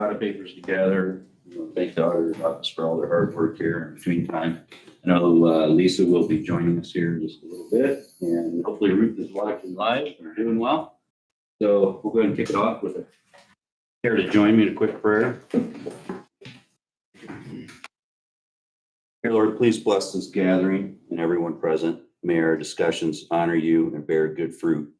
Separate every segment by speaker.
Speaker 1: a lot of papers together. Thank the auditor's office for all their hard work here in between time. I know Lisa will be joining us here in just a little bit, and hopefully Ruth is watching live and doing well. So we'll go ahead and kick it off with a care to join me in a quick prayer. Dear Lord, please bless this gathering and everyone present. May our discussions honor you and bear good fruit.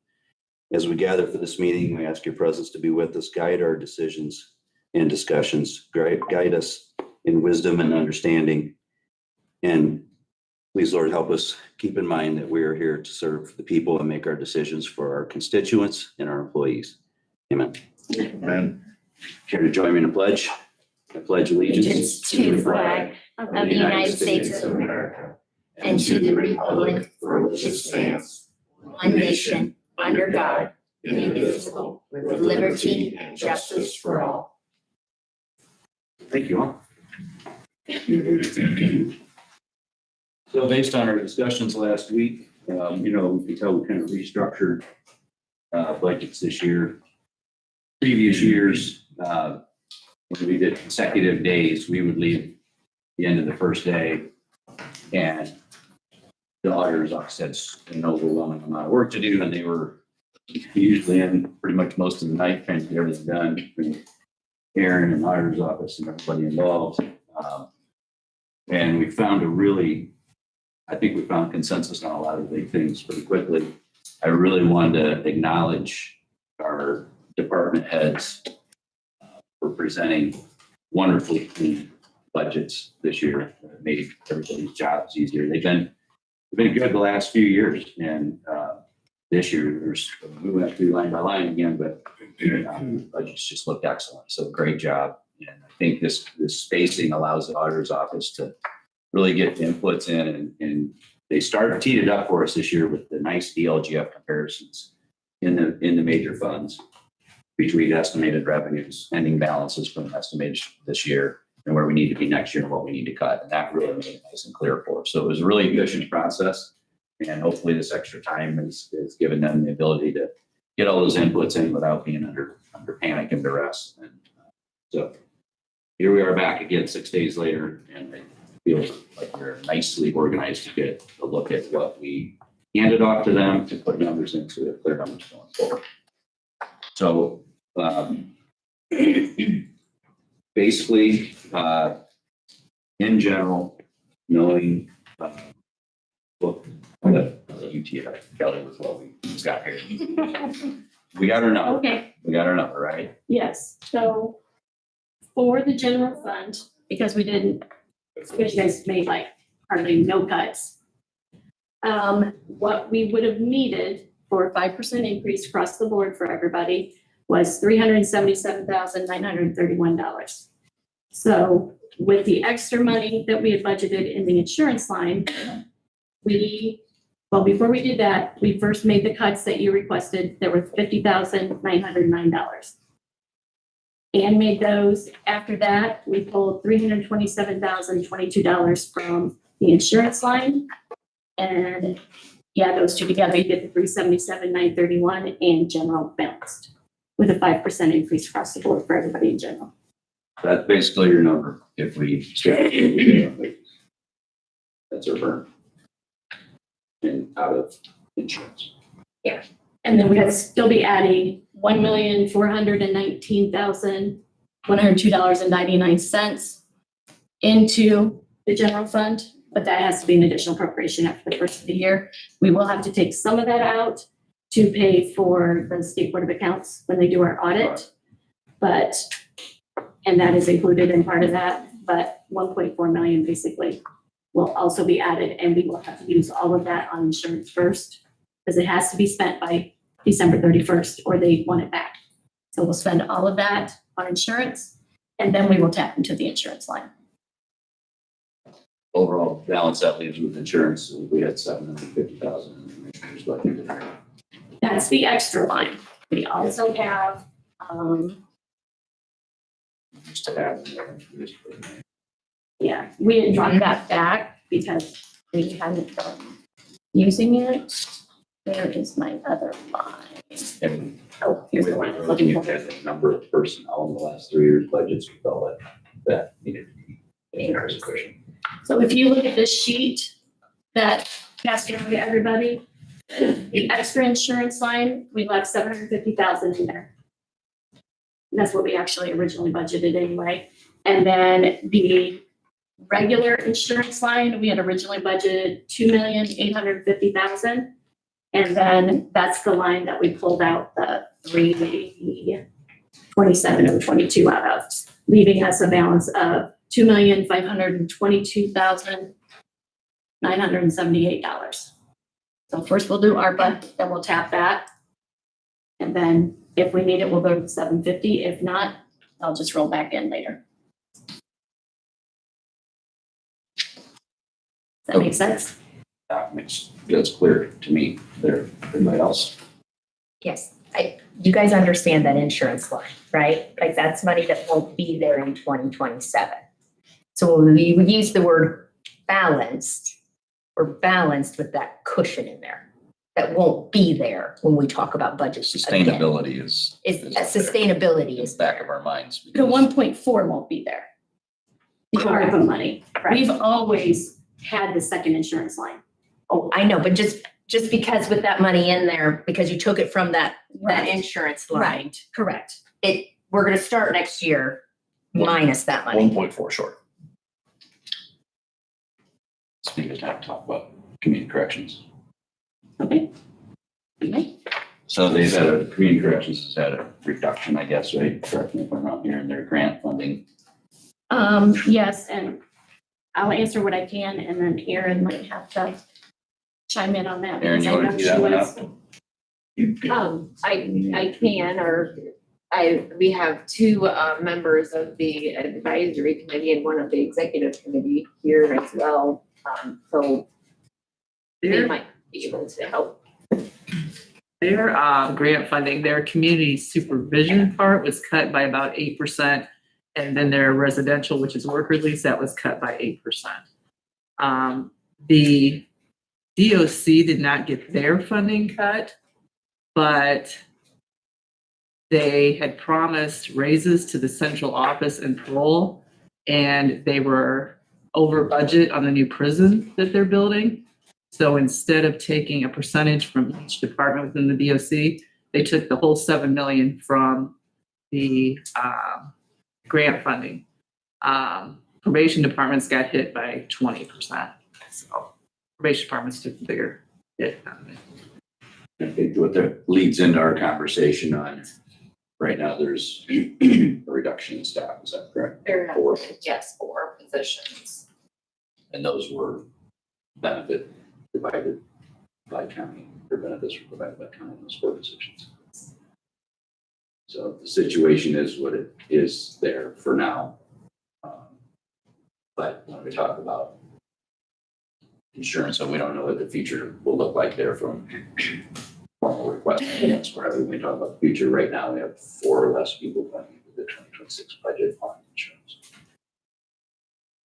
Speaker 1: As we gather for this meeting, we ask your presence to be with us, guide our decisions and discussions, guide us in wisdom and understanding. And please, Lord, help us keep in mind that we are here to serve the people and make our decisions for our constituents and our employees. Amen.
Speaker 2: Amen.
Speaker 1: Care to join me in a pledge? I pledge allegiance
Speaker 3: to the flag of the United States of America and to the republic for which it stands, one nation, under God, indivisible, with liberty and justice for all.
Speaker 1: Thank you all. So based on our discussions last week, we can tell we kind of restructured budgets this year. Previous years, when we did consecutive days, we would leave the end of the first day, and the auditor's office had an overwhelming amount of work to do, and they were usually in pretty much most of the night trying to get everything done between Aaron and the auditor's office and everybody involved. And we found I think we found consensus on a lot of big things pretty quickly. I really wanted to acknowledge our department heads for presenting wonderfully clean budgets this year. It made everybody's jobs easier. They've been good the last few years, and this year we went through line by line again, but budgets just looked excellent. So great job. And I think this spacing allows the auditor's office to really get inputs in, and they teed it up for us this year with the nice DLGF comparisons in the major funds between estimated revenues, ending balances from estimated this year, and where we need to be next year and what we need to cut. And that really made it nice and clear for us. So it was a really efficient process. And hopefully this extra time has given them the ability to get all those inputs in without being under panic and duress. And so here we are back again 6 days later, and I feel like we're nicely organized to get a look at what we handed off to them to put numbers into the clear numbers going forward. So basically, in general, knowing what UTI Kelly was what we just got here. We got our number.
Speaker 3: Okay.
Speaker 1: We got our number, right?
Speaker 3: Yes, so for the general fund, because you guys made like hardly no cuts. What we would have needed for a 5% increase across the board for everybody was $377,931. So with the extra money that we had budgeted in the insurance line, before we did that, we first made the cuts that you requested. There were $50,909. And made those. After that, we pulled $327,022 from the insurance line. And yeah, those two together, you get the $377,931 and general balanced with a 5% increase across the board for everybody in general.
Speaker 1: That's basically your number if we start. That's our burn. And out of insurance.
Speaker 3: Yeah. And then we would still be adding $1,419,102.99 into the general fund, but that has to be an additional appropriation after the first of the year. We will have to take some of that out to pay for the State Board of Accounts when they do our audit, and that is included in part of that, but 1.4 million basically will also be added, and we will have to use all of that on insurance first because it has to be spent by December 31st or they want it back. So we'll spend all of that on insurance and then we will tap into the insurance line.
Speaker 1: Overall balance that leaves with insurance, we had $750,000 in the insurance budget.
Speaker 3: That's the extra line. We also have,
Speaker 1: Just to add.
Speaker 3: yeah, we didn't drop that back because we hadn't been using it. Where is my other line?
Speaker 1: And
Speaker 3: Oh, here's the one I was looking for.
Speaker 1: As a number of personnel in the last 3 years' budgets, we felt like that needed to be increased cushion.
Speaker 3: So if you look at this sheet that passed around to everybody, the extra insurance line, we left 750,000 in there. And that's what we actually originally budgeted anyway. And then the regular insurance line, we had originally budgeted 2,850,000. And then that's the line that we pulled out the 327 and 22 out of, leaving us a balance of $2,522,978. So first we'll do ARPA, then we'll tap that. And then if we need it, we'll go to 750. If not, I'll just roll back in later. Does that make sense?
Speaker 1: That's clear to me. There, everybody else?
Speaker 2: Yes, you guys understand that insurance line, right? Like that's money that won't be there in 2027. So when we use the word balanced, we're balanced with that cushion in there. That won't be there when we talk about budget.
Speaker 4: Sustainability is
Speaker 2: Sustainability
Speaker 4: in
Speaker 2: is
Speaker 4: the back
Speaker 2: there.
Speaker 4: of our minds.
Speaker 3: The
Speaker 4: because
Speaker 3: 1.4 won't be there. The ARPA money. We've always had the second insurance line.
Speaker 2: Oh, I know, but just because with that money in there, because you took it from that
Speaker 3: Right.
Speaker 2: insurance line,
Speaker 3: Right, correct.
Speaker 2: we're gonna start next year minus that money.
Speaker 4: 1.4 short.
Speaker 1: Speaking of time, talk about community corrections.
Speaker 3: Okay. Okay.
Speaker 1: So they've had community corrections has had a reduction, I guess, right? Correct me if I'm wrong here in their grant funding.
Speaker 3: Yes, and I'll answer what I can, and then Erin might have to chime in on that.
Speaker 1: Erin,
Speaker 3: because
Speaker 1: you
Speaker 3: I
Speaker 1: want
Speaker 3: know
Speaker 1: to do
Speaker 3: she
Speaker 1: that one
Speaker 3: was-
Speaker 1: up?
Speaker 5: I can, or we have two members of the advisory committee and one of the executive committee here as well. So they
Speaker 6: Their,
Speaker 5: might be able to help.
Speaker 6: their grant funding, their community supervision part was cut by about 8%. And then their residential, which is work release, that was cut by 8%. The DOC did not get their funding cut, but they had promised raises to the central office and parole, and they were over budget on the new prison that they're building. So instead of taking a percentage from each department within the DOC, they took the whole 7 million from the grant funding. Probation departments got hit by 20%. So probation departments took the bigger hit on it.
Speaker 1: I think what that leads into our conversation on, right now, there's a reduction in staff, is that correct?
Speaker 5: There have
Speaker 1: Four.
Speaker 5: been, yes, 4 positions.
Speaker 1: And those were benefit provided by county, or benefits were provided by county in those 4 positions. So the situation is what it is there for now. But when we talk about insurance, so we don't know what the future will look like there from formal request. That's where we talk about the future. Right now, we have 4 or less people planning the 2026 budget on insurance.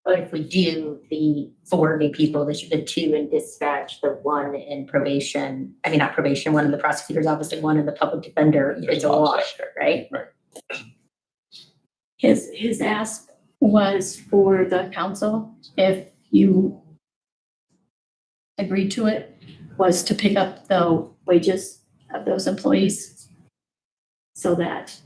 Speaker 2: But if we do the 4 new people, the 2 in dispatch, the 1 in probation, I mean, not probation, 1 in the prosecutor's office, and 1 in the public defender, it's a wash, right?
Speaker 3: His ask was for the council, if you agreed to it, was to pick up the wages of those employees so that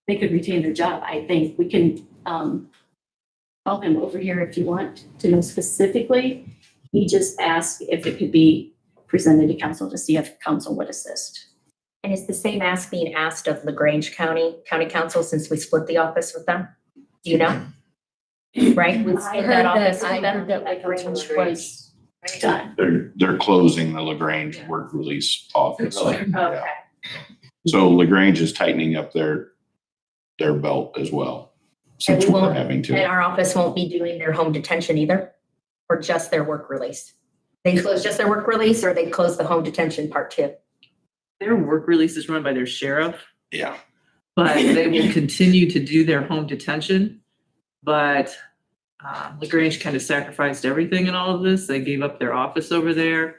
Speaker 3: they could retain their job. I think we can call him over here if you want to know specifically. He just asked if it could be presented to council to see if council would assist.
Speaker 2: And is the same ask being asked of LaGrange County Council since we split the office with them? Do you know? Right? We
Speaker 3: I
Speaker 2: split
Speaker 3: heard
Speaker 2: that office
Speaker 3: that,
Speaker 2: with them?
Speaker 3: LaGrange was done.
Speaker 7: They're closing the LaGrange work release office.
Speaker 1: Really?
Speaker 2: Okay.
Speaker 7: So LaGrange is tightening up their belt as well, since
Speaker 2: And we
Speaker 7: we're
Speaker 2: won't-
Speaker 7: having
Speaker 2: And
Speaker 7: to.
Speaker 2: our office won't be doing their home detention either? Or just their work release? They close just their work release or they close the home detention part too?
Speaker 6: Their work release is run by their sheriff,
Speaker 7: Yeah,
Speaker 6: but they will continue to do their home detention. But LaGrange kind of sacrificed everything in all of this. They gave up their office over there.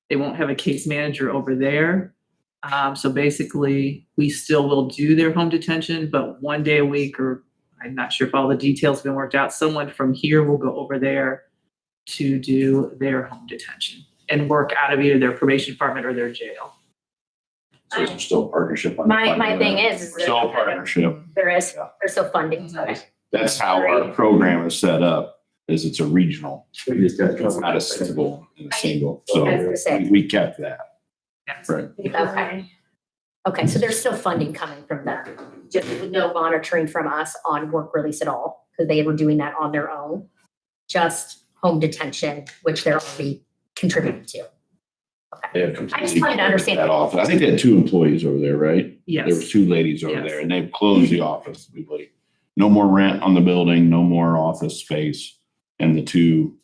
Speaker 6: They won't have a case manager over there. So basically, we still will do their home detention, but 1 day a week, or I'm not sure if all the details have been worked out, someone from here will go over there to do their home detention and work out of either their probation department or their jail.
Speaker 1: So there's still a partnership on the
Speaker 2: My
Speaker 1: funding
Speaker 2: thing
Speaker 1: there.
Speaker 2: is
Speaker 7: Still a partnership.
Speaker 2: there's still funding to it.
Speaker 7: That's how our program is set up, is it's a regional,
Speaker 1: We just got
Speaker 7: it's not a single and a single.
Speaker 2: I was
Speaker 7: So
Speaker 2: gonna say.
Speaker 7: we kept that.
Speaker 6: Yes.
Speaker 7: Right.
Speaker 2: Okay. Okay, so there's still funding coming from them, just with no monitoring from us on work release at all, because they were doing that on their own. Just home detention, which they're already contributing to.
Speaker 7: They have
Speaker 2: I just
Speaker 7: completely
Speaker 2: wanted to understand.
Speaker 7: that office. I think they had 2 employees over there, right? There was
Speaker 6: Yes.
Speaker 7: 2 ladies over
Speaker 6: Yes.
Speaker 7: there, and they've closed the office. No more rent on the building, no more office space. And the 2,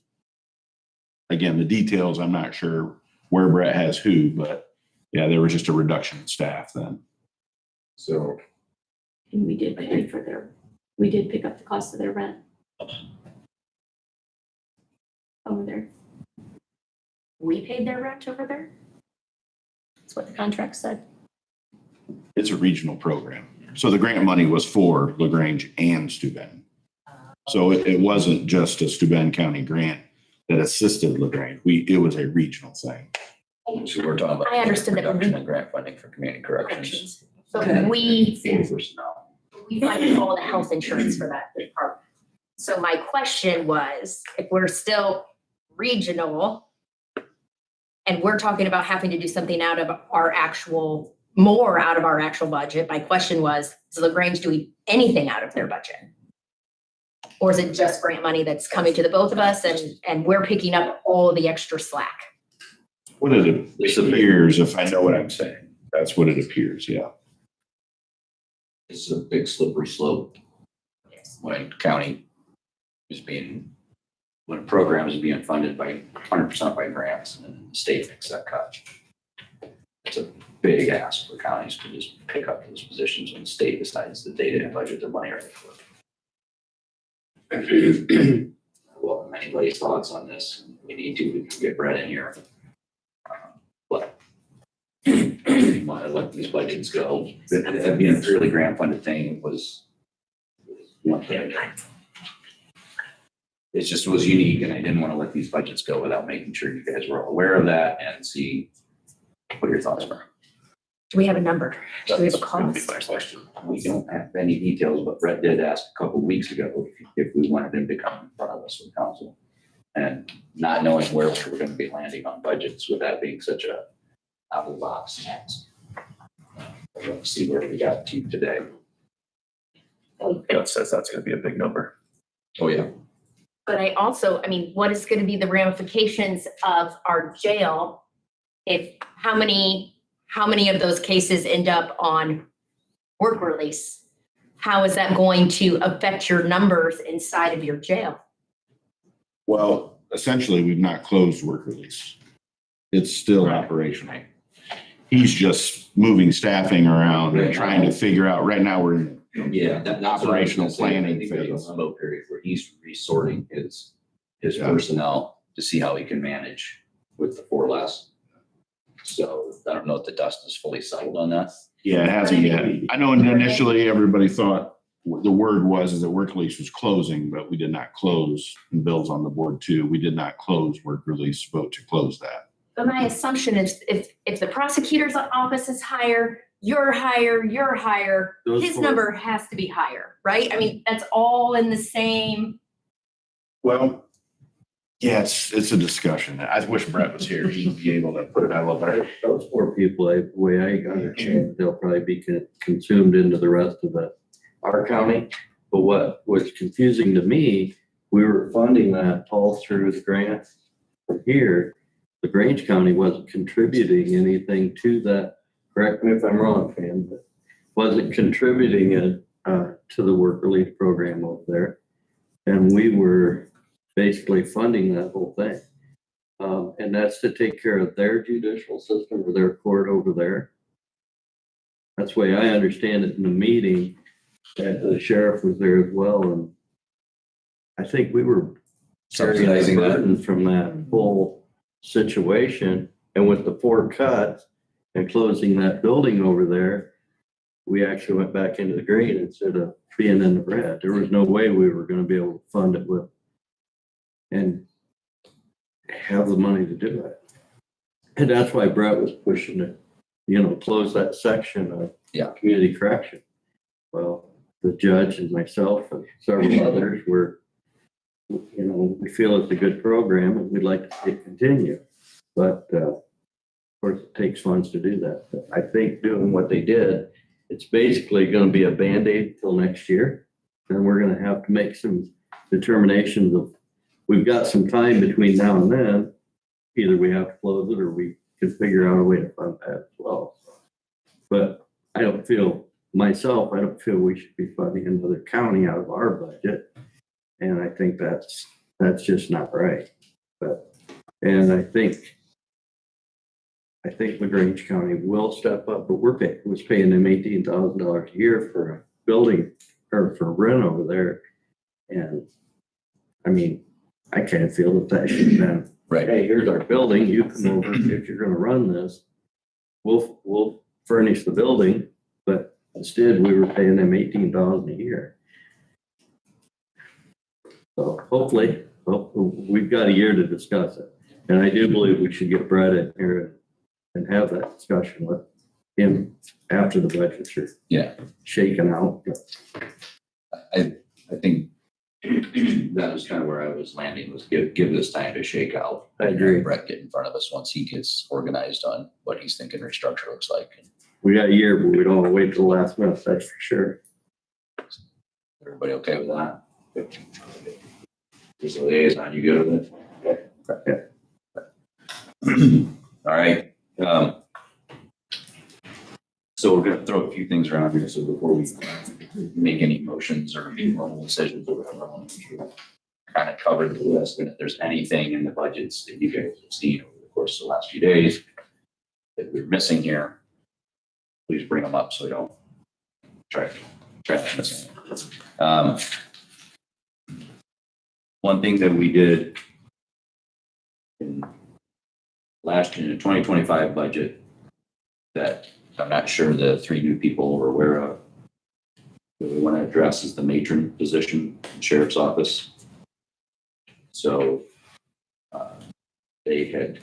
Speaker 7: again, the details, I'm not sure where Brett has who, but yeah, there was just a reduction in staff then.
Speaker 1: So
Speaker 3: And we did pick up the cost of their rent. Over there.
Speaker 2: We paid their rent over there? That's what the contract said.
Speaker 7: It's a regional program. So the grant money was for LaGrange and Steuben. So it wasn't just a Steuben County grant that assisted LaGrange. It was a regional thing.
Speaker 1: so we're talking about.
Speaker 2: I understood that
Speaker 1: reduction in grant funding for community corrections.
Speaker 2: So we
Speaker 1: Personnel.
Speaker 2: funded all the health insurance for that department. So my question was, if we're still regional and we're talking about having to do something out of our actual budget, my question was, is LaGrange doing anything out of their budget? Or is it just grant money that's coming to the both of us and we're picking up all the extra slack?
Speaker 7: What it appears, if I know what I'm saying, that's what it appears, yeah.
Speaker 1: It's a big slippery slope when when a program is being funded by 100% by grants and the state makes that cut. It's a big ask for counties to just pick up those positions when the state decides that they didn't budget their money right for it. Well, anybody's thoughts on this? We need to get Brett in here. But we want to let these budgets go. That being a purely grant funded thing was one thing. It just was unique and I didn't want to let these budgets go without making sure you guys were aware of that and see what your thoughts were.
Speaker 2: Do we have a number? Do we have a
Speaker 1: That's gonna be
Speaker 2: cost?
Speaker 1: my question. We don't have any details, but Brett did ask a couple of weeks ago if we wanted him to come in front of us with council. And not knowing where we're going to be landing on budgets with that being such a out of the box task. Let's see where we got to today.
Speaker 4: It says that's gonna be a big number.
Speaker 1: Oh, yeah.
Speaker 2: But what is going to be the ramifications of our jail if how many of those cases end up on work release? How is that going to affect your numbers inside of your jail?
Speaker 7: Well, essentially, we've not closed work release. It's still operational. He's just moving staffing around and trying to figure out, right now, we're in
Speaker 1: Yeah, that's what I was
Speaker 7: operational
Speaker 1: gonna say. I
Speaker 7: planning
Speaker 1: think there's a
Speaker 7: phase.
Speaker 1: limbo period where he's resorting his
Speaker 7: Yeah.
Speaker 1: personnel to see how he can manage with the 4 less. So I don't know if the dust is fully settled on that.
Speaker 7: Yeah, it hasn't yet. I know initially everybody thought the word was that work release was closing, but we did not close, and Bill's on the board too. We did not close work release, vote to close that.
Speaker 2: But my assumption is if the prosecutor's office is higher, you're higher,
Speaker 4: Those
Speaker 2: his
Speaker 4: four-
Speaker 2: number has to be higher, right? I mean, that's all in the same.
Speaker 7: Well, yeah, it's a discussion. I wish Brett was here. He'd be able to put it out a little better.
Speaker 8: Those 4 people, the way I understand it, they'll probably be consumed into the rest of our county. But what was confusing to me, we were funding that all through the grant here. LaGrange County wasn't contributing anything to that. Correct me if I'm wrong, Pam, but wasn't contributing it to the work relief program over there. And we were basically funding that whole thing. And that's to take care of their judicial system or their court over there. That's the way I understand it in the meeting, that the sheriff was there as well. And I think we were
Speaker 1: Subsidizing
Speaker 8: carrying the
Speaker 1: that.
Speaker 8: burden from that whole situation. And with the 4 cuts and closing that building over there, we actually went back into the green instead of being in the red. There was no way we were gonna be able to fund it with and have the money to do it. And that's why Brett was pushing it, close that section of community correction. Well, the judge and myself and several others were, we feel it's a good program and we'd like to see it continue. But, of course, it takes funds to do that. But I think doing what they did, it's basically gonna be a Band-Aid till next year. And we're gonna have to make some determinations of, we've got some time between now and then. Either we have to close it or we can figure out a way to fund that as well. But I don't feel we should be funding another county out of our budget. And I think that's just not right. And I think LaGrange County will step up, but was paying them $18,000 a year for a building or for rent over there. And I mean, I kind of feel that should have been,
Speaker 1: Right.
Speaker 8: hey, here's our building, you come over, if you're gonna run this, we'll furnish the building, but instead we were paying them $18,000 a year. So hopefully, we've got a year to discuss it. And I do believe we should get Brett in here and have that discussion with him after the budgets are shaken out.
Speaker 1: I think that was kind of where I was landing, was give this time to shake out.
Speaker 8: I agree.
Speaker 1: Brett get in front of us once he gets organized on what he's thinking restructure looks like.
Speaker 8: We got a year, but we don't want to wait till the last month, that's for sure.
Speaker 1: Everybody okay with that? Just a liaison, you good with it? Okay. All right. So we're gonna throw a few things around here, so before we make any motions or formal decisions or whatever, I want to kind of cover the list, and if there's anything in the budgets that you guys have seen over the course of the last few days that we're missing here, please bring them up so we don't try to miss them. One thing that we did in last year, in the 2025 budget, that I'm not sure the three new people were aware of, that we want to address is the matron position in sheriff's office. So they had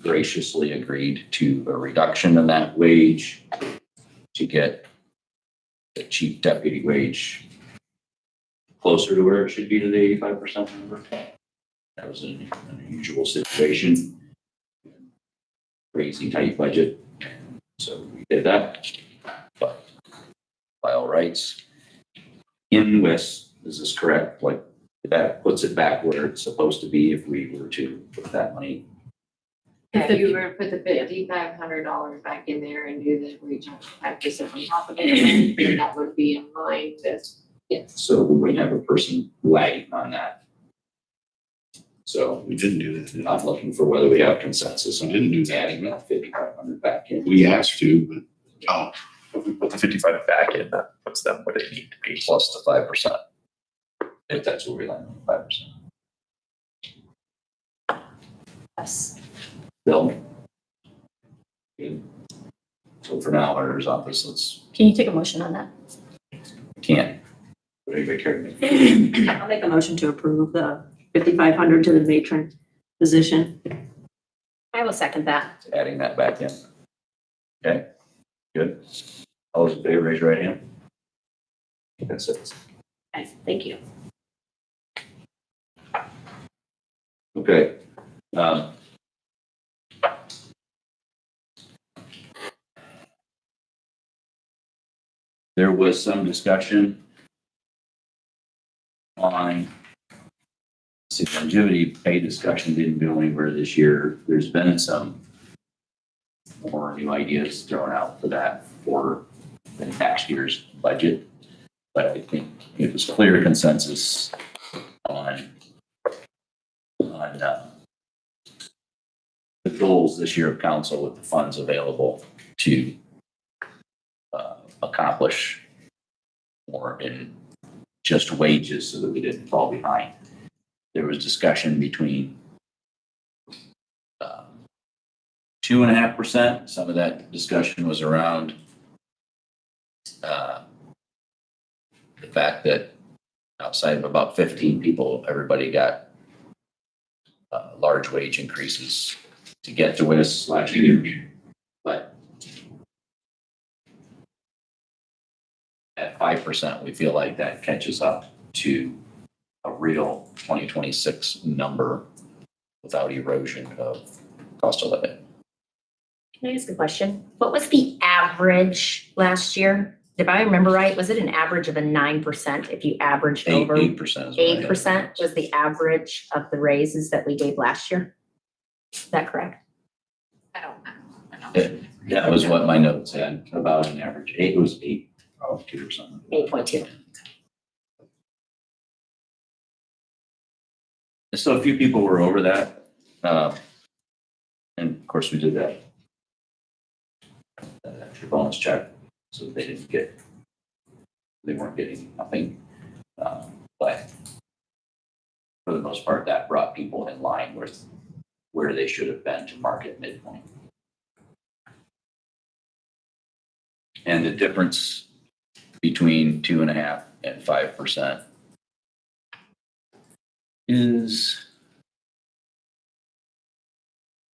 Speaker 1: graciously agreed to a reduction in that wage to get the chief deputy wage closer to where it should be to the 85% number. That was an unusual situation, crazy tight budget. So we did that, but by all rights, in West, is this correct? Like that puts it back where it's supposed to be if we were to put that money.
Speaker 5: If you were to put the $5,500 back in there and do the regional 5% on top of it, then that would be in line with, yes.
Speaker 1: So we wouldn't have a person lagging on that. So
Speaker 7: We didn't do that.
Speaker 1: I'm looking for whether we have consensus on
Speaker 7: We didn't do that.
Speaker 1: adding that 5,500 back in.
Speaker 7: We asked to, but,
Speaker 4: If we put the 55 back in, that puts them what it need to be.
Speaker 1: Plus the 5%. If that's what we land on, 5%.
Speaker 2: Yes.
Speaker 1: Bill? Good. So for now, auditor's office, let's,
Speaker 9: Can you take a motion on that?
Speaker 1: can't. Would anybody care to make?
Speaker 3: I'll make a motion to approve the 5,500 to the matron position.
Speaker 2: I will second that.
Speaker 1: Adding that back in. Okay, good. All those in favor, raise your right hand. That's it.
Speaker 3: Okay, thank you.
Speaker 1: Okay. There was some discussion on longevity pay discussion didn't go anywhere this year. There's been some more new ideas thrown out for that for the next year's budget. But I think it was clear consensus on the goals this year of council with the funds available to accomplish more in just wages so that we didn't fall behind. There was discussion between
Speaker 9: 2.5%. Some of that discussion was around the fact that outside of about 15 people, everybody got large wage increases to get to WIS last year. But at 5%, we feel like that catches up to a real 2026 number without erosion of cost of living.
Speaker 2: Can I ask a question? What was the average last year? If I remember right, was it an average of a 9% if you averaged over?
Speaker 9: 8% is what I have.
Speaker 2: 8% was the average of the raises that we gave last year? Is that correct?
Speaker 5: I don't know.
Speaker 9: That was what my notes said, about an average. It was 8.2 or something.
Speaker 2: 8.2.
Speaker 9: So a few people were over that. And of course, we did that extra bonus check, so they weren't getting nothing. But for the most part, that brought people in line with where they should have been to market midpoint. And the difference between 2.5% and 5% is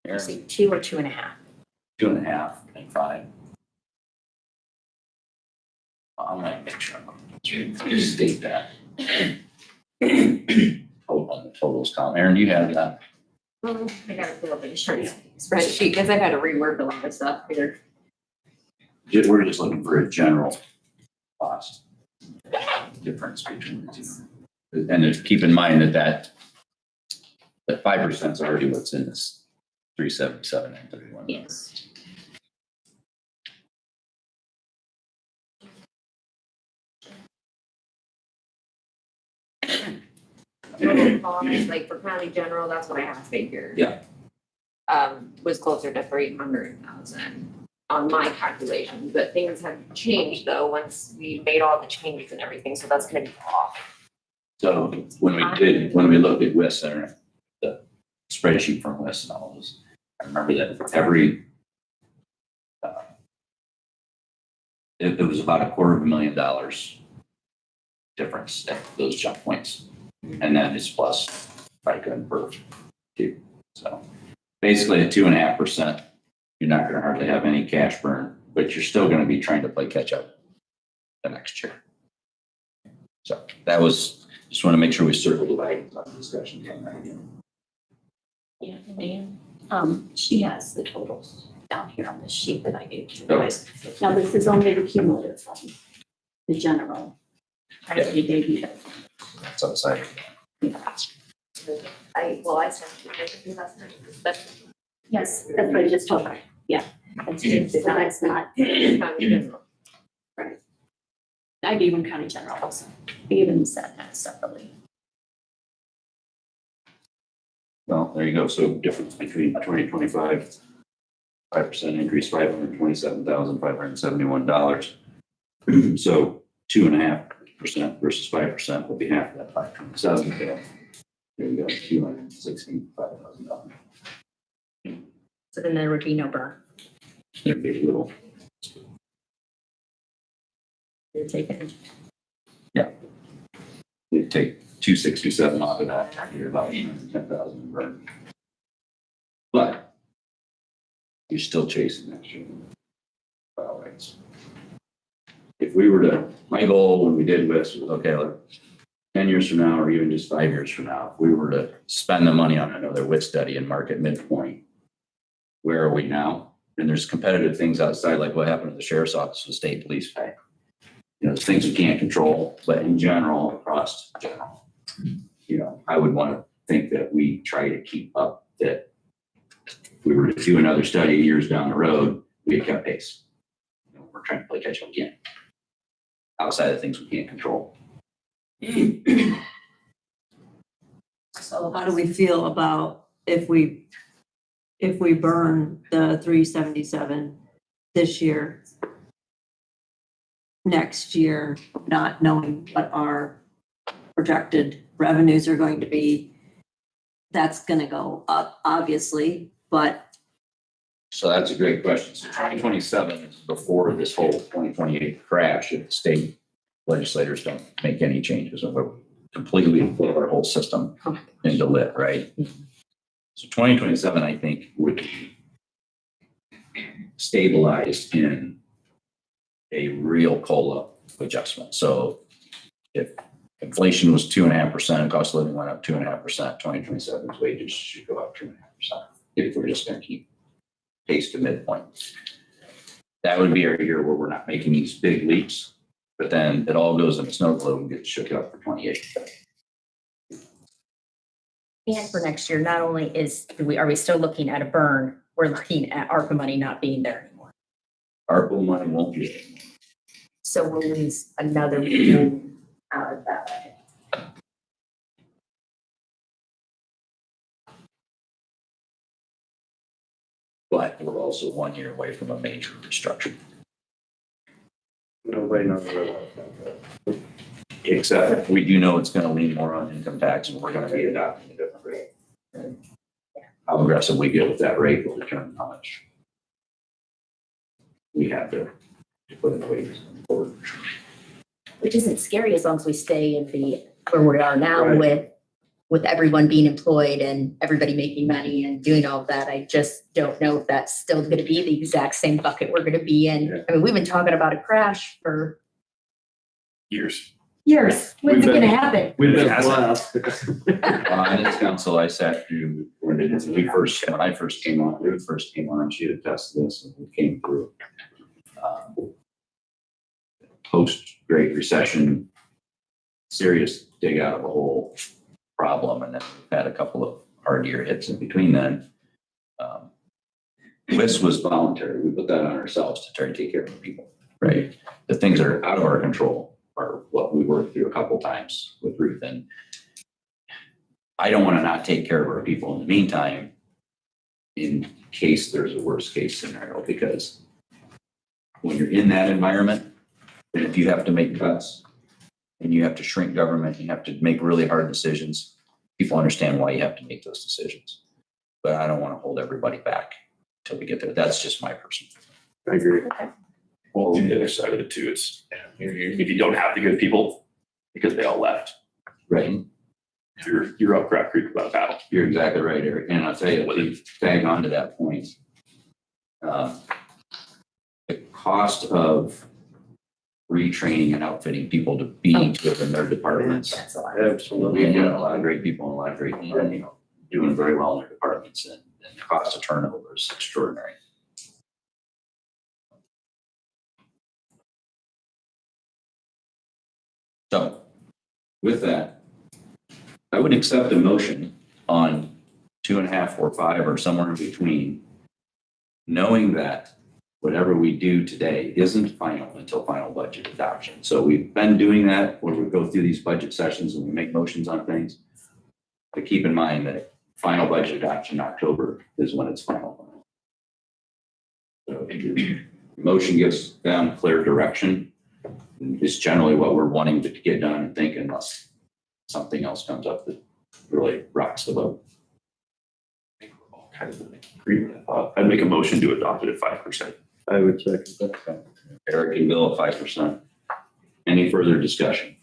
Speaker 2: You say 2 or 2.5?
Speaker 9: 2.5 and 5. I'm gonna make sure I'm state that. On the totals column. Aaron, you have that.
Speaker 5: I gotta pull up an insurance spreadsheet because I've had to rework a lot of stuff here.
Speaker 9: We're just looking for a general cost difference between the two. And just keep in mind that 5% is already what's in this 377 and 31.
Speaker 2: Yes.
Speaker 5: Total cost, like for county general, that's what I have figured.
Speaker 9: Yeah.
Speaker 5: Was closer to 300,000 on my calculations, but things have changed though, once we made all the changes and everything, so that's gonna be off.
Speaker 9: So when we looked at WIS Center, the spreadsheet from WIS and all those, I remember that every, it was about $250,000 difference at those jump points. And then it's plus FICA and PERF too. So basically at 2.5%, you're not gonna hardly have any cash burn, but you're still gonna be trying to play catch up the next year. So that was, just wanna make sure we circle the wagons on the discussion on that again.
Speaker 3: Yeah, Dan, she has the totals down here on this sheet that I gave you guys. Now, this is only the cumulative fund, the general. I already gave you that.
Speaker 9: That's outside.
Speaker 5: I sent you but
Speaker 3: Yes, that's what I just told her. Yeah. That's not.
Speaker 5: county general.
Speaker 3: I gave him county general also. I even said that separately.
Speaker 9: Well, there you go. So difference between 2025, 5% increase, $527,571. So 2.5% versus 5% will be half of that 527. There you go, $265,000.
Speaker 2: So then there would be no burn.
Speaker 9: There'd be a little.
Speaker 2: You're taking.
Speaker 9: You take 267 off of that, you're about 10,000 burn. But you're still chasing that shit. File rates. If we were to, my goal when we did WIS was, okay, look, 10 years from now, or even just 5 years from now, if we were to spend the money on another WIS study and market midpoint, where are we now? And there's competitive things outside, like what happened to the sheriff's office with state police pay. You know, there's things we can't control, but in general, across general, you know, I would want to think that we try to keep up, that if we were to do another study years down the road, we had kept pace. You know, we're trying to play catch up again, outside of things we can't control.
Speaker 10: So how do we feel about if we burn the 377 this year? Next year, not knowing what our projected revenues are going to be, that's gonna go up, obviously, but
Speaker 9: So that's a great question. So 2027 is before this whole 2028 crash if the state legislators don't make any changes and we're completely put our whole system into lit, right? So 2027, I think, would be stabilized in a real COLA adjustment. So if inflation was 2.5%, cost of living went up 2.5%, 2027's wages should go up 2.5%. If we're just going to keep pace to midpoint. That would be our year where we're not making these big leaps, but then it all goes in the snow globe and gets shook up for 28.
Speaker 2: And for next year, not only are we still looking at a burn, we're looking at ARPA money not being there anymore.
Speaker 9: ARPA money won't be there.
Speaker 2: So we'll lose another million out of that.
Speaker 9: But we're also 1 year away from a major restructuring.
Speaker 8: Nobody knows where that.
Speaker 9: Except we do know it's going to lean more on income tax and we're going to be adopting a different rate. And how aggressive we get with that rate will determine how much we have to put in the wages going forward.
Speaker 2: Which isn't scary as long as we stay in where we are now
Speaker 8: Right.
Speaker 2: with everyone being employed and everybody making money and doing all of that. I just don't know if that's still going to be the exact same bucket we're going to be in.
Speaker 8: Yeah.
Speaker 2: I mean, we've been talking about a crash for
Speaker 4: Years.
Speaker 2: years. When's it
Speaker 8: We've
Speaker 2: going to
Speaker 8: been-
Speaker 2: happen?
Speaker 8: We've been
Speaker 4: Hasn't.
Speaker 8: blessed.
Speaker 9: In this council, I sat through when I first came on, Ruth first came on, she had tested this and we came through. Post-Great Recession, serious dig out of a hole problem, and then we've had a couple of hard year hits in between then. This was voluntary. We put that on ourselves to try to take care of the people, right? The things that are out of our control are what we worked through a couple times with Ruth. And I don't want to not take care of our people in the meantime, in case there's a worst case scenario, because when you're in that environment, and if you have to make cuts and you have to shrink government, you have to make really hard decisions, people understand why you have to make those decisions. But I don't want to hold everybody back until we get there. That's just my personal.
Speaker 8: I agree.
Speaker 4: Well, the other side of it too, it's, if you don't have the good people, because they all left,
Speaker 9: Right.
Speaker 4: you're up Crab Creek without a battle.
Speaker 9: You're exactly right, Eric. And I'll tell you, to tag on to that point, the cost of retraining and outfitting people to be good in their departments.
Speaker 2: That's a lot.
Speaker 8: Absolutely.
Speaker 9: We've got a lot of great people and a lot of great people, doing very well in their departments, and the cost of turnover is extraordinary. So with that, I would accept a motion on 2.5 or 5 or somewhere in between, knowing that whatever we do today isn't final until final budget adoption. So we've been doing that where we go through these budget sessions and we make motions on things. But keep in mind that final budget adoption in October is when it's final. So if your motion gives them clear direction, is generally what we're wanting to get done and think, unless something else comes up that really rocks the boat.
Speaker 4: Kind of agree with that thought. I'd make a motion to adopt it at 5%.
Speaker 8: I would second that.
Speaker 9: Eric and Bill at 5%. Any further discussion?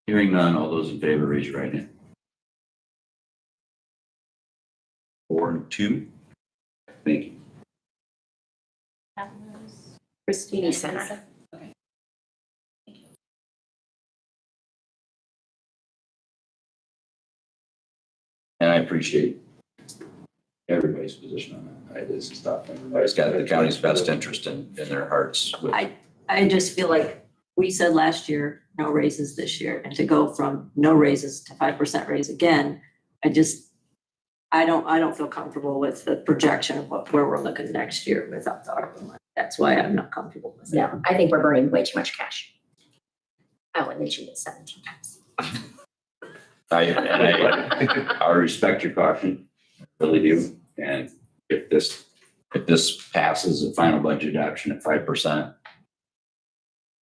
Speaker 9: Hearing none, all those in favor, raise your right hand. 4 and 2. Thank you.
Speaker 3: Christina
Speaker 2: Center.
Speaker 9: And I appreciate everybody's position on that. This is tough. Everybody's got the county's best interest in their hearts. with-
Speaker 10: I just feel like we said last year, no raises this year, and to go from no raises to 5% raise again, I don't feel comfortable with the projection of where we're looking next year without the ARPA money. That's why I'm not comfortable with it.
Speaker 2: No, I think we're burning way too much cash. I only mentioned it 17 times.
Speaker 9: I respect your caution, really do. And if this if this passes a final budget adoption at 5%,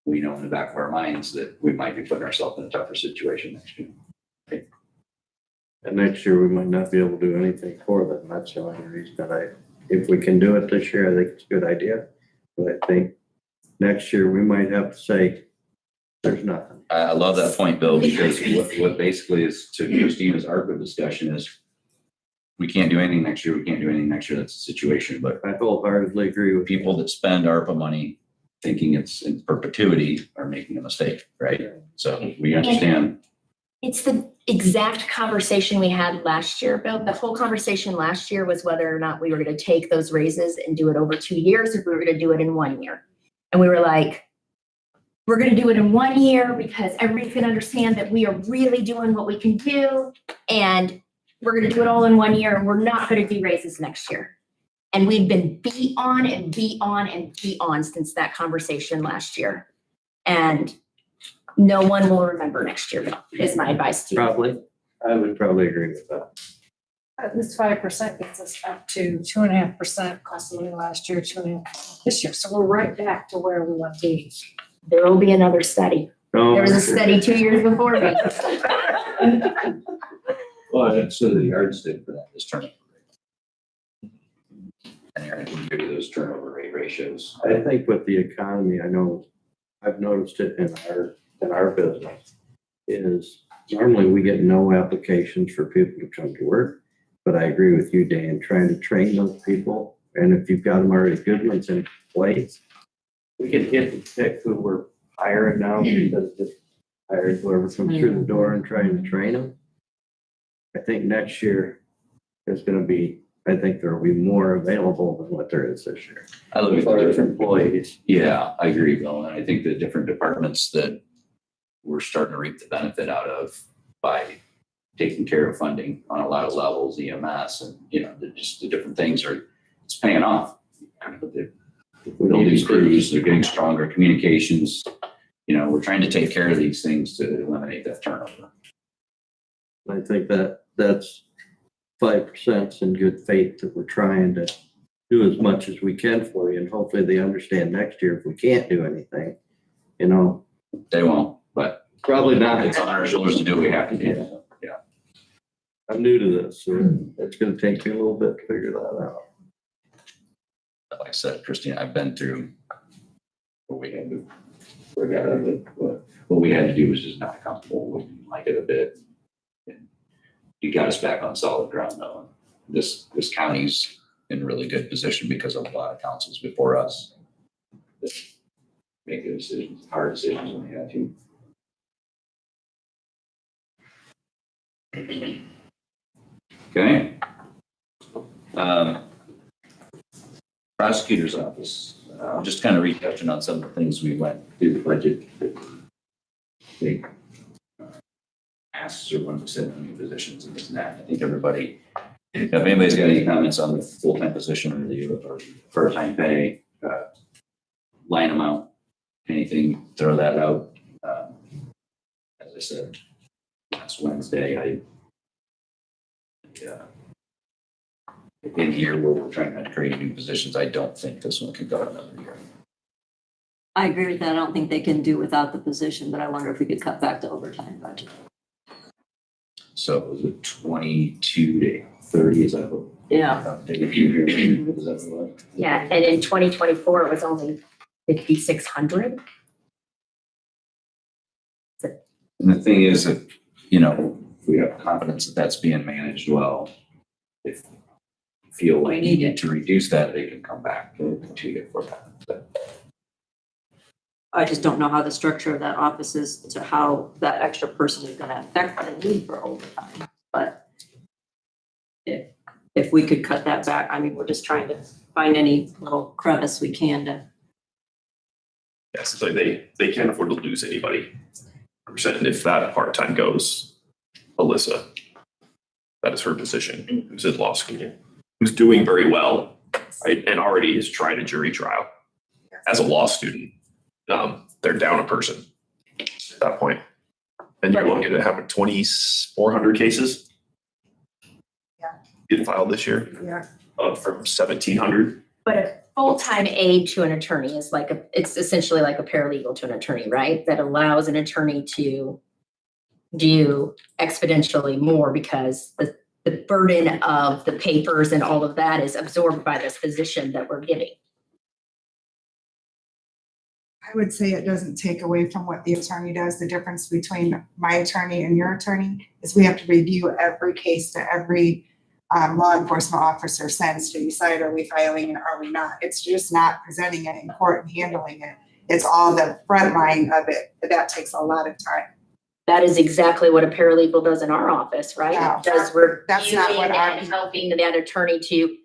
Speaker 9: we know in the back of our minds that we might be putting ourselves in a tougher situation next year.
Speaker 8: And next year, we might not be able to do anything for them. That's the only reason that if we can do it this year, I think it's a good idea. But I think next year, we might have to say, there's nothing.
Speaker 9: I love that point, Bill, because what basically is to Christina's ARPA discussion is we can't do anything next year. We can't do anything next year. That's the situation. But
Speaker 8: I wholeheartedly agree with you.
Speaker 9: people that spend ARPA money thinking it's in perpetuity are making a mistake, right? So we understand.
Speaker 2: It's the exact conversation we had last year, Bill. The whole conversation last year was whether or not we were going to take those raises and do it over 2 years, or if we were going to do it in 1 year. And we were like, we're going to do it in 1 year because everybody can understand that we are really doing what we can do. And we're going to do it all in 1 year, and we're not going to do raises next year. And we've been beat on and beat on and beat on since that conversation last year. And no one will remember next year, Bill, is my advice to you.
Speaker 8: Probably, I would probably agree with that.
Speaker 11: This 5% gets us up to 2.5% cost of living last year, 2.5% this year. So we're right back to where we want to be.
Speaker 2: There will be another study.
Speaker 8: No,
Speaker 2: There was a study 2 years before me.
Speaker 9: Well, that's sort of the yardstick for that is turnover rate. And Aaron can give you those turnover rate ratios.
Speaker 8: I think with the economy, I know, I've noticed it in our business, is normally we get no applications for people to come to work. But I agree with you, Dan, trying to train those people. And if you've got them already good ones in place, we can hit and pick who we're hiring now because just hiring whoever comes through the door and trying to train them. I think next year is going to be, I think there will be more available than what there is this year.
Speaker 9: I look at the
Speaker 8: For
Speaker 9: different
Speaker 8: employees.
Speaker 9: Yeah, I agree, Bill. And I think the different departments that we're starting to reap the benefit out of by taking care of funding on a lot of levels, EMS and, just the different things it's paying off. The building crews, they're getting stronger, communications, we're trying to take care of these things to eliminate that turnover.
Speaker 8: I think that's 5% in good faith that we're trying to do as much as we can for you. And hopefully they understand next year if we can't do anything,
Speaker 9: They won't, but
Speaker 8: probably not.
Speaker 9: it's on our shoulders to do what we have to do. Yeah.
Speaker 8: I'm new to this, so it's going to take me a little bit to figure that out.
Speaker 9: Like I said, Christine, I've been through what we had to, what we had to do was just not comfortable. We didn't like it a bit. And you got us back on solid ground though. This county's in really good position because of a lot of councils before us that make the decisions, hard decisions when they have to. Okay. Prosecutor's office, just kind of retouching on some of the things we went through the budget. They asks or when we said new positions and this and that. I think everybody, if anybody's got any comments on the full-time position or the part-time pay, line amount, anything, throw that out. As I said, last Wednesday, in here where we're trying to create new positions, I don't think this one can go another year.
Speaker 10: I agree with that. I don't think they can do without the position, but I wonder if we could cut back to overtime budget.
Speaker 9: So was it 22 to 30? Is that what?
Speaker 10: Yeah.
Speaker 9: Is that what?
Speaker 2: Yeah, and in 2024, it was only 5,600.
Speaker 9: And the thing is that, we have confidence that that's being managed well. If you feel like you need to reduce that, they can come back to you for that. But
Speaker 10: I just don't know how the structure of that office is to how that extra person is going to affect the need for overtime. But if we could cut that back, I mean, we're just trying to find any little crevice we can to.
Speaker 4: Yes, so they can't afford to lose anybody. And if that part-time goes, Alyssa, that is her position, who's in law school, who's doing very well, right? And already is trying a jury trial. As a law student, they're down a person at that point. And you're looking at having 2,400 cases get filed this year.
Speaker 11: Yeah.
Speaker 4: From 1,700
Speaker 2: But a full-time aide to an attorney is like it's essentially like a paralegal to an attorney, right? That allows an attorney to do exponentially more because the burden of the papers and all of that is absorbed by this position that we're giving.
Speaker 12: I would say it doesn't take away from what the attorney does. The difference between my attorney and your attorney is we have to review every case that every law enforcement officer sends to decide, are we filing it or are we not? It's just not presenting it in court and handling it. It's all the front line of it. That takes a lot of time.
Speaker 2: That is exactly what a paralegal does in our office, right?
Speaker 12: Yeah.
Speaker 2: Does
Speaker 12: That's not what
Speaker 2: reviewing and helping that attorney to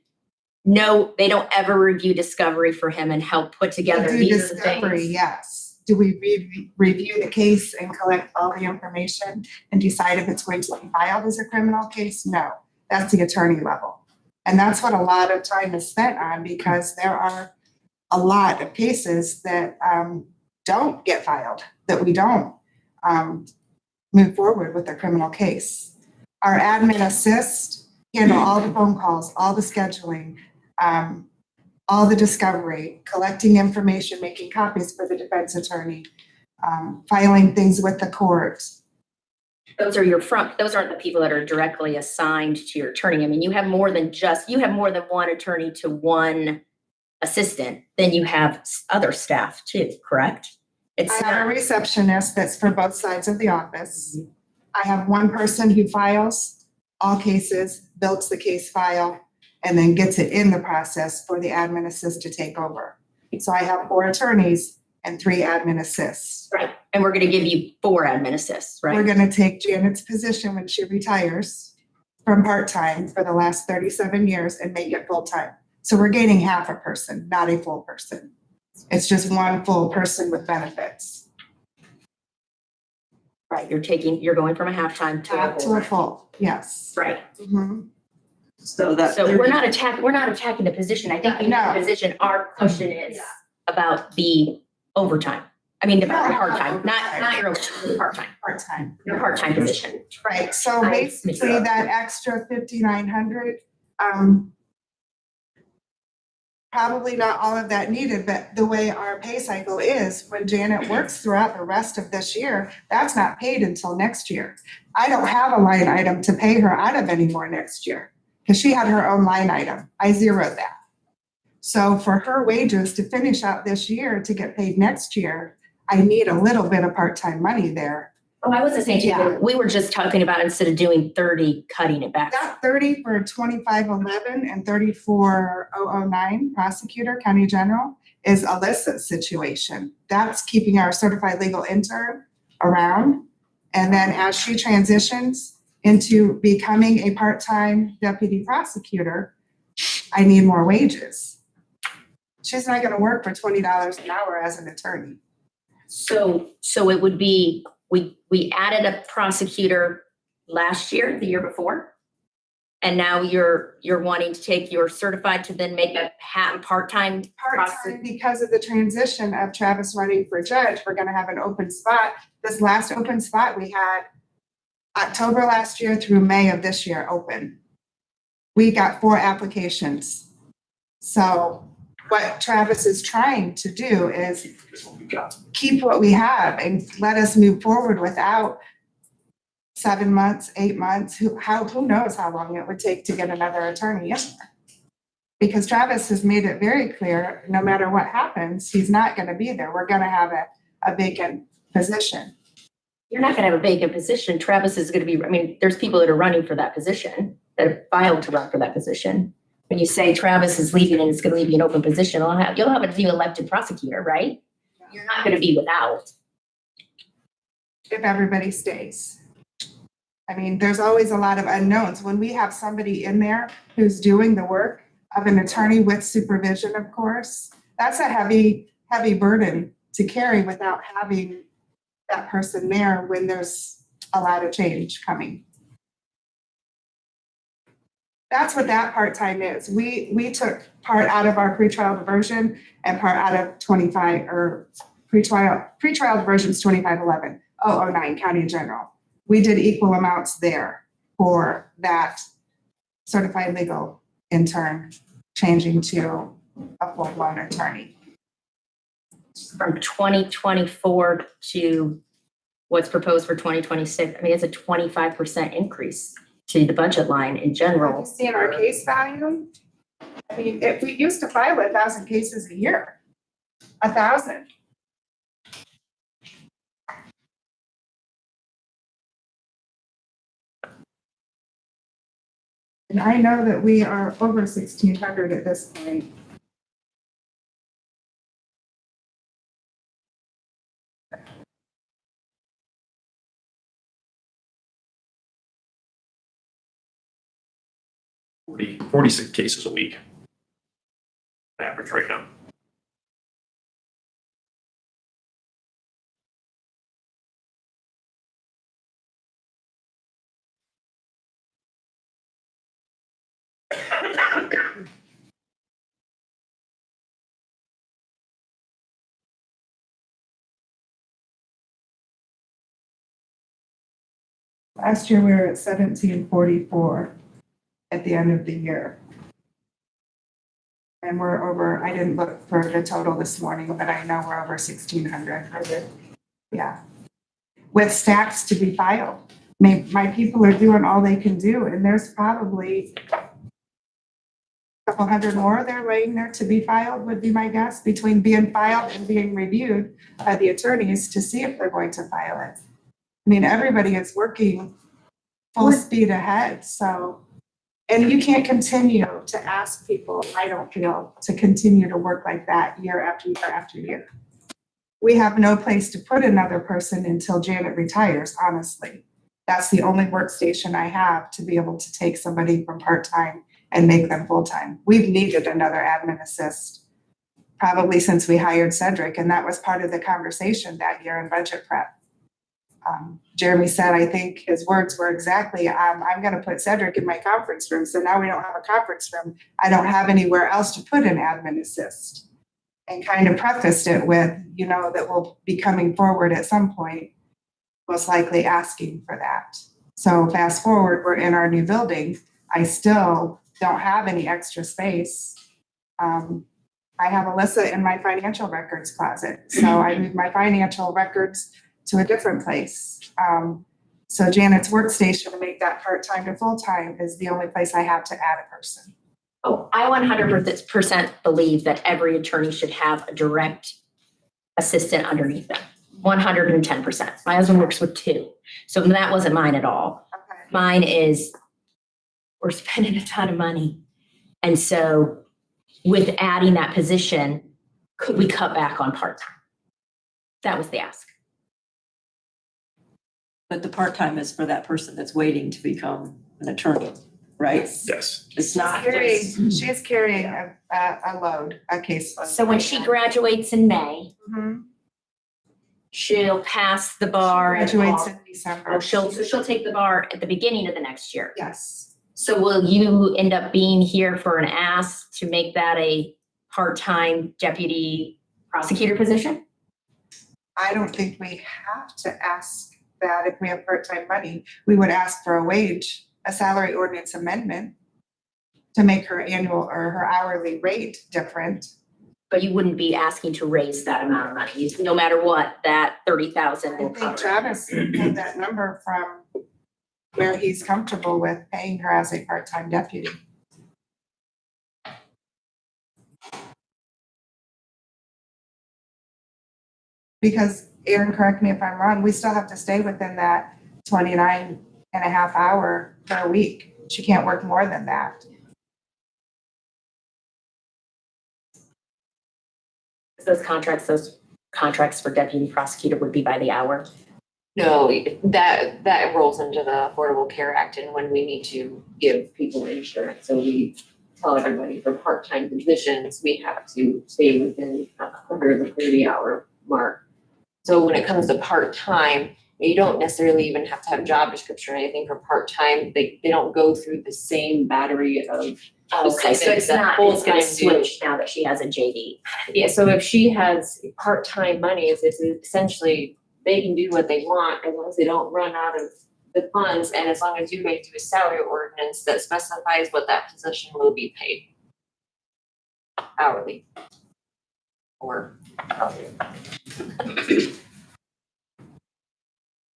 Speaker 2: no, they don't ever review discovery for him and help put together
Speaker 12: Do
Speaker 2: these are the
Speaker 12: discovery,
Speaker 2: things.
Speaker 12: yes. Do we review the case and collect all the information and decide if it's going to be filed as a criminal case? No, that's the attorney level. And that's what a lot of time is spent on because there are a lot of cases that don't get filed, that we don't move forward with a criminal case. Our admin assist handle all the phone calls, all the scheduling, all the discovery, collecting information, making copies for the defense attorney, filing things with the court.
Speaker 2: Those are those aren't the people that are directly assigned to your attorney. I mean, you have more than one attorney to one assistant, then you have other staff too, correct?
Speaker 12: I have a receptionist that's for both sides of the office. I have one person who files all cases, builds the case file, and then gets it in the process for the admin assist to take over. So I have 4 attorneys and 3 admin assists.
Speaker 2: Right, and we're gonna give you 4 admin assists, right?
Speaker 12: We're gonna take Janet's position when she retires from part-time for the last 37 years and make it full-time. So we're gaining half a person, not a full person. It's just one full person with benefits.
Speaker 2: Right, you're going from a half-time to
Speaker 12: Half to a full, yes.
Speaker 2: right.
Speaker 12: Mhm.
Speaker 6: So that.
Speaker 2: So we're not attacking the position. I think you know the position. Our question is about the overtime. I mean, the part-time, not your overtime, part-time,
Speaker 12: Part-time.
Speaker 2: your part-time position.
Speaker 12: Right, so
Speaker 2: I
Speaker 12: basically that extra 5,900, probably not all of that needed, but the way our pay cycle is, when Janet works throughout the rest of this year, that's not paid until next year. I don't have a line item to pay her out of anymore next year, because she had her own line item. I zeroed that. So for her wages to finish out this year to get paid next year, I need a little bit of part-time money there.
Speaker 2: Oh, I wasn't saying
Speaker 12: Yeah.
Speaker 2: we were just talking about instead of doing 30, cutting it back.
Speaker 12: That 30 for 2511 and 34,009 prosecutor, county general, is Alyssa's situation. That's keeping our certified legal intern around. And then as she transitions into becoming a part-time deputy prosecutor, I need more wages. She's not gonna work for $20 an hour as an attorney.
Speaker 2: So it would be, we added a prosecutor last year, the year before. And now you're wanting to take your certified to then make a part-time.
Speaker 12: Part-time because of the transition of Travis running for judge, we're gonna have an open spot. This last open spot we had October last year through May of this year open. We got 4 applications. So what Travis is trying to do is keep what we have and let us move forward without 7 months, 8 months, who knows how long it would take to get another attorney in there. Because Travis has made it very clear, no matter what happens, he's not gonna be there. We're gonna have a vacant position.
Speaker 2: You're not gonna have a vacant position. Travis is gonna be, I mean, there's people that are running for that position, that have filed to run for that position. When you say Travis is leaving and it's gonna leave you an open position, you'll have a new elected prosecutor, right? You're not gonna be without.
Speaker 12: If everybody stays. I mean, there's always a lot of unknowns. When we have somebody in there who's doing the work of an attorney with supervision, of course, that's a heavy, heavy burden to carry without having that person there when there's a lot of change coming. That's what that part-time is. We took part out of our pretrial diversion and part out of 25 or pretrial diversions 2511, 009 county general. We did equal amounts there for that certified legal intern changing to a full-blown attorney.
Speaker 2: From 2024 to what's proposed for 2026, I mean, it's a 25% increase to the budget line in
Speaker 12: Have
Speaker 2: general.
Speaker 12: you seen our case volume? I mean, if we used to file 1,000 cases a year, 1,000. And I know that we are over 1,600 at this point.
Speaker 4: 46 cases a week. Average right now.
Speaker 12: Last year, we were at 1,744 at the end of the year. And we're over, I didn't look for the total this morning, but I know we're over 1,600. Yeah. With stacks to be filed. My people are doing all they can do, and there's probably a couple hundred more there laying there to be filed, would be my guess, between being filed and being reviewed by the attorneys to see if they're going to file it. I mean, everybody is working full speed ahead, so, and you can't continue to ask people, I don't feel, to continue to work like that year after year after year. We have no place to put another person until Janet retires, honestly. That's the only workstation I have to be able to take somebody from part-time and make them full-time. We've needed another admin assist probably since we hired Cedric, and that was part of the conversation that year in budget prep. Jeremy said, I think his words were exactly, I'm going to put Cedric in my conference room. So now we don't have a conference room. I don't have anywhere else to put an admin assist. And kind of prefaced it with, you know, that we'll be coming forward at some point, most likely asking for that. So fast forward, we're in our new building. I still don't have any extra space. I have Alyssa in my financial records closet. So I moved my financial records to a different place. So Janet's workstation to make that part-time to full-time is the only place I have to add a person.
Speaker 2: Oh, I 100% believe that every attorney should have a direct assistant underneath them. 110%. My husband works with 2. So that wasn't mine at all.
Speaker 12: Okay.
Speaker 2: Mine is, we're spending a ton of money. And so with adding that position, could we cut back on part-time? That was the ask.
Speaker 10: But the part-time is for that person that's waiting to become an attorney, right?
Speaker 4: Yes.
Speaker 10: It's not just.
Speaker 12: She's carrying a load, a case load.
Speaker 2: So when she graduates in May,
Speaker 12: Mhm.
Speaker 2: she'll pass the bar.
Speaker 12: She graduates in December.
Speaker 2: Oh, she'll take the bar at the beginning of the next year.
Speaker 12: Yes.
Speaker 2: So will you end up being here for an ask to make that a part-time deputy prosecutor position?
Speaker 12: I don't think we have to ask that if we have part-time money. We would ask for a wage, a salary ordinance amendment to make her annual or her hourly rate different.
Speaker 2: But you wouldn't be asking to raise that amount of money. No matter what, that 30,000
Speaker 12: I
Speaker 2: will
Speaker 12: think
Speaker 2: cover.
Speaker 12: Travis pulled that number from where he's comfortable with paying her as a part-time deputy. Because, Aaron, correct me if I'm wrong, we still have to stay within that 29 and a half hour per week. She can't work more than that.
Speaker 2: Those contracts for deputy prosecutor would be by the hour.
Speaker 5: No, that rolls into the Affordable Care Act and when we need to give people insurance. So we tell everybody for part-time positions, we have to stay within under the 30-hour mark. So when it comes to part-time, you don't necessarily even have to have job description or anything for part-time. They don't go through the same battery of
Speaker 2: Okay, so it's
Speaker 5: that
Speaker 2: not,
Speaker 5: Cole's
Speaker 2: it's gonna
Speaker 5: gonna do.
Speaker 2: switch now that she has a JD.
Speaker 5: Yeah, so if she has part-time money, it's essentially, they can do what they want as long as they don't run out of the funds and as long as you guys do a salary ordinance that specifies what that position will be paid. hourly. Or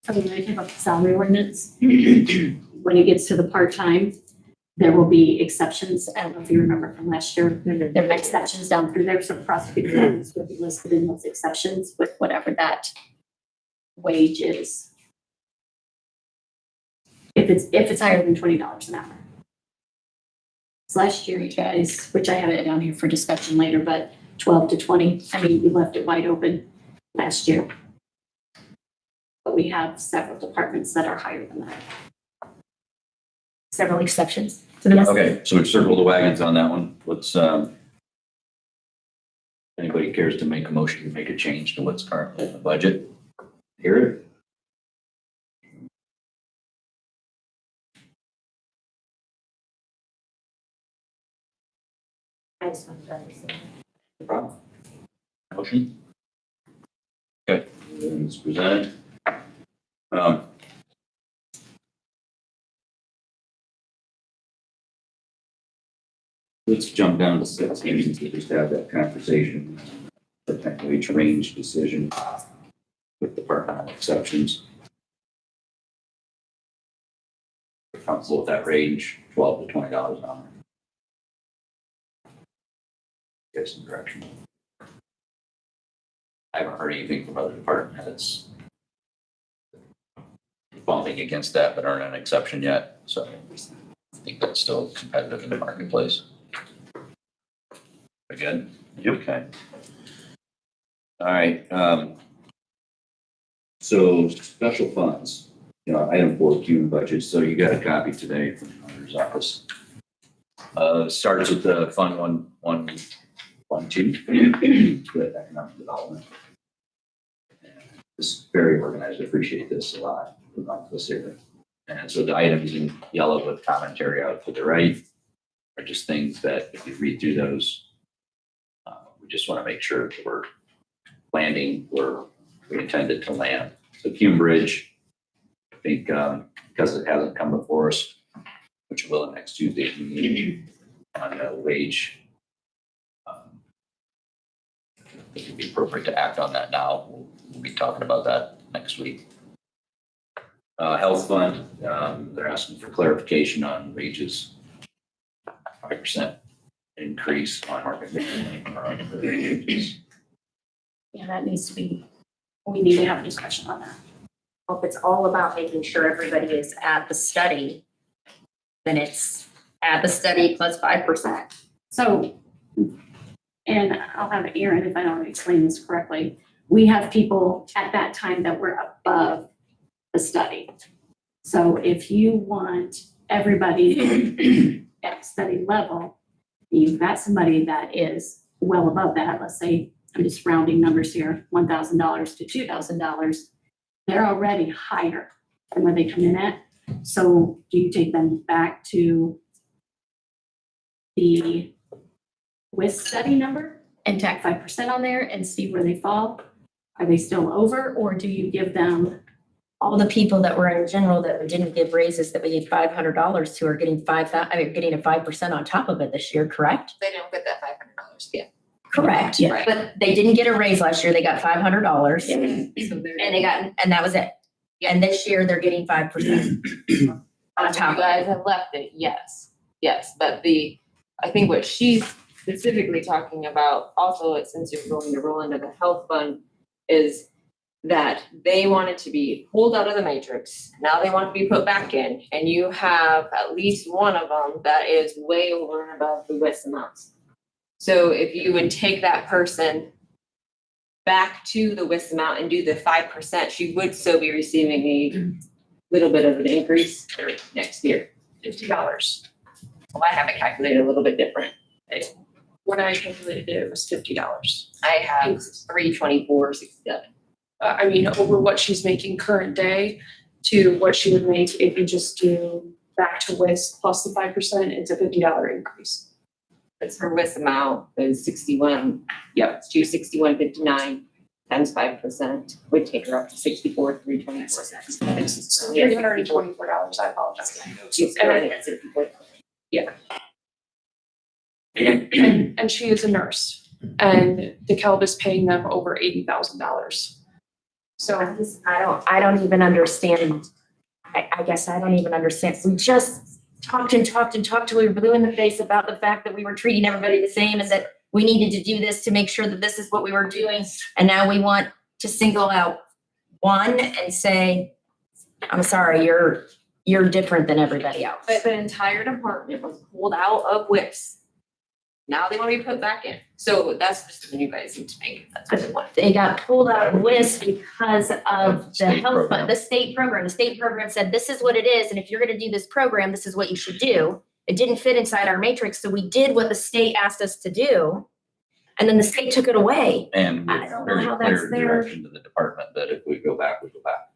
Speaker 3: So when I take up the salary ordinance, when it gets to the part-time, there will be exceptions. I don't know if you remember from last year. There are exceptions down through there, so prosecutors will be listed in those exceptions with whatever that wage is. If it's higher than $20 an hour. So last year, you guys, which I have it down here for discussion later, but 12 to 20, I mean, we left it wide open last year. But we have several departments that are higher than that.
Speaker 2: Several exceptions to the
Speaker 3: Yes.
Speaker 9: Okay, so we've circled the wagons on that one. Let's, anybody cares to make a motion to make a change to what's currently in the budget? Hear it?
Speaker 2: I just wanted to understand.
Speaker 9: No problem. Motion? Okay, it's presented. Let's jump down to 16 since we just had that conversation, potentially range decision with departmental exceptions. We're comfortable with that range, $12 to $20 an hour. Get some direction. I haven't heard anything from other department heads bumping against that, but aren't an exception yet. So I think that's still competitive in the marketplace. Again? Okay. All right. So special funds, item 4, Q budget. So you got a copy today from the auditor's office. Starts with the fund 112 with economic development. This is very organized. I appreciate this a lot. This area. And so the items in yellow with commentary out to the right are just things that if you read through those, we just want to make sure that we're landing where we intended to land. So Cume Bridge, I think because it hasn't come before us, which it will next Tuesday meeting on the wage. It would be appropriate to act on that now. We'll be talking about that next week. Health fund, they're asking for clarification on wages. 5% increase on market wages.
Speaker 3: Yeah, that needs to be, we need to have a discussion on that.
Speaker 2: Well, if it's all about making sure everybody is at the study, then it's at the study plus 5%.
Speaker 3: So, and I'll have Aaron, if I don't explain this correctly, we have people at that time that were above the study. So if you want everybody at study level, you've got somebody that is well above that, let's say, I'm just rounding numbers here, $1,000 to $2,000, they're already higher than where they come in at. So do you take them back to the WIS study number and tack 5% on there and see where they fall? Are they still over, or do you give them
Speaker 2: All the people that were in general that we didn't give raises that we gave $500 to are getting getting a 5% on top of it this year, correct?
Speaker 5: they don't get that $500 yet.
Speaker 2: Correct.
Speaker 3: Yeah.
Speaker 2: But they didn't get a raise last year. They got $500
Speaker 5: So they're.
Speaker 2: and that was it. And this year they're getting 5% on
Speaker 5: As
Speaker 2: top
Speaker 5: you
Speaker 2: of it.
Speaker 5: guys have left it, yes, but I think what she's specifically talking about, also since you're going to roll into the health fund, is that they want it to be pulled out of the matrix. Now they want it to be put back in, and you have at least one of them that is way over and above the WIS amounts. So if you would take that person back to the WIS amount and do the 5%, she would still be receiving a little bit of an increase next year, $50. Well, I have it calculated a little bit different.
Speaker 13: When I calculated it, it was $50.
Speaker 5: I have $324.67.
Speaker 13: I mean, over what she's making current day to what she would make if you just do back to WIS plus the 5%, it's a $50 increase.
Speaker 5: It's her WIS amount is 61, it's 261.59 times 5% would take her up to $64,324.
Speaker 13: It's $324, I apologize.
Speaker 5: She's currently at 64.
Speaker 13: And she is a nurse, and DeKalb is paying them over $80,000. So
Speaker 2: I don't even understand. I guess I don't even understand. We just talked till we were blue in the face about the fact that we were treating everybody the same and that we needed to do this to make sure that this is what we were doing. And now we want to single out one and say, I'm sorry, you're different than everybody else.
Speaker 5: But the entire department was pulled out of WIS. Now they want to be put back in. So that's the decision you guys need to make. That's what they want.
Speaker 2: They got pulled out of WIS because of the
Speaker 9: State
Speaker 2: health
Speaker 9: program.
Speaker 2: fund, the state program. The state program said, this is what it is, and if you're gonna do this program, this is what you should do. It didn't fit inside our matrix, so we did what the state asked us to do, and then the state took it away.
Speaker 9: And
Speaker 2: I
Speaker 9: with
Speaker 2: don't know
Speaker 9: very
Speaker 2: how that's
Speaker 9: clear
Speaker 2: their-
Speaker 9: direction to the department that if we go back, we go back.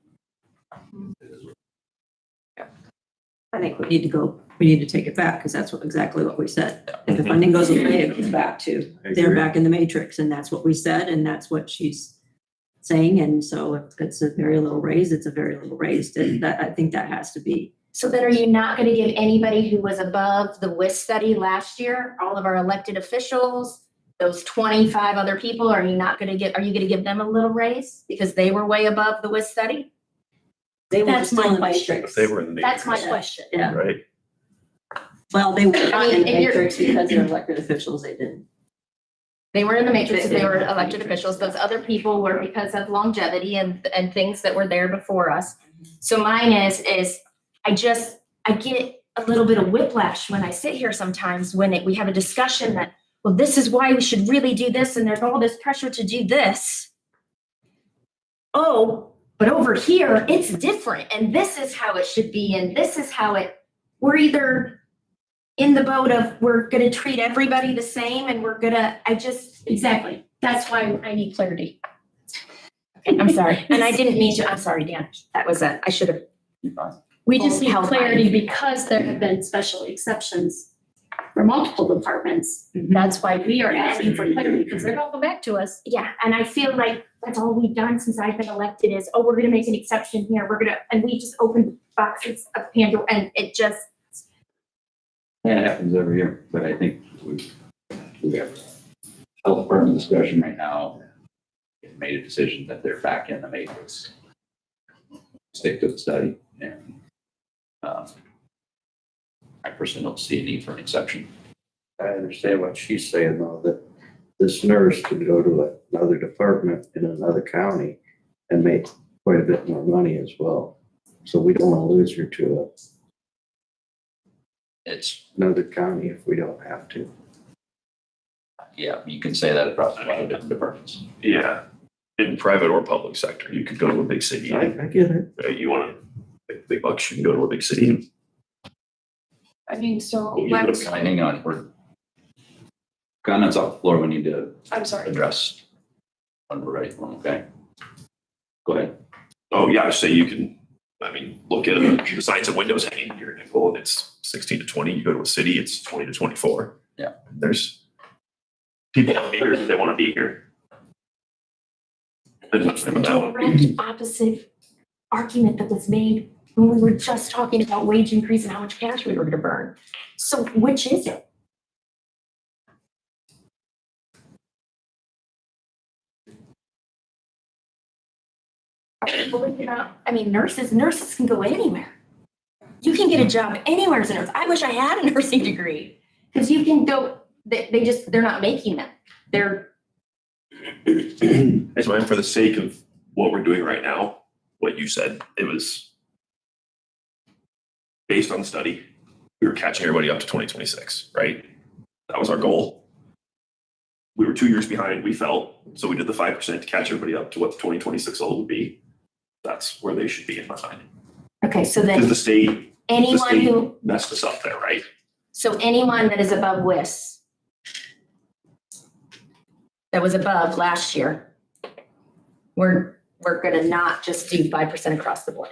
Speaker 10: I think we need to take it back because that's exactly what we said. If the funding goes away, it goes back to,
Speaker 8: I
Speaker 10: they're
Speaker 8: agree.
Speaker 10: back in the matrix and that's what we said and that's what she's saying. And so if it's a very little raise, it's a very little raise. That, I think that has to be.
Speaker 2: So then are you not gonna give anybody who was above the WIS study last year, all of our elected officials, those 25 other people, are you gonna give them a little raise because they were way above the WIS study?
Speaker 10: They were
Speaker 2: That's
Speaker 10: still
Speaker 2: my
Speaker 10: in the
Speaker 2: question.
Speaker 10: matrix.
Speaker 4: If they were in the
Speaker 2: That's my
Speaker 4: matrix,
Speaker 2: question.
Speaker 10: Yeah.
Speaker 4: right?
Speaker 10: Well, they were not in the
Speaker 2: if you're-
Speaker 10: matrix because they're elected officials. They didn't.
Speaker 2: They were in the matrix, they were elected officials. Those other people were because of longevity and things that were there before us. So mine is I get a little bit of whiplash when I sit here sometimes when we have a discussion that, well, this is why we should really do this and there's all this pressure to do this. Oh, but over here, it's different and this is how it should be and this is how we're either in the boat of we're gonna treat everybody the same and exactly. That's why I need clarity. I'm sorry, and I didn't mean to, I'm sorry, Dan. I should have.
Speaker 3: We just need
Speaker 2: Held mine.
Speaker 3: clarity because there have been special exceptions for multiple departments.
Speaker 2: That's why
Speaker 3: We are asking for clarity because they're gonna come back to us.
Speaker 2: Yeah, and I feel like that's all we've done since I've been elected is, we're gonna make an exception here, and we just opened boxes of Pandora, and it just,
Speaker 9: Yeah, it happens every year, but I think we have health department discussion right now. It made a decision that they're back in the matrix. Stick to the study and, I personally don't see a need for an exception.
Speaker 8: I understand what she's saying though, that this nurse could go to another department in another county and make quite a bit more money as well. So we don't want to lose her to
Speaker 9: It's,
Speaker 8: another county if we don't have to.
Speaker 9: yeah, you can say that across a lot of different departments.
Speaker 4: Yeah, in private or public sector, you could go to a big city.
Speaker 8: I get it.
Speaker 4: You want big bucks, you can go to a big city.
Speaker 13: I mean, so
Speaker 4: You
Speaker 13: let's,
Speaker 4: look-
Speaker 9: Hang on, we're comments off the floor we need to
Speaker 13: I'm sorry.
Speaker 9: address when we're ready for them, okay? Go ahead.
Speaker 4: Oh, yeah, so you can, look at the signs and windows hanging here, Nicole, and it's 16 to 20. You go to a city, it's 20 to 24.
Speaker 9: Yeah.
Speaker 4: There's people want to be here, they want to be here. There's nothing about that.
Speaker 2: direct opposite argument that was made when we were just talking about wage increase and how much cash we were gonna burn. So which is it? Nurses can go anywhere. You can get a job anywhere as a nurse. I wish I had a nursing degree. Because you can go, they're not making them. They're,
Speaker 4: As well, for the sake of what we're doing right now, what you said, it was based on the study. We were catching everybody up to 2026, right? That was our goal. We were 2 years behind, we felt, so we did the 5% to catch everybody up to what the 2026 goal would be. That's where they should be in my mind.
Speaker 2: okay, so
Speaker 4: Because
Speaker 2: then
Speaker 4: the state
Speaker 2: anyone who,
Speaker 4: messed us up there, right?
Speaker 2: so anyone that is above WIS, that was above last year, we're gonna not just do 5% across the board.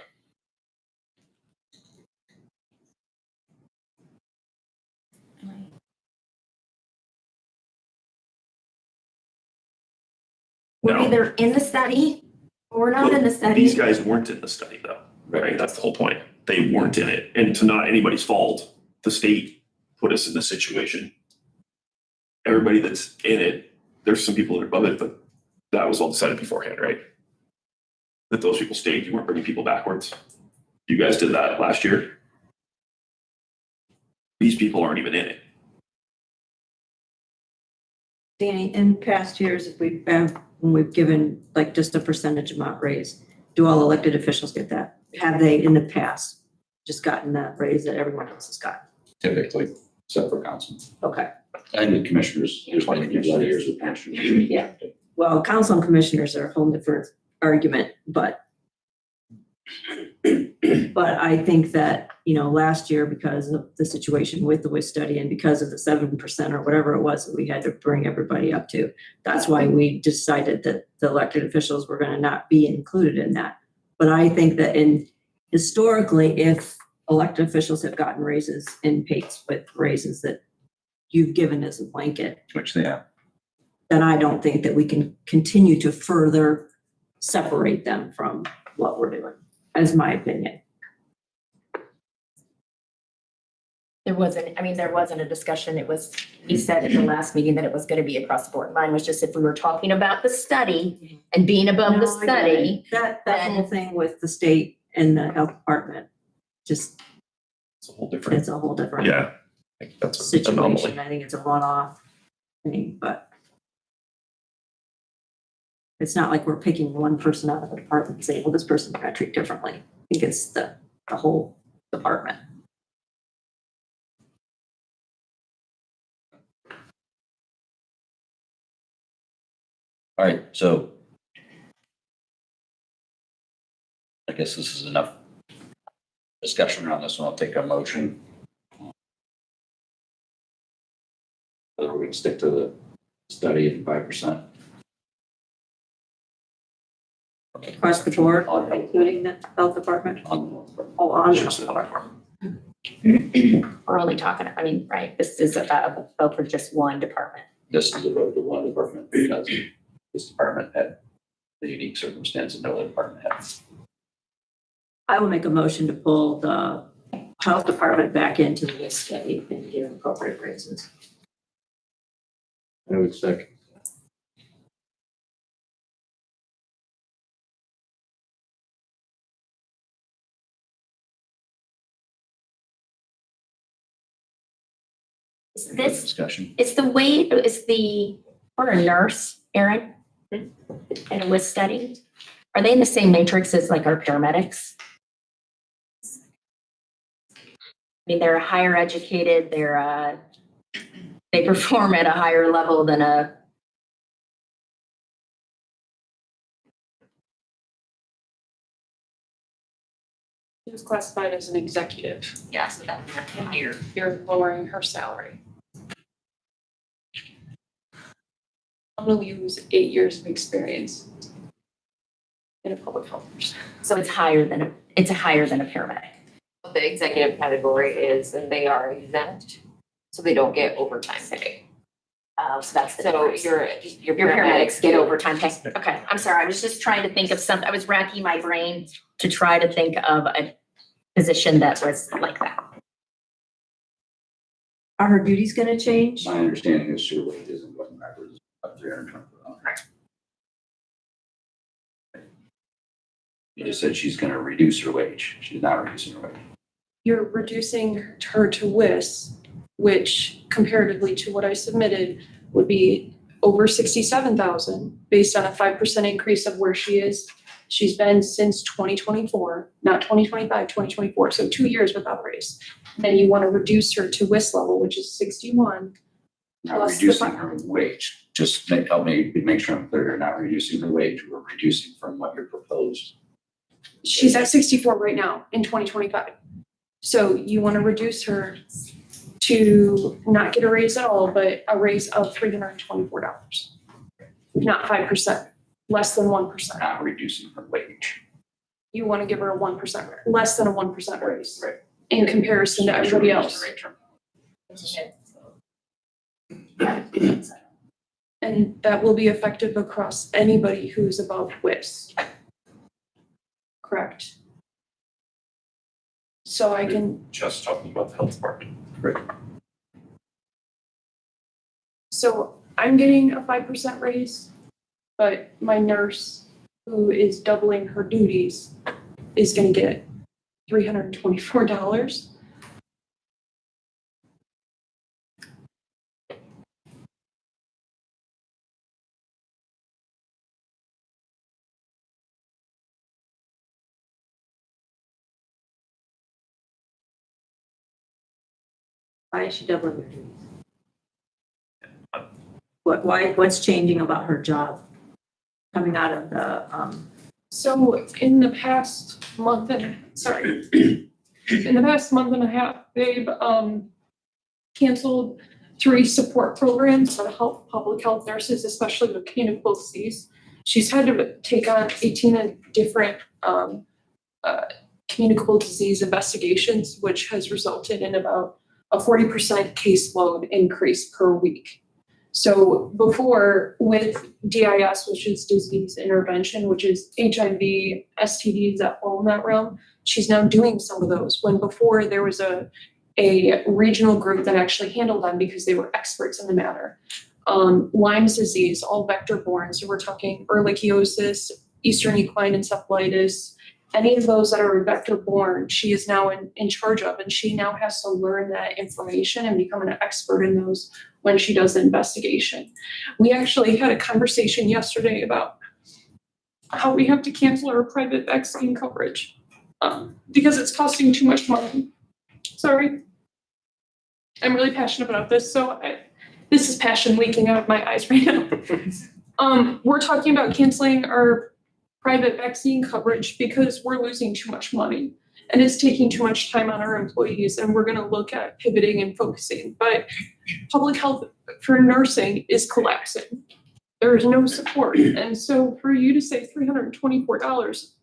Speaker 2: We're
Speaker 4: No.
Speaker 2: either in the study or we're not in the study.
Speaker 4: These guys weren't in the study though, right? That's the whole point. They weren't in it. And to not anybody's fault, the state put us in this situation. everybody that's in it, there's some people that are above it, but that was all decided beforehand, right? That those people stayed, you weren't bringing people backwards. You guys did that last year. These people aren't even in it.
Speaker 10: Danny, in past years, if we've, when we've given like just a percentage amount raise, do all elected officials get that? Have they in the past just gotten that raise that everyone else has gotten?
Speaker 9: Typically, except for council.
Speaker 10: Okay.
Speaker 9: And the commissioners, there's been a lot of years with commissioners.
Speaker 10: Yeah. Well, council and commissioners are a whole different argument, but I think that, you know, last year, because of the situation with the WIS study and because of the 7% or whatever it was that we had to bring everybody up to, that's why we decided that the elected officials were going to not be included in that. But I think that historically, if elected officials have gotten raises in pays with raises that you've given as a blanket,
Speaker 9: Which they have.
Speaker 10: then I don't think that we can continue to further separate them from what we're doing, as my opinion.
Speaker 2: There wasn't a discussion. It was, he said at the last meeting that it was going to be across the board. Mine was just if we were talking about the study and being above the
Speaker 10: No, I get
Speaker 2: study.
Speaker 10: That whole thing with the state and the health department, just,
Speaker 4: It's a whole different,
Speaker 10: it's a whole different
Speaker 4: yeah. I think that's an anomaly.
Speaker 10: situation. I think it's a one-off thing, but it's not like we're picking one person out of the department and saying, well, this person's gonna treat differently. I think it's the whole department.
Speaker 9: All right, so I guess this is enough discussion around this one. I'll take a motion. Whether we're gonna stick to the study at 5%.
Speaker 10: Across the board, including the health department,
Speaker 9: On
Speaker 10: on
Speaker 4: Just
Speaker 10: the
Speaker 4: the department.
Speaker 2: We're only talking, right, this is a vote for just one department.
Speaker 9: this is a vote to one department because this department had the unique circumstance and no other department had.
Speaker 10: I will make a motion to pull the health department back into the list study and give appropriate raises.
Speaker 8: I would second.
Speaker 2: This
Speaker 9: Discussion.
Speaker 2: is for a nurse, Erin, in a WIS study. Are they in the same matrix as like our paramedics? I mean, they're higher educated, they perform at a higher level than a.
Speaker 13: She was classified as an executive.
Speaker 2: Yeah, so that's higher.
Speaker 13: You're lowering her salary. I'm gonna lose 8 years of experience in a public health nurse.
Speaker 2: So it's higher than a paramedic.
Speaker 5: What the executive category is, and they are exempt, so they don't get overtime pay.
Speaker 2: So that's the
Speaker 5: So
Speaker 2: difference.
Speaker 5: your
Speaker 2: Your paramedics get
Speaker 5: do.
Speaker 2: overtime pay. Okay, I'm sorry. I was just trying to think of something. I was racking my brain to try to think of a position that was like that.
Speaker 10: Are her duties gonna change?
Speaker 9: My understanding is her wage isn't going backwards, up $324. You just said she's gonna reduce her wage. She's not reducing her wage.
Speaker 13: You're reducing her to WIS, which comparatively to what I submitted would be over 67,000 based on a 5% increase of where she is. She's been since 2024, not 2025, 2024, so 2 years without a raise. Then you want to reduce her to WIS level, which is 61.
Speaker 9: Not
Speaker 13: Plus the
Speaker 9: reducing
Speaker 13: fi-
Speaker 9: her wage. Just help me make sure I'm clear. You're not reducing her wage. We're reducing from what you proposed.
Speaker 13: She's at 64 right now in 2025. So you want to reduce her to not get a raise at all, but a raise of $324, not 5%, less than 1%.
Speaker 9: Not reducing her wage.
Speaker 13: You want to give her a 1%, less than a 1% raise
Speaker 9: Right.
Speaker 13: in comparison to everybody else. And that will be effective across anybody who's above WIS. Correct. So I can,
Speaker 4: Just talking about the health department.
Speaker 13: So I'm getting a 5% raise, but my nurse, who is doubling her duties, is gonna get $324.
Speaker 10: Why is she doubling her duties? What's changing about her job? Coming out of the,
Speaker 13: So in the past month and, in the past month and a half, they've canceled 3 support programs that help public health nurses, especially with communicable disease. She's had to take on 18 different communicable disease investigations, which has resulted in about a 40% caseload increase per week. So before, with DIS, which is disease intervention, which is HIV, STDs, that fall in that realm, she's now doing some of those, when before there was a regional group that actually handled them because they were experts in the matter. Lyme's disease, all vector-borne, so we're talking ehrlichiosis, Eastern equine encephalitis, any of those that are vector-borne, she is now in charge of, and she now has to learn that information and become an expert in those when she does the investigation. We actually had a conversation yesterday about how we have to cancel our private vaccine coverage because it's costing too much money. Sorry. I'm really passionate about this, so this is passion leaking out of my eyes right now. We're talking about canceling our private vaccine coverage because we're losing too much money and it's taking too much time on our employees, and we're gonna look at pivoting and focusing. But public health for nursing is collapsing. There is no support. And so for you to say $324,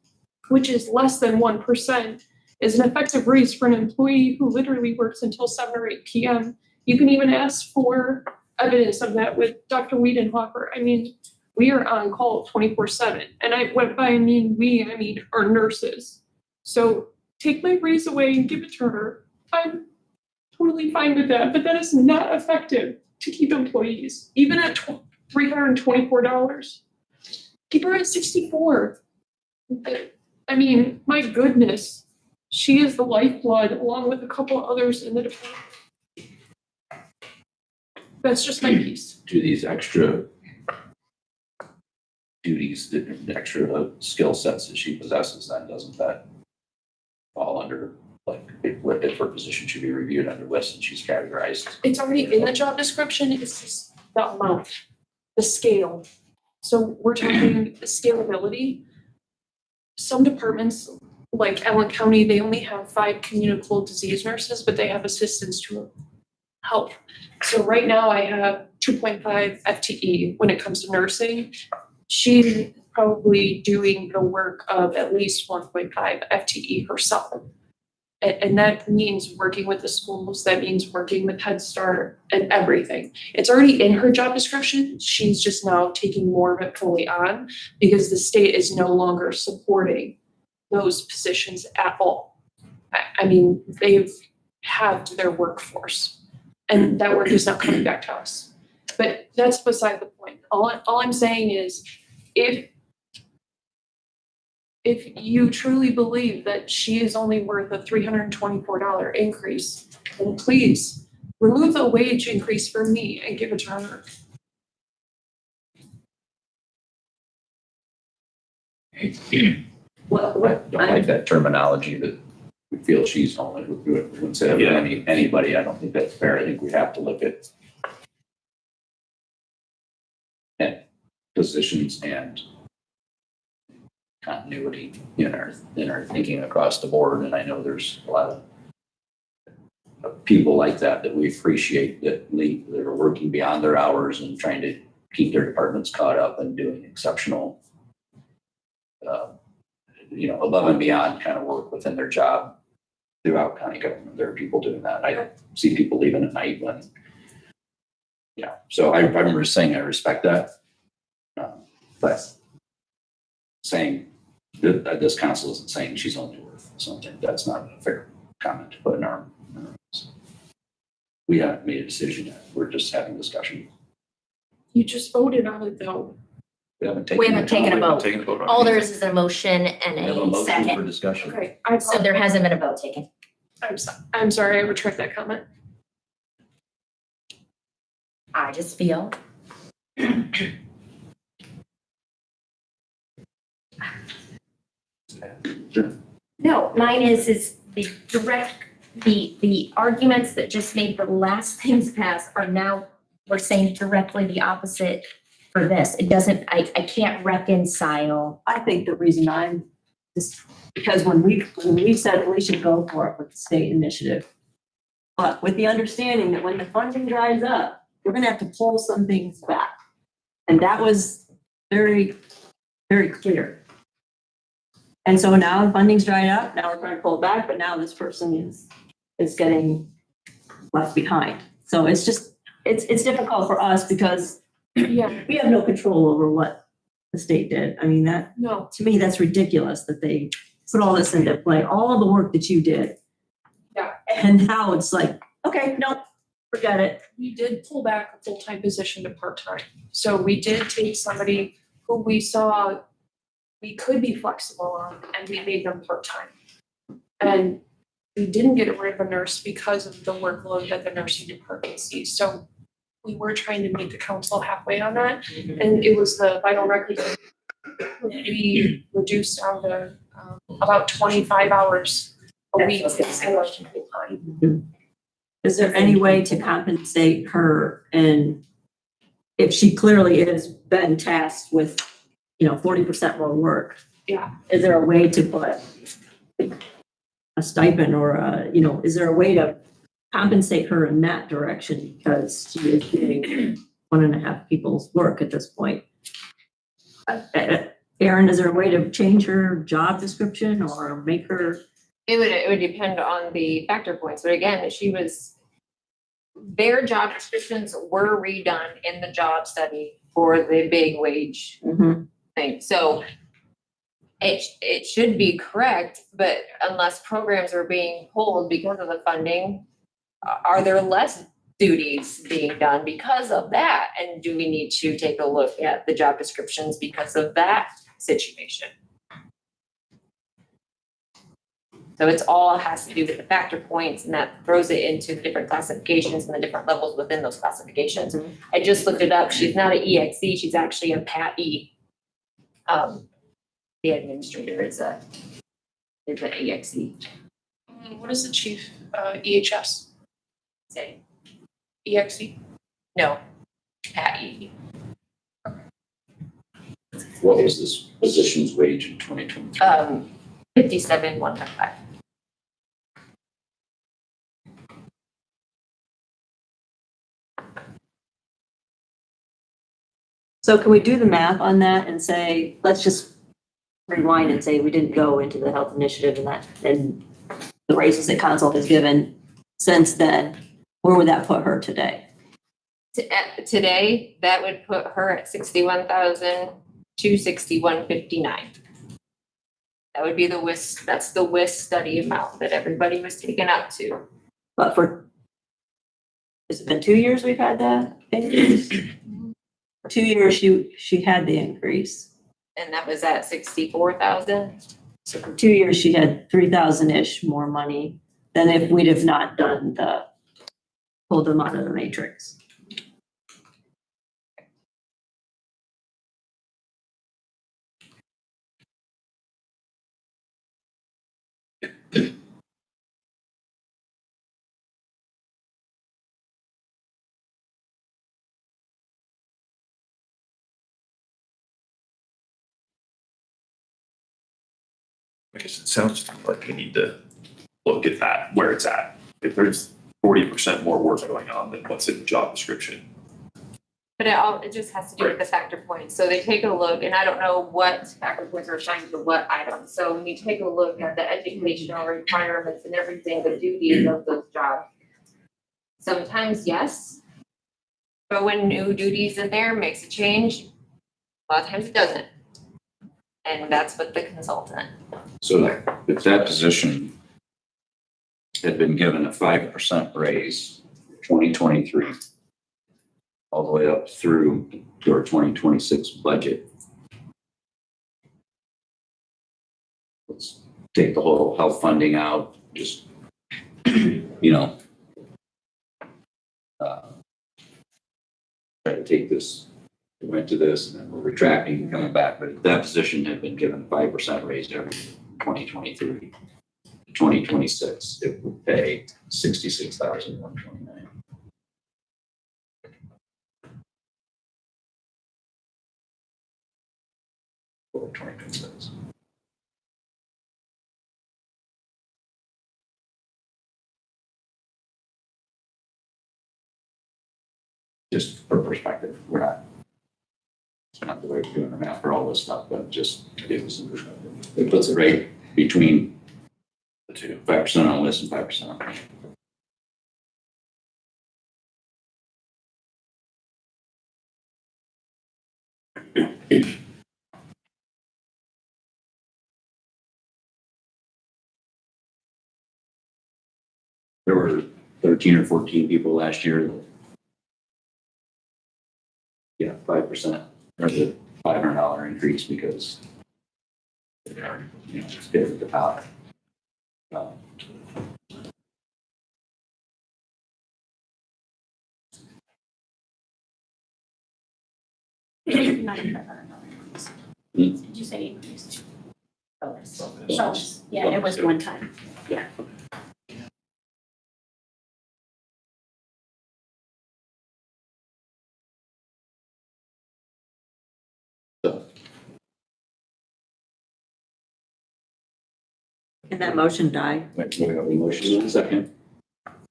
Speaker 13: which is less than 1%, is an effective raise for an employee who literally works until 7 or 8 p.m. You can even ask for evidence of that with Dr. Wiedenhofer. I mean, we are on call 24/7. And by I mean our nurses. So take my raise away and give it to her. I'm totally fine with that, but that is not effective to keep employees, even at $324. Keep her at 64. I mean, my goodness. She is the lifeblood, along with a couple others in the department. That's just my piece.
Speaker 9: Do these extra duties, the extra skill sets that she possesses, then doesn't that fall under, like, if her position should be reviewed under WIS and she's categorized?
Speaker 13: It's already in the job description, it's just the amount, the scale. So we're talking scalability. Some departments, like Allen County, they only have 5 communicable disease nurses, but they have assistants to help. So right now I have 2.5 FTE when it comes to nursing. She's probably doing the work of at least 1.5 FTE herself. And that means working with the schools, that means working with Head Start and everything. It's already in her job description. She's just now taking more of it fully on because the state is no longer supporting those positions at all. I mean, they've halved their workforce and that work is not coming back to us. But that's beside the point. All I'm saying is if you truly believe that she is only worth a $324 increase, then please remove the wage increase for me and give it to her.
Speaker 9: I don't like that terminology that we feel she's only, instead of anybody. I don't think that's fair. I think we have to look at positions and continuity in our thinking across the board. And I know there's a lot of people like that we appreciate that are working beyond their hours and trying to keep their departments caught up and doing exceptional, above and beyond kind of work within their job throughout county government. There are people doing that. I see people leaving at night when, so I'm just saying I respect that. But saying that this council isn't saying she's only worth something, that's not a fair comment to put in our. We haven't made a decision yet. We're just having discussion.
Speaker 13: You just voted on it though.
Speaker 9: We haven't
Speaker 2: We haven't taken a vote.
Speaker 4: Taking a vote on
Speaker 2: All there
Speaker 4: anything.
Speaker 2: is a motion and
Speaker 9: We have a
Speaker 2: a
Speaker 9: motion for
Speaker 2: second.
Speaker 9: discussion.
Speaker 13: Okay,
Speaker 2: So there hasn't been a vote taken.
Speaker 13: I'm sorry, I retract that comment.
Speaker 2: I just feel. No, mine is the direct, the arguments that just made the last things pass are now, we're saying directly the opposite for this. It doesn't, I can't reconcile.
Speaker 10: I think the reason I'm just, because when we said we should go for it with the state initiative, but with the understanding that when the funding dries up, we're gonna have to pull some things back. And that was very, very clear. And so now the funding's dried up, now we're trying to pull it back, but now this person is getting left behind. So it's just, it's difficult for us because
Speaker 13: Yeah,
Speaker 10: we have no control over what the state did. I mean, that,
Speaker 13: no,
Speaker 10: to me, that's ridiculous that they put all this into play, all of the work that you did.
Speaker 13: Yeah.
Speaker 10: And now it's like, okay, no, forget it.
Speaker 13: we did pull back a full-time position to part-time. So we did take somebody who we saw we could be flexible on, and we made them part-time. And we didn't get rid of a nurse because of the workload that the nursing department sees. So we were trying to meet the council halfway on that, and it was the vital records that we reduced down to about 25 hours a week instead of full-time.
Speaker 10: Is there any way to compensate her? And if she clearly has been tasked with, 40% more work.
Speaker 13: Yeah.
Speaker 10: Is there a way to put a stipend or is there a way to compensate her in that direction? Because she is doing 1.5 people's work at this point. Erin, is there a way to change her job description or make her?
Speaker 5: It would depend on the factor points, but again, their job descriptions were redone in the job study for the big wage thing. So it should be correct, but unless programs are being pulled because of the funding, are there less duties being done because of that? And do we need to take a look at the job descriptions because of that situation? So it's all has to do with the factor points, and that throws it into the different classifications and the different levels within those classifications. I just looked it up. She's not an EXC, she's actually a PAT E. The administrator is an EXC.
Speaker 13: What is the chief, EHS,
Speaker 5: Say,
Speaker 13: EXE?
Speaker 5: no, PAT E.
Speaker 9: What was this position's wage in 2023?
Speaker 5: 57,155.
Speaker 10: So can we do the math on that and say, let's just rewind and say we didn't go into the health initiative and the raises that council has given since then, where would that put her today?
Speaker 5: Today, that would put her at 61,261.59. That would be the WIS, that's the WIS study amount that everybody was taken up to.
Speaker 10: But has it been 2 years we've had that increase? For 2 years, she had the increase.
Speaker 5: And that was at 64,000.
Speaker 10: So for 2 years, she had 3,000-ish more money than if we'd have not pulled them out of the matrix.
Speaker 4: I guess it sounds like we need to look at that, where it's at. If there's 40% more work going on than what's in the job description.
Speaker 5: But it just has to do with the factor points. So they take a look, and I don't know what factor points are assigned to what items. So when you take a look at the educational requirements and everything, the duties of those jobs, sometimes yes. But when new duties in there makes a change, a lot of times it doesn't. And that's what the consultant.
Speaker 9: So if that position had been given a 5% raise, 2023, all the way up through to our 2026 budget. Let's take the whole health funding out, just, you know, try to take this, we went to this and then we're retracting and coming back, but that position had been given 5% raise every 2023. 2026, it would pay 66,129. For 2026. Just for perspective, we're not, it's not the way we're doing the math for all this stuff, but just to give us some perspective. It puts it right between the two, 5% on list and 5% on. There were 13 or 14 people last year that, yeah, 5% or the $500 increase because they are, you know, just get at the top.
Speaker 3: Not even $500. Did you say increase? Bonus. Yeah, it was one time. Yeah.
Speaker 10: Can that motion die?
Speaker 9: Wait, we have a motion in a second.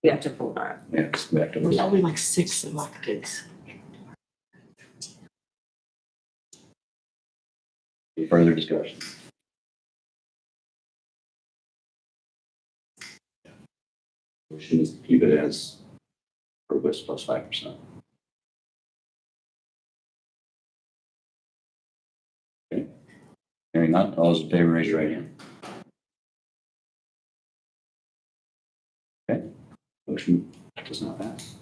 Speaker 10: We have to vote on it.
Speaker 9: Yeah, it's back to
Speaker 11: There's only like 6 electeds.
Speaker 9: any further discussion. Motion is to keep it as per list plus 5%. Okay. Hearing none, all those in favor, raise your right hand. Okay, motion does not pass.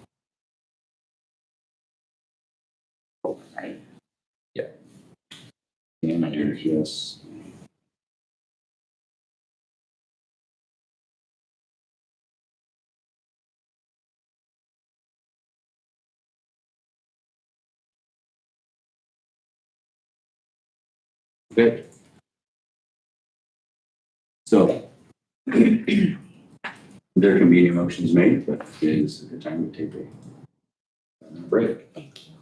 Speaker 2: Right.
Speaker 9: Yeah. And Andrew, yes. Okay. So there can be any motions made, but it is a good time to take a break.
Speaker 2: Thank you.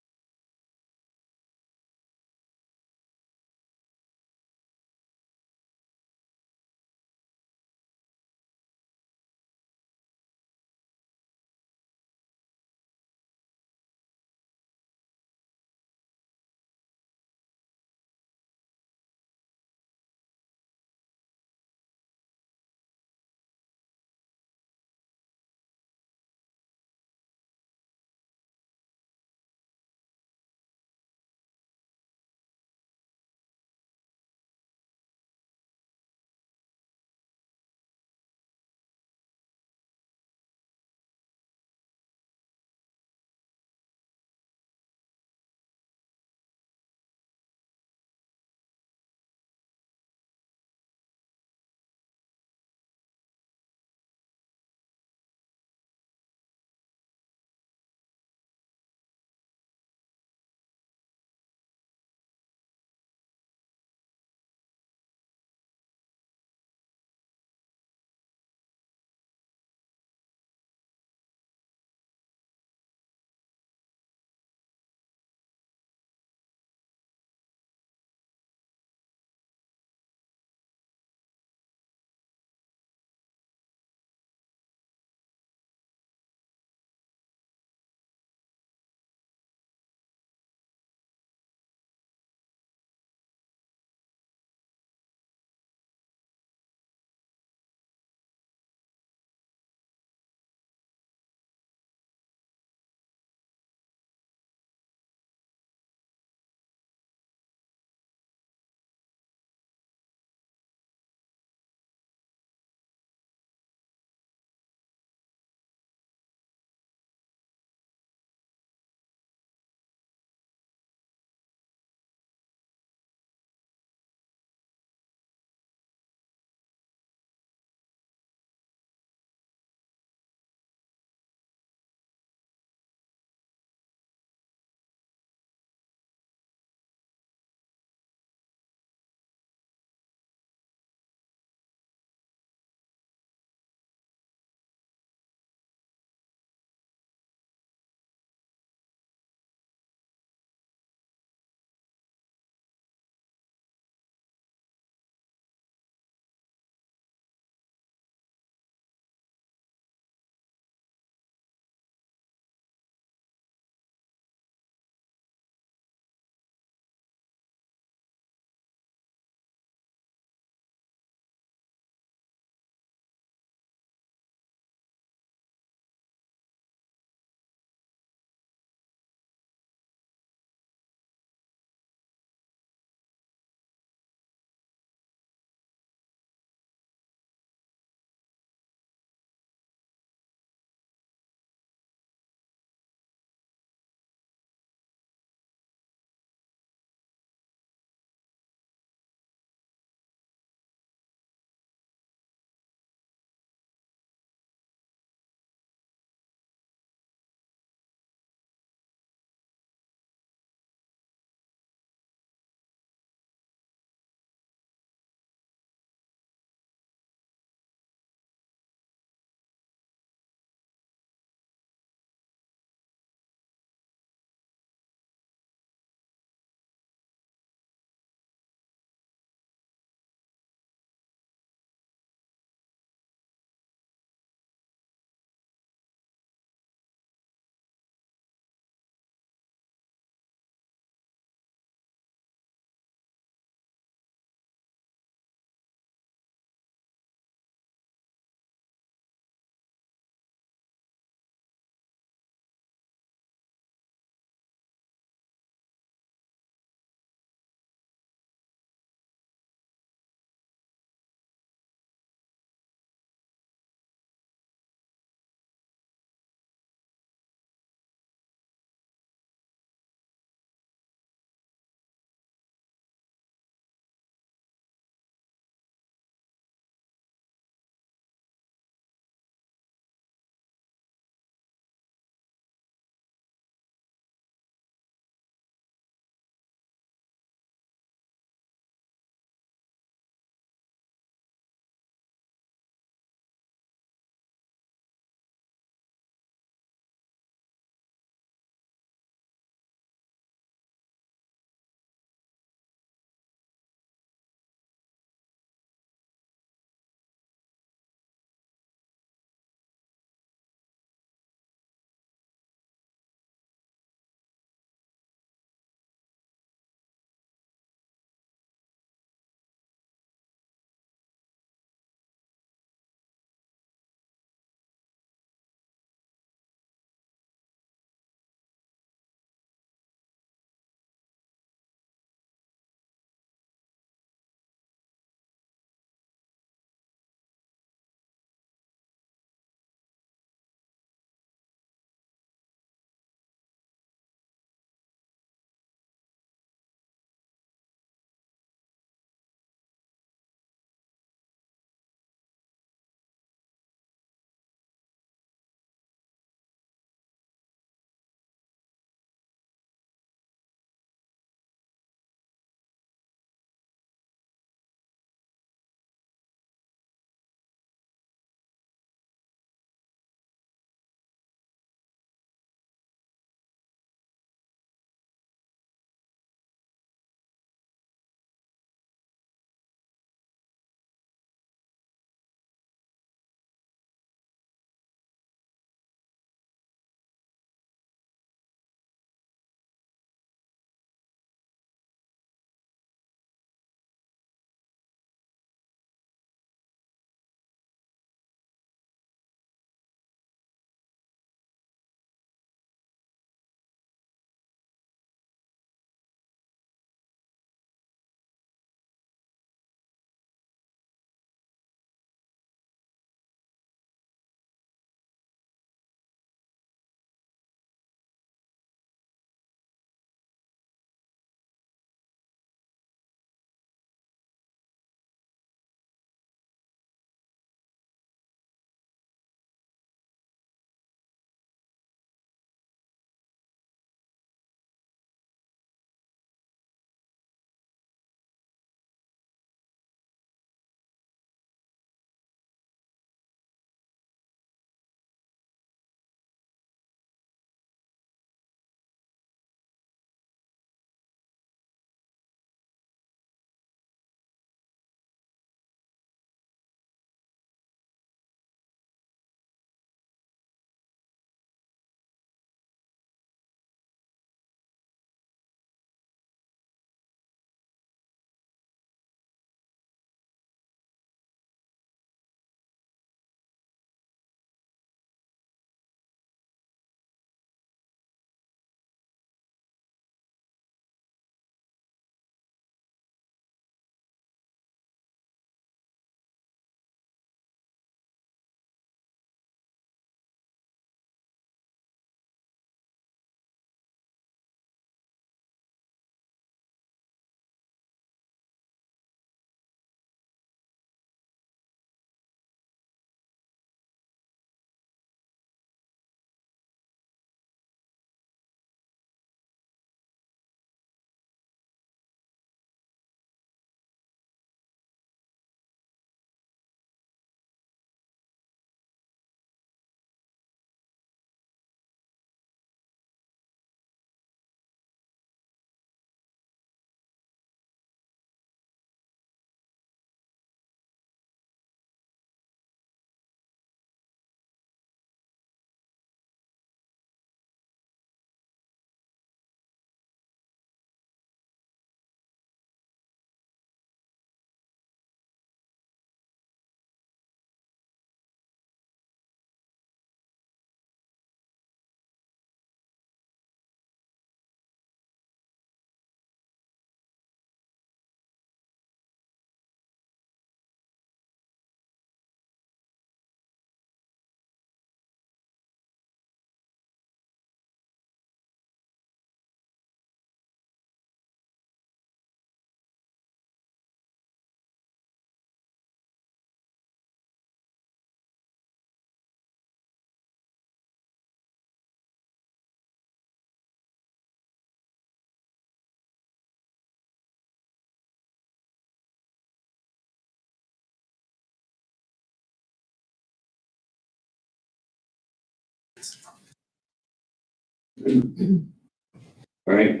Speaker 1: All right.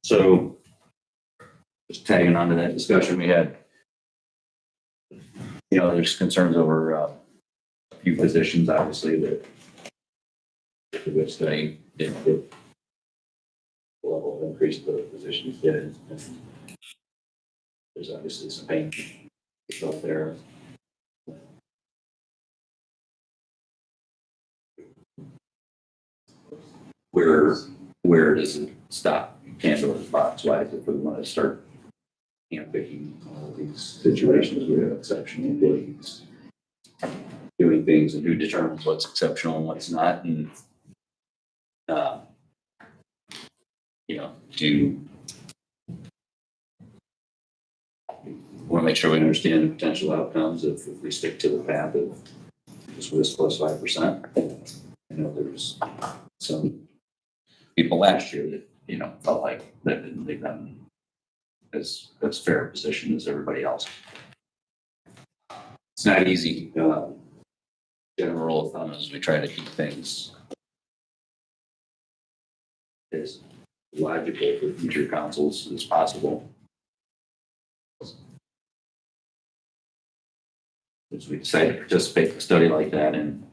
Speaker 1: So just tagging on to that discussion we had, there's concerns over a few positions, obviously, that the good study didn't get the level of increase the positions did. And there's obviously some pain out there. Where does it stop? You can't go to the box. Why is it for the one to start, picking all of these situations where we have exceptional employees doing things, and who determines what's exceptional and what's not, and do want to make sure we understand the potential outcomes if we stick to the path of just this plus 5%. I know there's some people last year that, felt like that didn't leave them as fair a position as everybody else. It's not easy. General rule of thumb is we try to keep things as logical for future councils as possible. As we decide to participate in a study like that and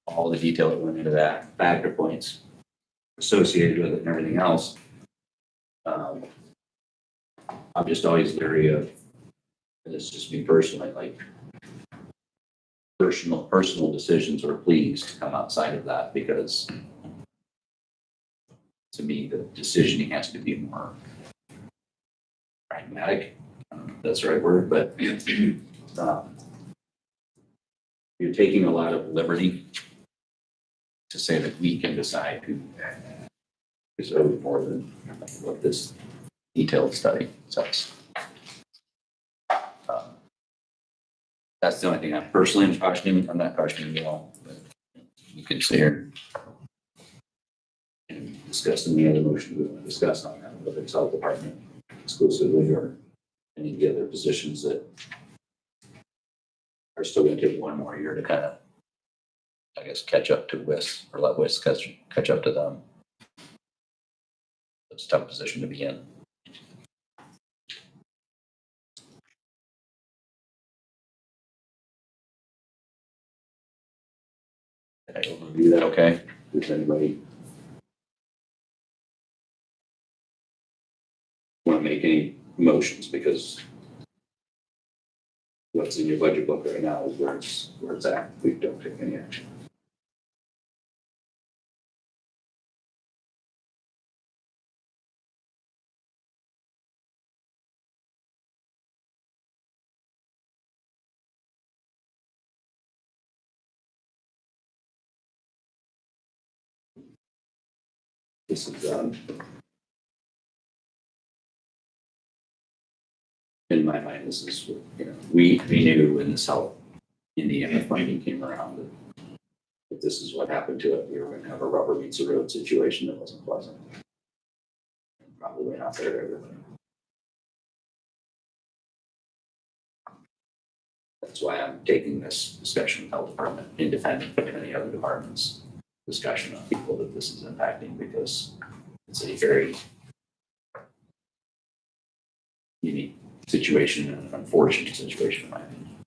Speaker 1: all the detail that went into that, factor points associated with it and everything else, I'm just always leery of, and it's just me personally, like personal decisions or pleas to come outside of that, because to me, the decisioning has to be more pragmatic. I don't know if that's the right word, but you're taking a lot of liberty to say that we can decide who is owed more than what this detailed study says. That's the only thing I'm personally questioning. I'm not questioning you all, but you can sit here and discuss any other motion we want to discuss on that, whether it's health department exclusively or any of the other positions that are still going to take one more year to kind of, I guess, catch up to WIS, or let WIS catch up to them. It's a tough position to be in. Did I overview that okay? Does anybody want to make any motions? Because what's in your budget book right now is where it's at. We don't take any action. This is in my mind, this is, we knew when this health Indiana funding came around that if this is what happened to it, we were going to have a rubber meets the road situation that wasn't pleasant. And probably not fair to everybody. That's why I'm taking this discussion with health department independent of any other department's discussion on people that this is impacting, because it's a very unique situation and an unfortunate situation in my opinion.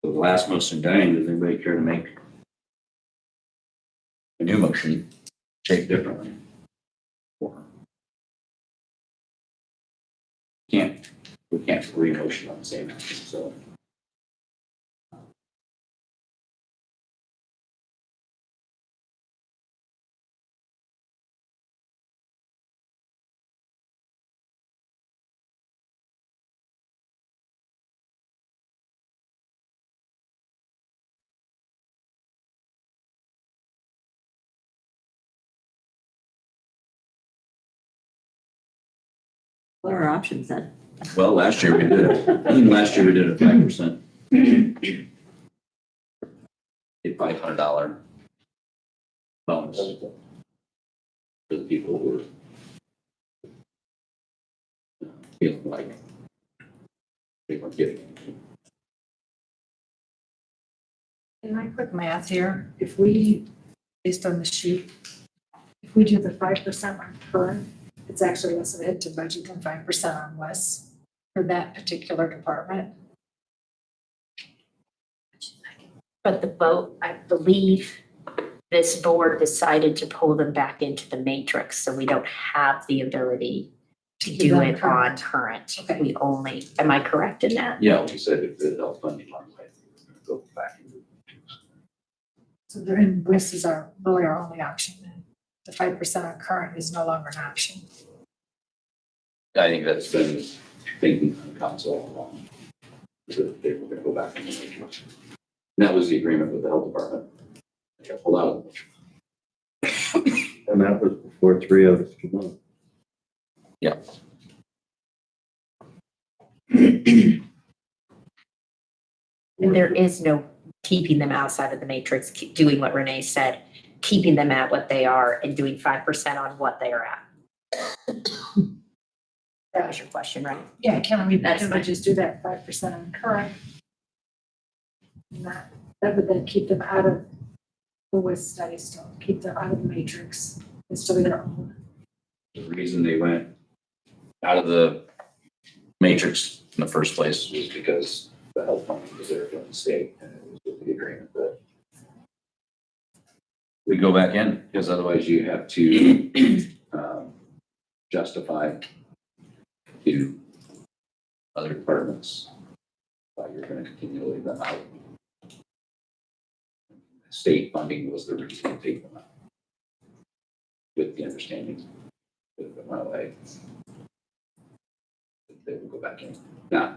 Speaker 1: So the last motion dying, does anybody care to make a new motion shaped differently? Or we can't re-motion on the same action, so.
Speaker 10: What are our options then?
Speaker 1: Well, last year we did a 5%. A $500
Speaker 9: bonus for the people who are feeling like they weren't getting it.
Speaker 11: In my quick math here, if we, based on the sheet, if we do the 5% on current, it's actually less of a hit to budget than 5% on less for that particular department.
Speaker 2: But the vote, I believe this board decided to pull them back into the matrix, so we don't have the ability to do it on current.
Speaker 11: Okay.
Speaker 2: We only, am I correct in that?
Speaker 9: Yeah, we said if the health funding runs away, we're gonna go back.
Speaker 11: So they're in WIS is really our only option then. The 5% on current is no longer an option.
Speaker 9: I think that's been thinking on council all along. That they were gonna go back and make. That was the agreement with the health department. They got pulled out.
Speaker 8: And that was before 3 of us came on.
Speaker 9: Yeah.
Speaker 2: And there is no keeping them outside of the matrix, doing what Renee said, keeping them at what they are and doing 5% on what they are at. That was your question, right?
Speaker 11: Yeah, can we
Speaker 2: That's fine.
Speaker 11: just do that 5% on current? And that would then keep them out of the WIS study still, keep them out of the matrix and still be their own.
Speaker 9: The reason they went out of the matrix in the first place was because the health funding was there from the state and it was with the agreement that we go back in, because otherwise you have to justify to other departments why you're going to continue to leave them out. State funding was the reason to take them out, with the understanding that if it went away, they would go back in. Now,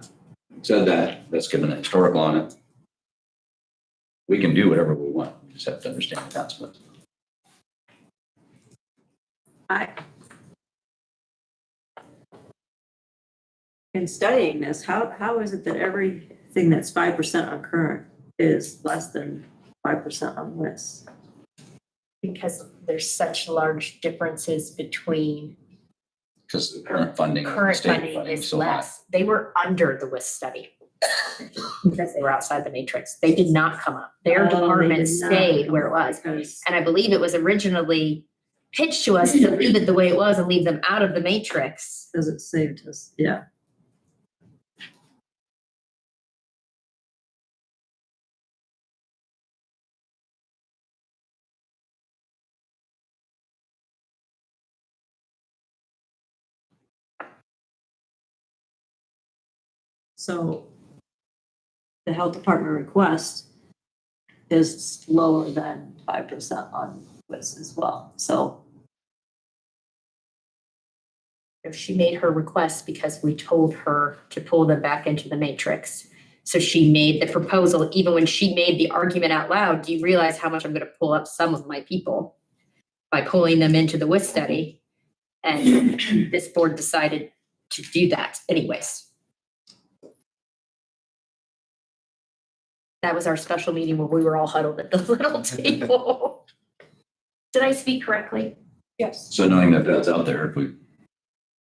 Speaker 9: said that, let's give an historical on it. We can do whatever we want, we just have to understand the consequences.
Speaker 10: In studying this, how is it that everything that's 5% on current is less than 5% on WIS?
Speaker 2: Because there's such large differences between
Speaker 9: Because the current funding,
Speaker 2: current
Speaker 9: state
Speaker 2: funding
Speaker 9: funding is
Speaker 2: is
Speaker 9: so high.
Speaker 2: less. They were under the WIS study because they were outside the matrix. They did not come up. Their
Speaker 10: Oh, they
Speaker 2: department
Speaker 10: did not
Speaker 2: stayed
Speaker 10: come
Speaker 2: where it
Speaker 10: up
Speaker 2: was.
Speaker 10: because-
Speaker 2: And I believe it was originally pitched to us to leave it the way it was and leave them out of the matrix.
Speaker 10: Because it saved us, yeah. So the health department request is lower than 5% on WIS as well, so.
Speaker 2: She made her request because we told her to pull them back into the matrix. So she made the proposal, even when she made the argument out loud, do you realize how much I'm gonna pull up some of my people by pulling them into the WIS study? And this board decided to do that anyways. That was our special meeting where we were all huddled at the little table. Did I speak correctly?
Speaker 11: Yes.
Speaker 9: So knowing that that's out there, if we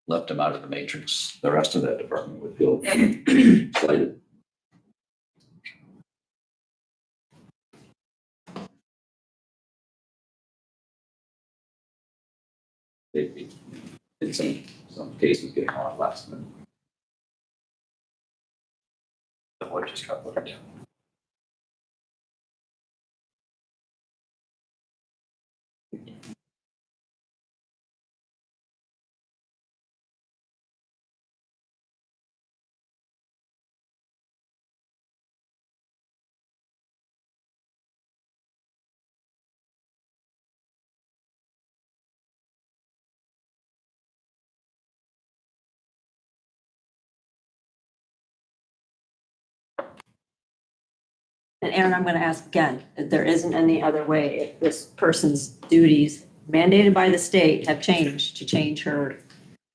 Speaker 9: left them out of the matrix, the rest of that department would feel slighted. They'd be, in some cases, getting a lot less than what just got voted down.
Speaker 10: And Aaron, I'm gonna ask again, if there isn't any other way, if this person's duties mandated by the state have changed to change her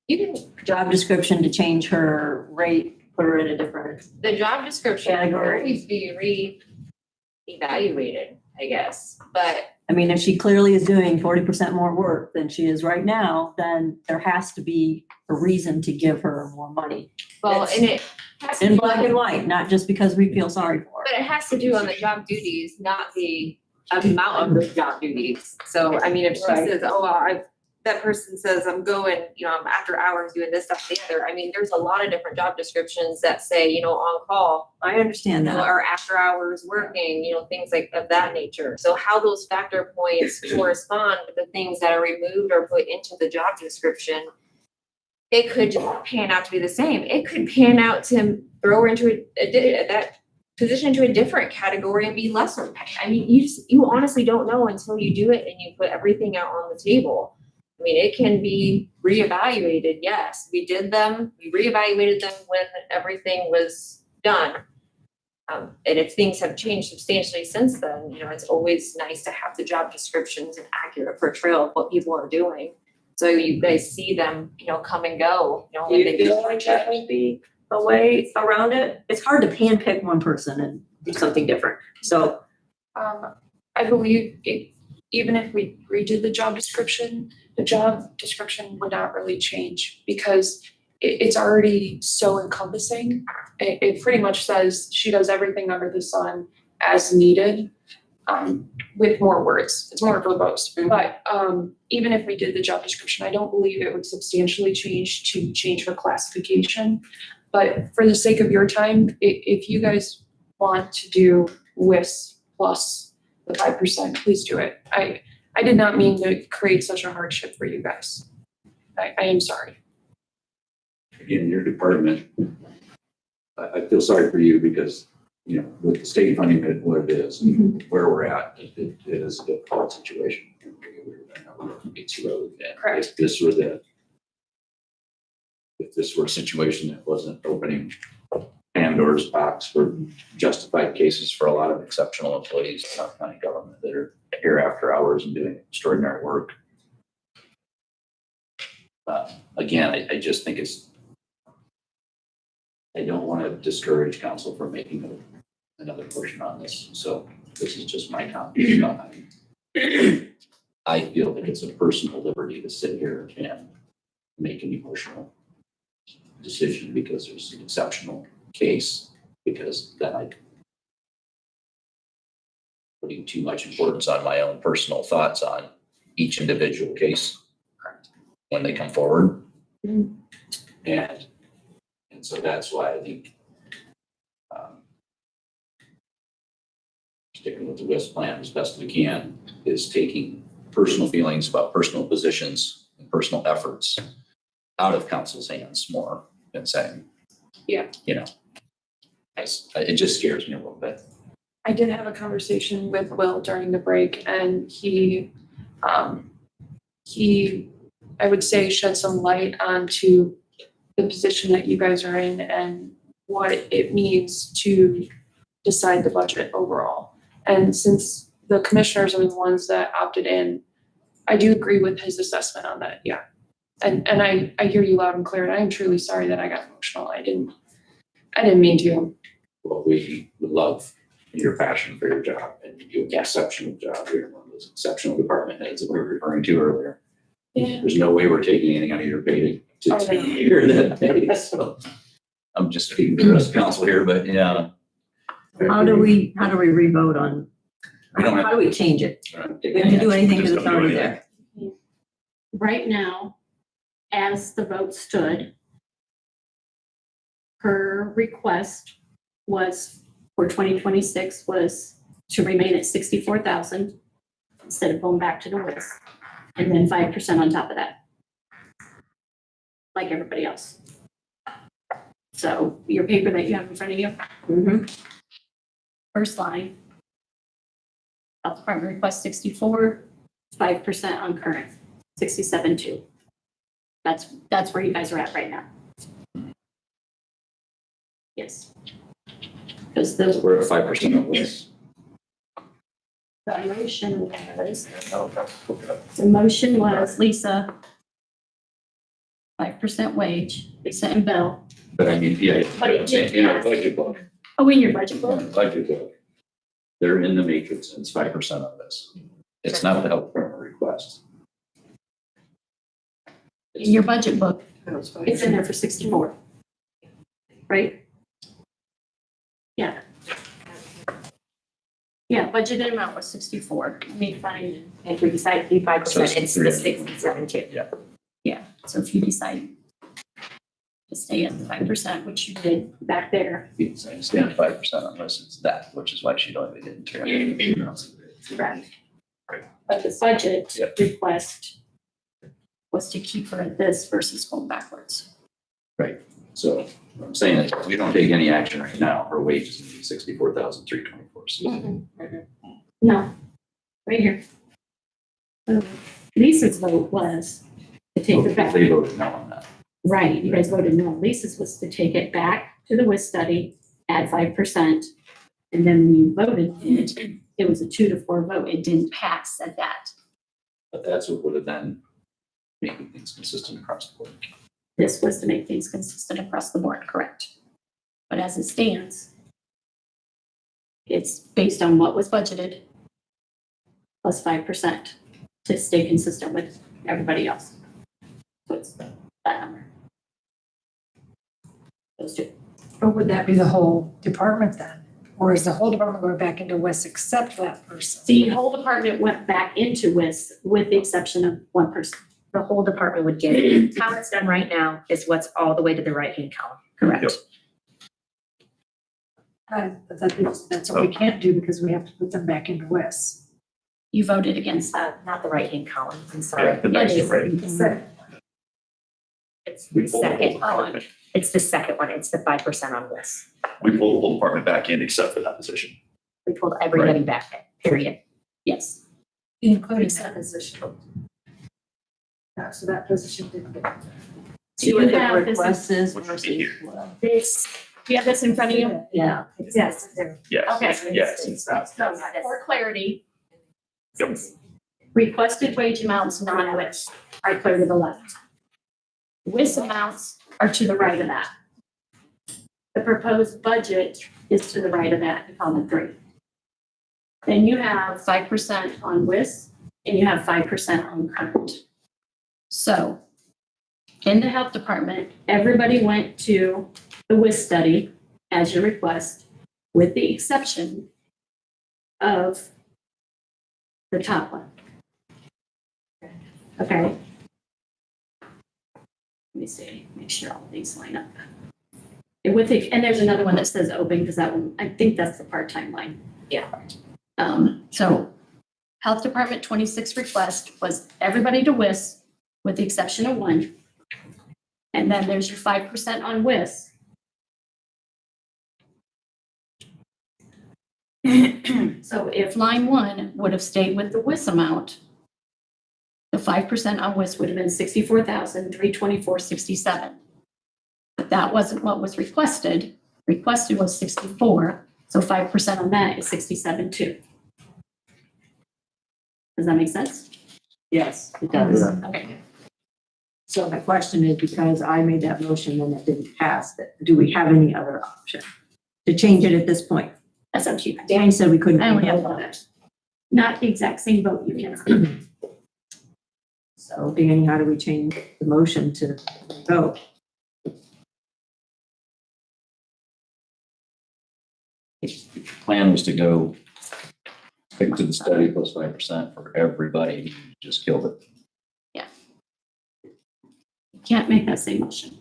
Speaker 5: You can,
Speaker 10: job description, to change her rate, put her in a different,
Speaker 5: the job description can
Speaker 10: Category.
Speaker 5: always be re-evaluated, I guess, but
Speaker 10: I mean, if she clearly is doing 40% more work than she is right now, then there has to be a reason to give her more money.
Speaker 5: Well, and it has to
Speaker 10: In
Speaker 5: do
Speaker 10: black
Speaker 5: with-
Speaker 10: and white, not just because we feel sorry for her.
Speaker 5: But it has to do on the job duties, not the amount of those job duties. So, I mean, if she
Speaker 10: Right.
Speaker 5: says, oh, well, that person says I'm going, I'm after hours doing this, that, the other. I mean, there's a lot of different job descriptions that say, on call,
Speaker 10: I understand that.
Speaker 5: or after hours working, things like of that nature. So how those factor points correspond with the things that are removed or put into the job description, it could just pan out to be the same. It could pan out to throw her into that position into a different category and be lesser pay. I mean, you honestly don't know until you do it and you put everything out on the table. I mean, it can be reevaluated. Yes, we reevaluated them when everything was done. And if things have changed substantially since then, it's always nice to have the job descriptions and accurate portrayal of what people are doing. So you guys see them, come and go,
Speaker 10: Do
Speaker 5: when
Speaker 10: you
Speaker 5: they
Speaker 10: feel like that would be a way around it? It's hard to handpick one person and do something different. So,
Speaker 13: I believe even if we redid the job description would not really change because it's already so encompassing. It pretty much says she does everything under the sun as needed, with more words. It's more verbose. But even if we did the job description, I don't believe it would substantially change her classification. But for the sake of your time, if you guys want to do WIS plus the 5%, please do it. I did not mean to create such a hardship for you guys. I am sorry.
Speaker 9: Again, your department, I feel sorry for you because, with the state funding it what it is and where we're at, it is a difficult situation. It's road.
Speaker 13: Correct.
Speaker 9: If this were a situation that wasn't opening Pandora's box for justified cases for a lot of exceptional employees in our county government that are here after hours and doing extraordinary work. Again, I just think I don't want to discourage council from making another portion on this. So this is just my comment. I feel that it's a personal liberty to sit here and make an emotional decision because there's an exceptional case, because then I putting too much importance on my own personal thoughts on each individual case when they come forward. And so that's why I think sticking with the WIS plan as best we can is taking personal feelings about personal positions and personal efforts out of council's hands more than saying, it just scares me a little bit.
Speaker 13: I did have a conversation with Will during the break and he, I would say, shed some light onto the position that you guys are in and what it means to decide the budget overall. And since the commissioners are the ones that opted in, I do agree with his assessment on that, yeah. And I hear you loud and clear, and I am truly sorry that I got emotional. I didn't mean to.
Speaker 9: Well, we would love your passion for your job, and you do an exceptional job. You're one of those exceptional department heads that we were referring to earlier.
Speaker 13: Yeah.
Speaker 9: There's no way we're taking anything out of your pay to hear that pay. So I'm just speaking for the rest of council here, but yeah.
Speaker 10: how do we revote on,
Speaker 9: We don't have
Speaker 10: how do we change it?
Speaker 9: We don't
Speaker 10: We have to do anything because
Speaker 9: Just
Speaker 10: it's
Speaker 9: don't do
Speaker 10: already
Speaker 9: anything.
Speaker 10: there.
Speaker 3: Right now, as the vote stood, her request was for 2026 was to remain at 64,000 instead of going back to the list, and then 5% on top of that, like everybody else. So your paper that you have in front of you, first line, health department request 64, 5% on current, 67.2. That's where you guys are at right now. Yes. Because the
Speaker 9: We're at 5% of this.
Speaker 3: valuation was, the motion was Lisa, 5% wage, Lisa and Bill.
Speaker 9: But I mean, yeah.
Speaker 3: But it did
Speaker 9: In our
Speaker 3: pass.
Speaker 9: budget book.
Speaker 3: Oh, in your budget
Speaker 9: In our
Speaker 3: book?
Speaker 9: budget book. They're in the matrix and it's 5% of this. It's not the health department request.
Speaker 3: In your budget book, it's in there for 64. Right? Yeah. Yeah, budgeted amount was 64. Let me find,
Speaker 2: If we decide to do 5%,
Speaker 9: So it's
Speaker 2: it's the 67 too.
Speaker 3: yeah, so if you decide to stay at the 5%, which you did back there,
Speaker 9: You can say stay on 5% unless it's that, which is why she only didn't turn it.
Speaker 3: right? But the budget
Speaker 9: Yep.
Speaker 3: request was to keep her at this versus going backwards.
Speaker 9: So what I'm saying is, if we don't take any action right now, her wages will be 64,324.
Speaker 3: No, right here. Lisa's vote was to take it back.
Speaker 9: They voted no on that.
Speaker 3: Right, you guys voted no. Lisa's was to take it back to the WIS study, add 5%. And then when you voted it was a 2-4 vote. It didn't pass at that.
Speaker 9: But that's what would have been making things consistent across the board.
Speaker 3: This was to make things consistent across the board, correct? But as it stands, it's based on what was budgeted plus 5% to stay consistent with everybody else. So it's that number. Those two.
Speaker 11: Or would that be the whole department then? Or is the whole department going back into WIS except that person?
Speaker 3: The whole department went back into WIS with the exception of one person.
Speaker 2: The whole department would get it. How it's done right now is what's all the way to the right-hand column.
Speaker 3: Correct.
Speaker 11: That's what we can't do because we have to put them back into WIS.
Speaker 3: You voted against that.
Speaker 2: Not the right-hand column, I'm sorry.
Speaker 4: Yeah, the next
Speaker 3: It is.
Speaker 4: right.
Speaker 2: It's
Speaker 4: We
Speaker 2: the
Speaker 4: pulled the whole
Speaker 2: second one.
Speaker 4: department.
Speaker 2: It's the second one. It's the 5% on this.
Speaker 4: We pulled the whole department back in except for that position.
Speaker 2: We pulled everybody back in, period.
Speaker 3: Yes.
Speaker 11: Including that position. Yeah, so that position didn't get.
Speaker 3: So you
Speaker 10: what the
Speaker 3: have this,
Speaker 10: request is
Speaker 4: Which would
Speaker 10: versus
Speaker 4: be here.
Speaker 10: what.
Speaker 3: this, you have this in front of you?
Speaker 10: Yeah.
Speaker 11: Yes.
Speaker 4: Yes,
Speaker 3: Okay.
Speaker 4: yes.
Speaker 3: So for clarity,
Speaker 4: Yep.
Speaker 3: requested wage amounts, non-WIS, are clear to the left. WIS amounts are to the right of that. The proposed budget is to the right of that in column 3. Then you have 5% on WIS and you have 5% on current. So in the health department, everybody went to the WIS study as your request, with the exception of the top one. Okay. Let me see, make sure all of these line up. And with it, and there's another one that says open, because that one, I think that's the part-time line.
Speaker 2: Yeah.
Speaker 3: So Health Department 26 request was everybody to WIS with the exception of one. And then there's your 5% on WIS. So if line 1 would have stayed with the WIS amount, the 5% on WIS would have been $64,324.67. But that wasn't what was requested. Requested was 64, so 5% on that is 67.2. Does that make sense?
Speaker 10: Yes, it does.
Speaker 3: Okay.
Speaker 10: So my question is, because I made that motion and it didn't pass, do we have any other option to change it at this point?
Speaker 3: That's up to you.
Speaker 10: Danny said we couldn't.
Speaker 3: I only have one. Not the exact same vote, you cannot.
Speaker 10: So Danny, how do we change the motion to vote?
Speaker 9: The plan was to go stick to the study plus 5% for everybody. You just killed it.
Speaker 3: Can't make that same motion.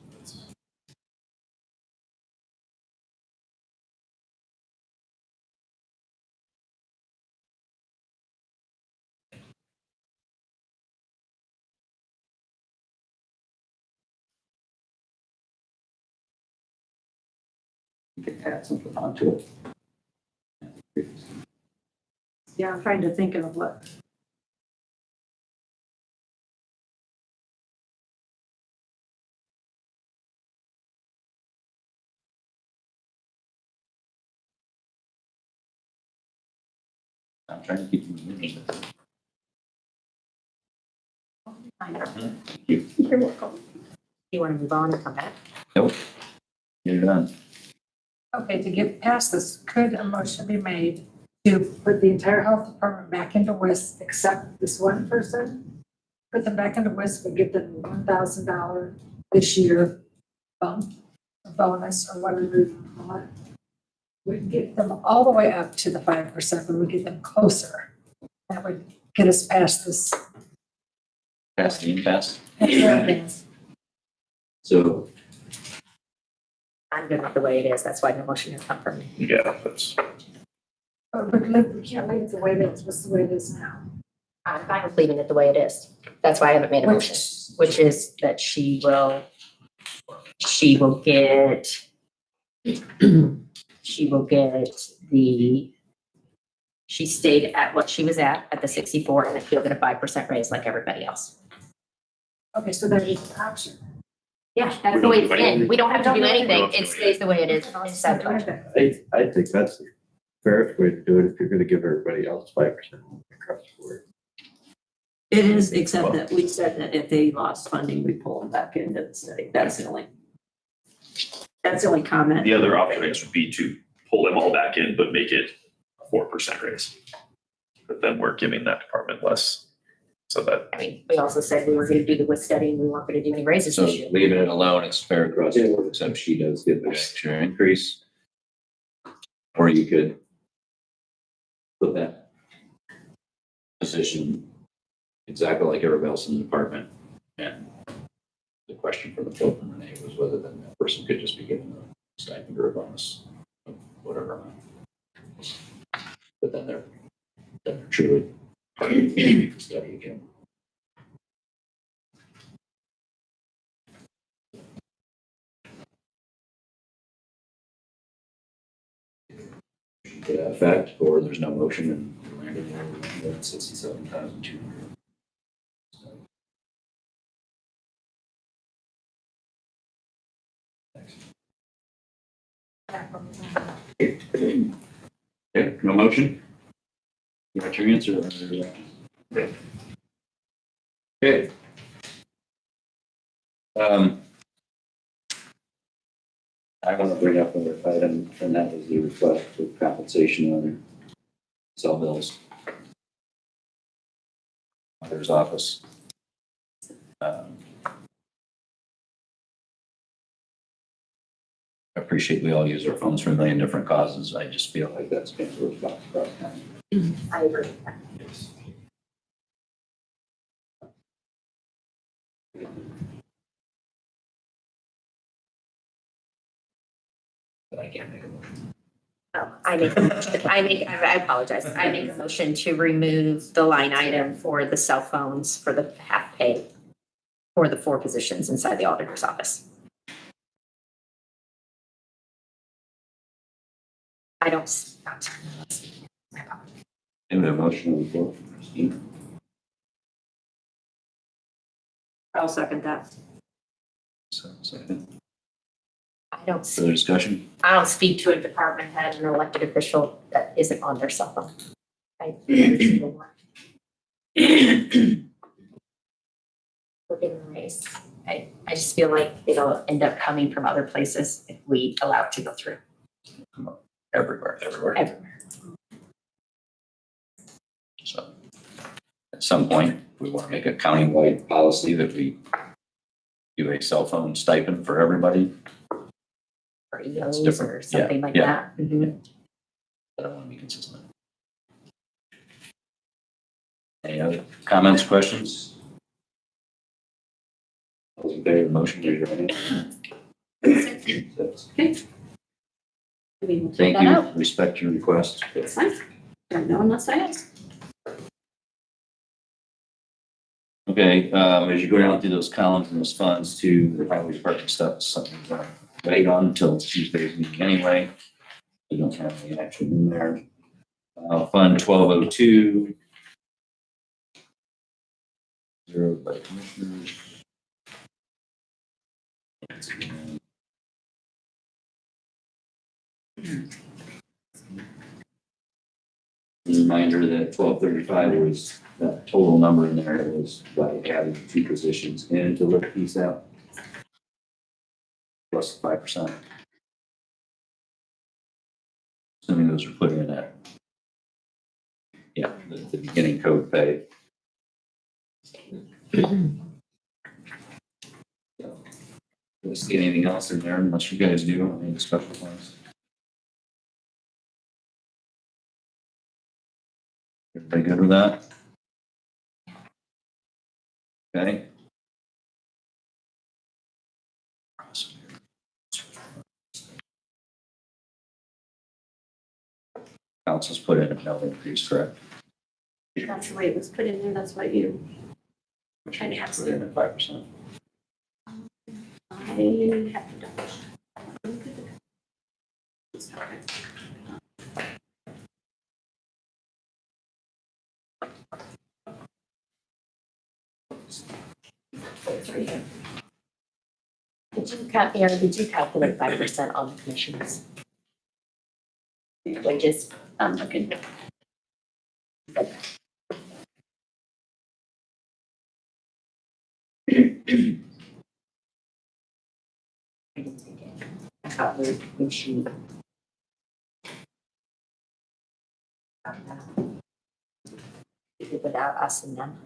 Speaker 9: You can add something onto it.
Speaker 11: Yeah, I'm trying to think of what.
Speaker 9: I'm trying to keep you moving.
Speaker 3: You're welcome.
Speaker 2: You want to move on and come back?
Speaker 9: Nope. Get it done.
Speaker 11: Okay, to get past this, could a motion be made to put the entire health department back into WIS except this one person. Put them back into WIS, but give them $1,000 this year bump, a bonus or whatever you call it. We'd get them all the way up to the 5%, but we'd get them closer. That would get us past this.
Speaker 1: Pass the impasse.
Speaker 11: That's
Speaker 1: So
Speaker 2: I'm good with the way it is. That's why the motion has come from me.
Speaker 4: Yeah, that's,
Speaker 11: But we can't leave it the way it is, what's the way it is now?
Speaker 2: I'm fine with leaving it the way it is. That's why I haven't made a motion, which is that she will get, she stayed at what she was at the 64, and then she'll get a 5% raise like everybody else.
Speaker 11: Okay, so that is an option.
Speaker 2: Yeah, that's the way it's in. We don't have to do anything. It stays the way it is. It's set by.
Speaker 8: I think that's the fairest way to do it if you're gonna give everybody else 5% across the board.
Speaker 10: It is, except that we said that if they lost funding, we pull them back into the study. That's the only comment.
Speaker 4: the other option, I guess, would be to pull them all back in, but make it a 4% raise. But then we're giving that department less, so that,
Speaker 2: I mean, we also said we were gonna do the WIS study and we weren't gonna do any raises
Speaker 9: So
Speaker 2: this year.
Speaker 9: leaving it alone, it's fair across the board, except she does get the extra increase. Or you could put that position exactly like everybody else in the department. And the question for the vote from Renee was whether then that person could just be given a stipend or a bonus, of whatever amount. But then they're truly part of the study again. To that effect, or there's no motion and we're landing there at 67,200. Okay, no motion? You got your answer? Okay. I want to bring up another item, and that was the request for compensation on cell bills. Auditor's office. I appreciate we all use our phones for a million different causes. I just feel like that's been sort of across town.
Speaker 2: I agree with that.
Speaker 9: But I can't make a motion.
Speaker 2: Oh, I apologize. I make a motion to remove the line item for the cell phones for the half pay for the 4 positions inside the auditor's office. I don't. My apologies.
Speaker 9: Any other motion on the floor from Christine?
Speaker 10: I'll second that.
Speaker 9: So, second.
Speaker 2: I don't
Speaker 9: Further discussion?
Speaker 2: I don't speak to a department head or elected official that isn't on their cell phone. Every single one. We're getting a raise. I just feel like it'll end up coming from other places if we allow it to go through.
Speaker 9: Everywhere.
Speaker 2: Everywhere.
Speaker 9: So at some point, we want to make a countywide policy that we do a cell phone stipend for everybody.
Speaker 2: Or
Speaker 9: That's
Speaker 2: EOs
Speaker 9: different.
Speaker 2: or something like
Speaker 9: Yeah.
Speaker 2: that. Mhm.
Speaker 9: I don't want to be consistent. Any other comments, questions? Those in favor of the motion, raise your hand.
Speaker 3: We will take
Speaker 9: Thank
Speaker 3: that
Speaker 9: you.
Speaker 3: out.
Speaker 9: Respect your request.
Speaker 3: It's fine. Don't know unless I ask.
Speaker 9: Okay, as you go down through those columns and those funds to the highway department stuff, something we're gonna wait on until Tuesday's meeting anyway. We don't have any action in there. Fund 1202. Zeroed by commissioners. Reminder that 1235 was that total number in there was by adding 2 positions in to lift these out. Plus 5%. Assuming those are put in at Yeah, the beginning code pay. Let's see anything else in there unless you guys do any special ones. Everybody good with that? Okay. Council's put in a no increase, correct?
Speaker 3: That's the way it was put in there, that's what you kind of have
Speaker 9: Put in
Speaker 3: to.
Speaker 9: at 5%.
Speaker 3: I have to double check. It's right here.
Speaker 2: Did you calculate 5% on the commissioners? Wages?
Speaker 3: I'm looking.
Speaker 2: I thought we should. Without us and them.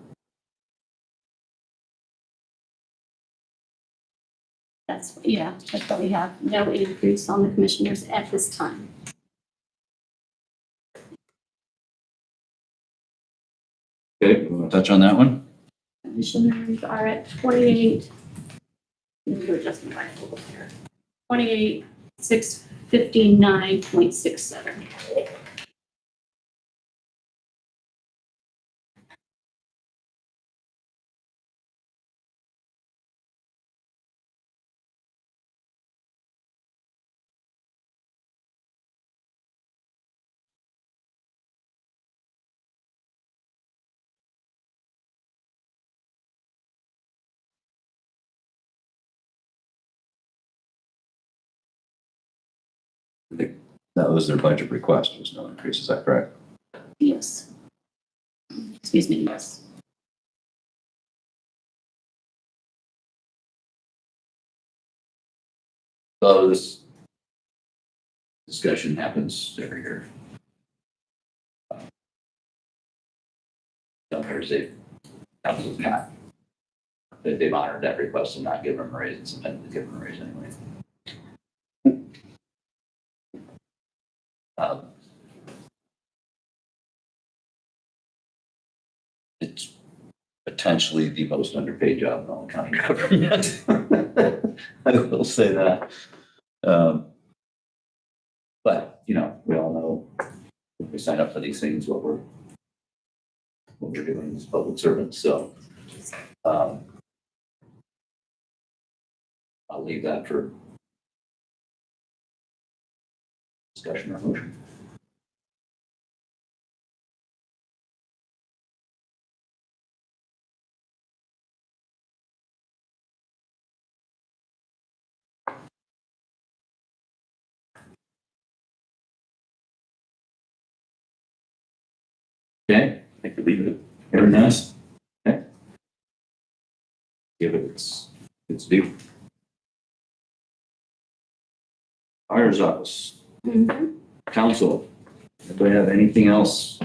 Speaker 3: That's what we have. No increase on the commissioners at this time.
Speaker 9: Okay, we want to touch on that one?
Speaker 3: Commissioners are at 28. Let me do adjustment by total here. 28,659.67.
Speaker 9: That was their budget request, was no increase, is that correct?
Speaker 3: Yes. Excuse me, yes.
Speaker 9: So this discussion happens every year. Sometimes council's not, they've honored that request and not given them a raise, and sometimes they give them a raise anyway. It's potentially the most underpaid job in all the county government. I will say that. But, you know, we all know if we sign up for these things, what we're doing as public servants, so. I'll leave that for discussion or motion. Okay, I think we leave it very nice. Okay. Give it its due. Fire's office, council, anybody have anything else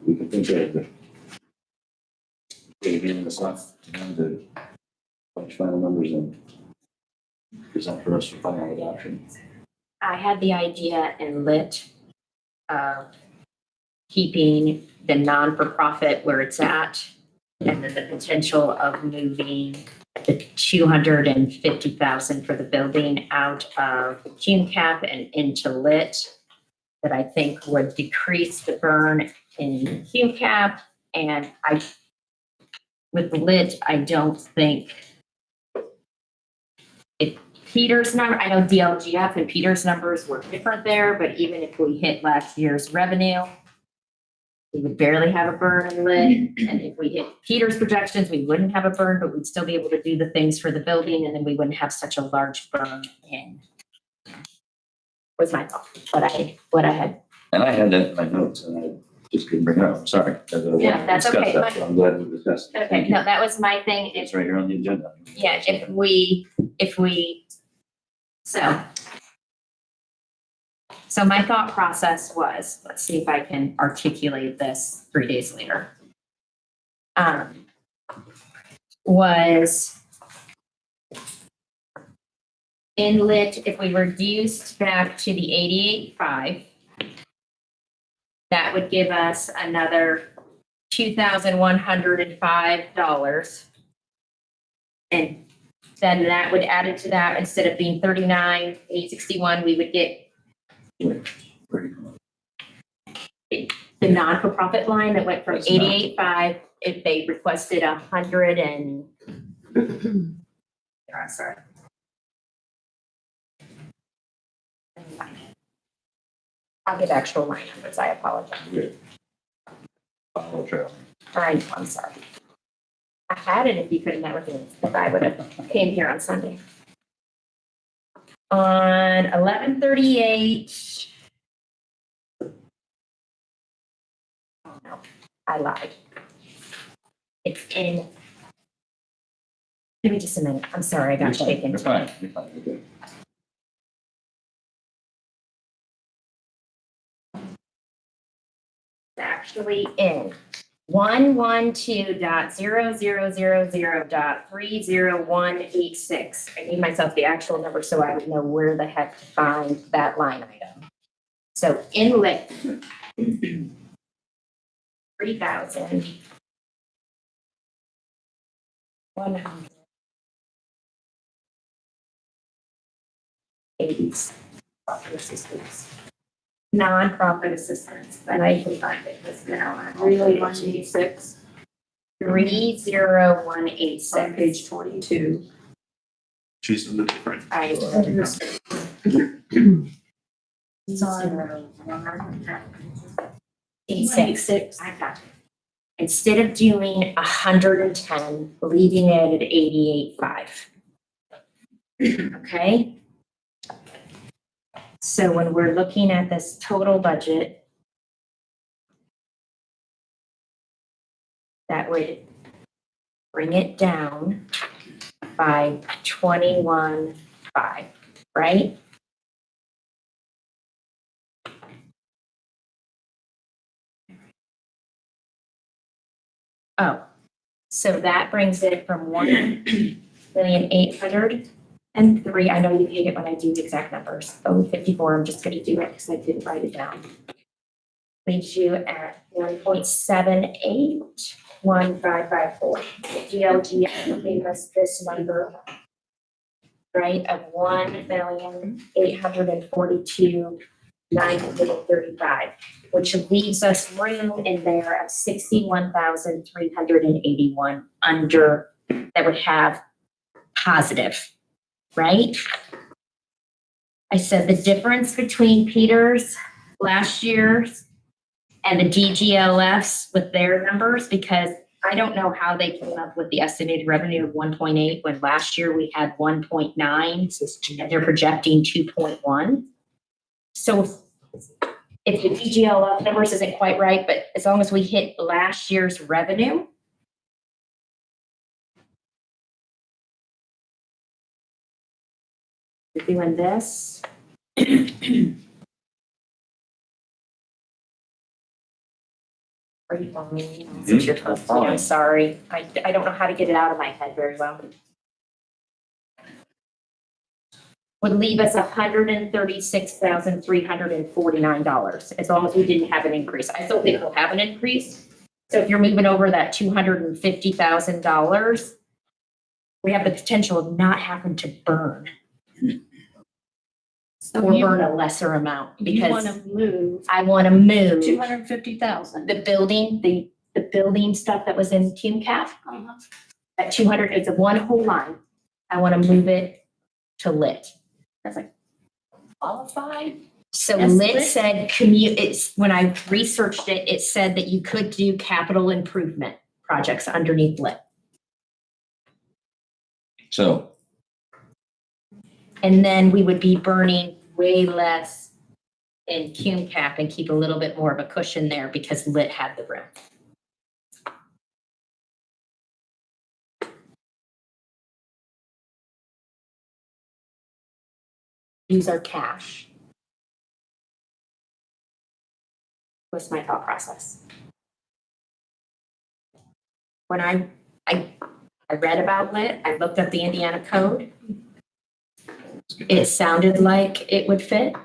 Speaker 9: we can think of? Getting this off to them to punch final numbers and present for us for final adoption.
Speaker 2: I had the idea in lit of keeping the non-for-profit where it's at, and then the potential of moving the 250,000 for the building out of Cume Cap and into lit, that I think would decrease the burn in Cume Cap. And with lit, I don't think Peter's number, I know DLGF and Peter's numbers were different there, but even if we hit last year's revenue, we would barely have a burn in lit. And if we hit Peter's projections, we wouldn't have a burn, but we'd still be able to do the things for the building, and then we wouldn't have such a large burn in. Was my thought, what I had.
Speaker 9: And I had that in my notes and I just couldn't bring it up, sorry.
Speaker 2: Yeah, that's okay.
Speaker 9: So I'm glad we discussed it.
Speaker 2: Okay, no, that was my thing.
Speaker 9: It's right here on the agenda.
Speaker 2: Yeah, if we, so. So my thought process was, let's see if I can articulate this 3 days later. Was in lit, if we reduced back to the 88.5, that would give us another $2,105. And then that would add it to that, instead of being 39,861, we would get the non-for-profit line that went from
Speaker 9: That's not-
Speaker 2: 88.5, if they requested 100 and. I'm sorry. I'll give actual line numbers, I apologize.
Speaker 9: Follow trail.
Speaker 2: I'm sorry. I had it if you could have met with me, if I would have came here on Sunday. On 11/38. Oh, no, I lied. It's in. Give me just a minute. I'm sorry, I got shaken.
Speaker 9: You're fine, you're fine, you're good.
Speaker 2: It's actually in 112.0000.30186. I need myself the actual number so I would know where the heck to find that line item. So inlet 3,000. 100. 80s. Assistance. Nonprofit assistance, and I can find it just now. I'm really
Speaker 3: 186
Speaker 2: 30186.
Speaker 3: on page 22.
Speaker 4: She's in the different.
Speaker 2: I. Eight-six. I got it. Instead of doing 110, leaving it at 88.5. Okay? So when we're looking at this total budget, that would bring it down by 21.5, right? Oh, so that brings it from 1,803,000. I know you hate it when I do the exact numbers. 54, I'm just gonna do it because I didn't write it down. Leaves you at 1.781554. GLG gave us this number, right, of 1,842,935, which leaves us room in there of 61,381 under, that would have positive, right? I said the difference between Peter's last year's and the DGLFs with their numbers, because I don't know how they came up with the estimated revenue of 1.8 when last year we had 1.9 and they're projecting 2.1. So if the DGLF numbers isn't quite right, but as long as we hit last year's revenue, we're doing this. Are you following me? Since you're close to me, I'm sorry. I don't know how to get it out of my head very well. Would leave us $136,349, as long as we didn't have an increase. I still think we'll have an increase. So if you're moving over that $250,000, we have the potential of not having to burn
Speaker 3: So
Speaker 2: or
Speaker 3: you,
Speaker 2: burn a lesser amount,
Speaker 3: you
Speaker 2: because
Speaker 3: want to move
Speaker 2: I want to move
Speaker 3: 250,000.
Speaker 2: the building, the building stuff that was in Cume Cap. At 200, it's a one whole line. I want to move it to lit. I was like, qualified? So
Speaker 3: Yes,
Speaker 2: lit
Speaker 3: lit.
Speaker 2: said it's, when I researched it, it said that you could do capital improvement projects underneath lit.
Speaker 9: So,
Speaker 2: And then we would be burning way less in Cume Cap and keep a little bit more of a cushion there because lit had the room. Use our cash. was my thought process. When I read about lit, I looked up the Indiana code. It sounded like it would fit.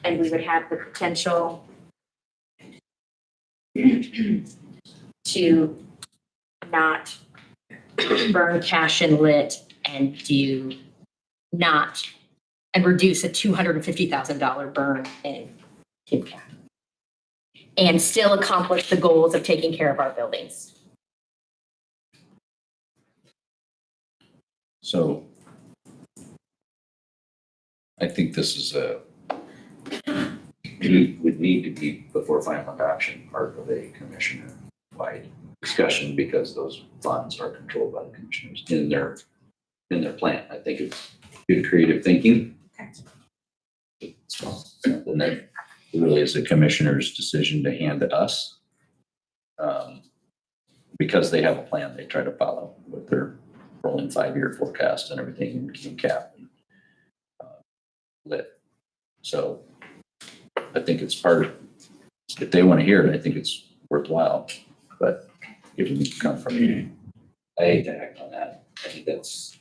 Speaker 2: And we would have the potential to not burn cash in lit and reduce a $250,000 burn in KIMCAP. And still accomplish the goals of taking care of our buildings.
Speaker 9: So I think this is would need to be before final adoption, part of a commissioner-wide discussion because those funds are controlled by the commissioners in their plan. I think it's good creative thinking. So something that really is a commissioner's decision to hand to us. Because they have a plan they try to follow with their rolling 5-year forecast and everything in cap and lit. So I think it's if they want to hear it, I think it's worthwhile, but if it can come from you, I hate to act on that. I think that's.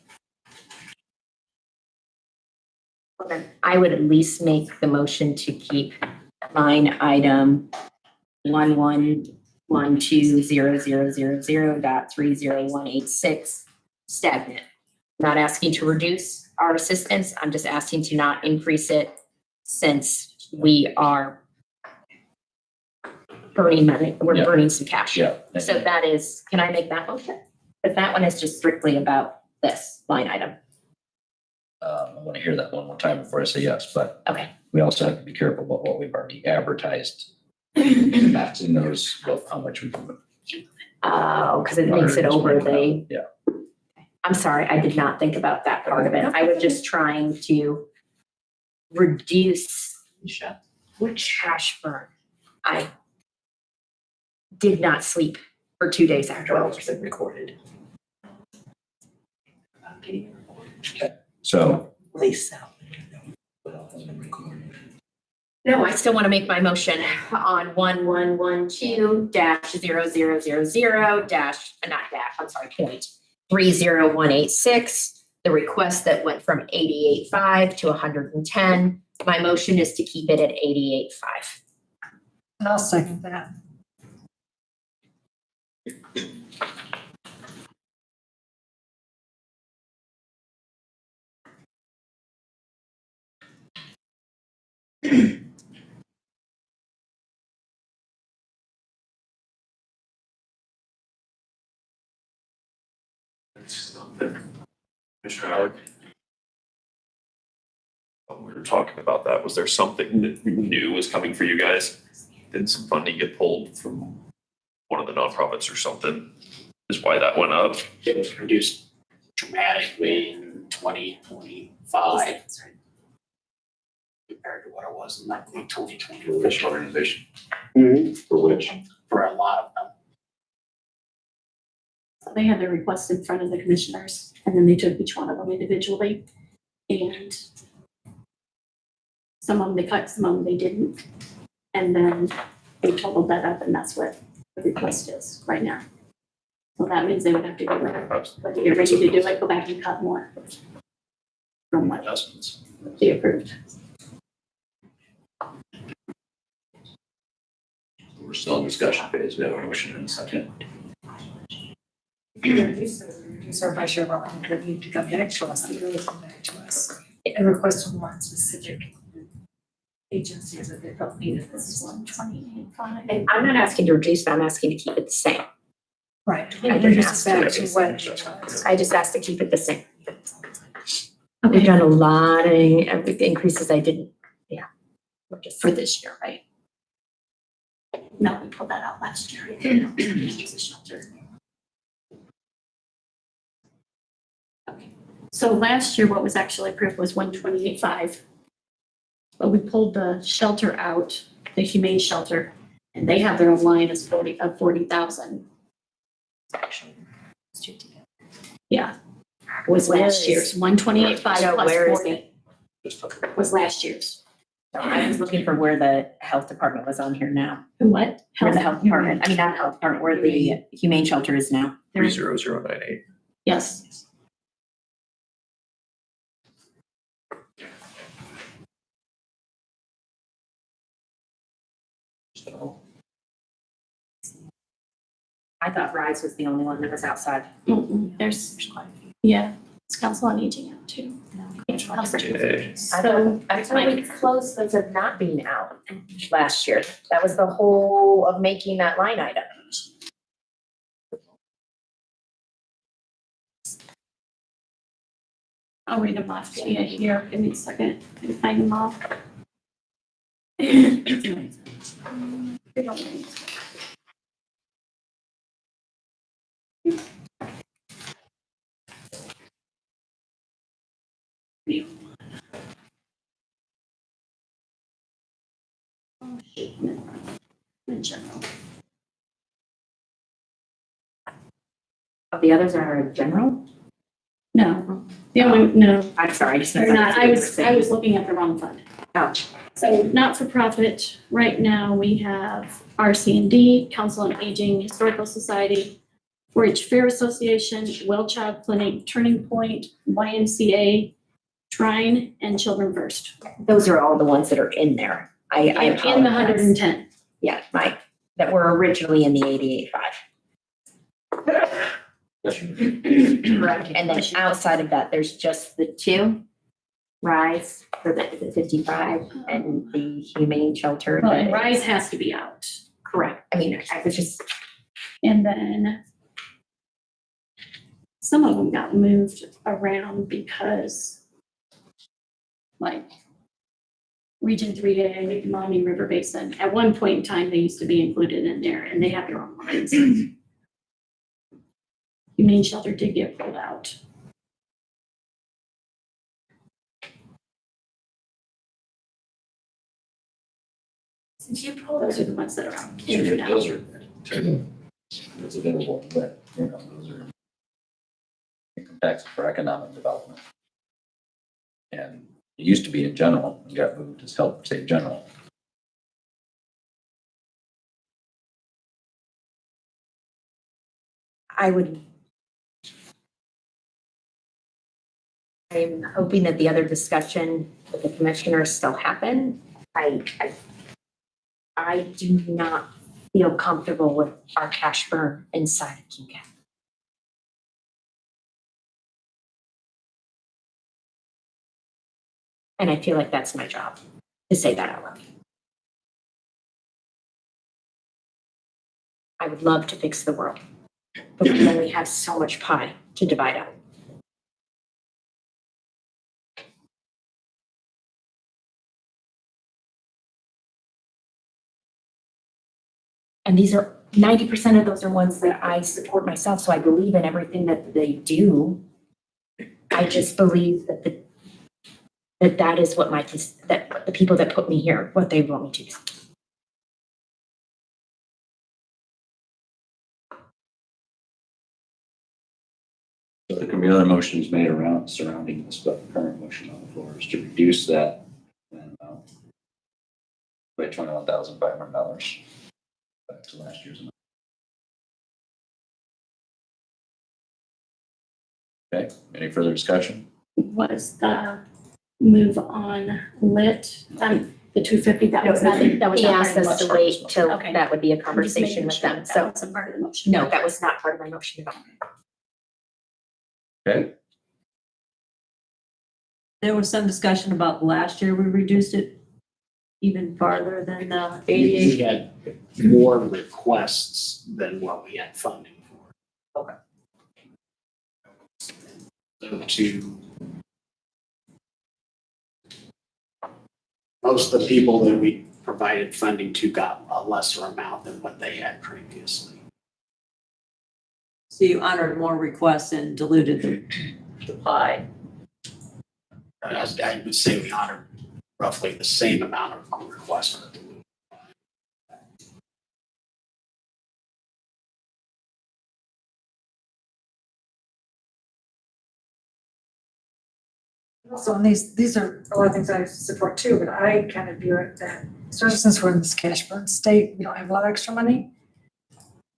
Speaker 2: Well, then I would at least make the motion to keep line item 11120000.30186 stagnant. Not asking to reduce our assistance. I'm just asking to not increase it since we are burning money. We're
Speaker 9: Yeah.
Speaker 2: burning some cash.
Speaker 9: Yeah.
Speaker 2: So that is, can I make that motion? But that one is just strictly about this line item.
Speaker 9: I want to hear that one more time before I say yes, but
Speaker 2: Okay.
Speaker 9: we also have to be careful about what we've already advertised. Maxing those, well, how much we can.
Speaker 2: Oh, because it makes it over the.
Speaker 9: Yeah.
Speaker 2: I'm sorry, I did not think about that part of it. I was just trying to reduce cash burn. I did not sleep for 2 days after I was recorded.
Speaker 9: So
Speaker 2: No, I still want to make my motion on 1112-0000 point 30186. The request that went from 88.5 to 110. My motion is to keep it at 88.5.
Speaker 11: I'll second that.
Speaker 4: Commissioner Howard? When we were talking about that, was there something that new was coming for you guys? Did some funding get pulled from one of the nonprofits or something? Is why that went up?
Speaker 14: It was reduced dramatically in 2025 compared to what it was in 2020.
Speaker 9: which organization?
Speaker 14: For which? For a lot of them.
Speaker 3: So they had their requests in front of the commissioners, and then they took each one of them individually. And some of them they cut, some of them they didn't. And then they totaled that up, and that's what the request is right now. So that means they would have to go back, but you're ready to do it, go back and cut more from what
Speaker 14: Adjustments.
Speaker 3: they approved.
Speaker 9: We're still in discussion phase. We have a motion in a second.
Speaker 11: Reduce our budget, well, they need to come back to us, they really come back to us. A request from one specific agencies that they felt needed
Speaker 3: This is
Speaker 11: this.
Speaker 3: 128.5.
Speaker 2: And I'm not asking to reduce, but I'm asking to keep it the same.
Speaker 11: Right.
Speaker 2: I didn't
Speaker 11: Reduce
Speaker 2: ask
Speaker 11: it back
Speaker 4: to
Speaker 11: to what it was.
Speaker 2: I just asked to keep it the same. We've done a lot of increases I didn't, yeah. We're just
Speaker 3: For this year, right? No, we pulled that out last year. It's a shelter. Okay, so last year what was actually approved was 128.5. But we pulled the shelter out, the humane shelter, and they have their own line as 40,000. Yeah, was last year's, 128.5
Speaker 2: No,
Speaker 3: plus
Speaker 2: where is
Speaker 3: 40 was last year's.
Speaker 2: I was looking for where the health department was on here now.
Speaker 3: What?
Speaker 2: Where the health department, I mean, not health department, where the humane shelter is now.
Speaker 4: 30098.
Speaker 3: Yes.
Speaker 9: So,
Speaker 2: I thought Rise was the only one that was outside.
Speaker 3: There's, yeah, it's council on aging out too.
Speaker 2: I
Speaker 3: So
Speaker 2: thought we closed those of not being out last year. That was the whole of making that line item.
Speaker 3: I'll read them off to you here. Give me a second. I can find them all. Oh, shoot. In general.
Speaker 2: Oh, the others are general?
Speaker 3: No, the only, no,
Speaker 2: I'm sorry, I just.
Speaker 3: they're not. I was looking at the wrong fund.
Speaker 2: Oh.
Speaker 3: So not-for-profit, right now, we have RC&D, Council on Aging, Historical Society, 4-H Fair Association, Well Child Clinic, Turning Point, YMCA, Shrine, and Children First.
Speaker 2: Those are all the ones that are in there. I
Speaker 3: In the
Speaker 2: apologize.
Speaker 3: 110.
Speaker 2: Yeah, right, that were originally in the 88.5. Correct, and then outside of that, there's just the two. Rise for the 55 and the humane shelter.
Speaker 3: Well, and Rise has to be out.
Speaker 2: Correct, I mean, I was just,
Speaker 3: And then some of them got moved around because like Region 3A, Maumee River Basin, at one point in time, they used to be included in there and they have their own lines. Humane shelter did get pulled out. Since you pulled, those are the ones that are out.
Speaker 9: those are, it's available, but, you know, those are income taxes for economic development. And it used to be in general, and got moved as help save general.
Speaker 2: I'm hoping that the other discussion with the commissioners still happen. I do not feel comfortable with our cash burn inside of King County. And I feel like that's my job to say that out loud. I would love to fix the world, but we only have so much pie to divide up. And these are 90% of those are ones that I support myself, so I believe in everything that they do. I just believe that that is what that the people that put me here, what they want me to do.
Speaker 9: So there can be other motions made around surrounding this, but the current motion on the floor is to reduce that and by $21,500 back to last year's amount. Okay, any further discussion?
Speaker 3: Was the move on lit, the 250, that was not, that was
Speaker 2: He
Speaker 3: not part
Speaker 2: asked
Speaker 3: of the
Speaker 2: us to
Speaker 3: motion.
Speaker 2: wait till
Speaker 3: Okay.
Speaker 2: that would be a
Speaker 3: I'm just making
Speaker 2: conversation with
Speaker 3: sure
Speaker 2: them,
Speaker 3: that
Speaker 2: so
Speaker 3: wasn't part of the motion.
Speaker 2: no, that was not part of my motion at all.
Speaker 9: Okay,
Speaker 10: There was some discussion about last year, we reduced it even farther than the
Speaker 14: We
Speaker 10: 88.
Speaker 14: had more requests than what we had funding for.
Speaker 10: Okay.
Speaker 14: So to most of the people that we provided funding to got a lesser amount than what they had previously.
Speaker 10: So you honored more requests and diluted the pie.
Speaker 14: I would say we honored roughly the same amount of requests.
Speaker 11: So, and these are a lot of things I support too, but I kind of view it that, especially since we're in this cash burn state, we don't have a lot of extra money.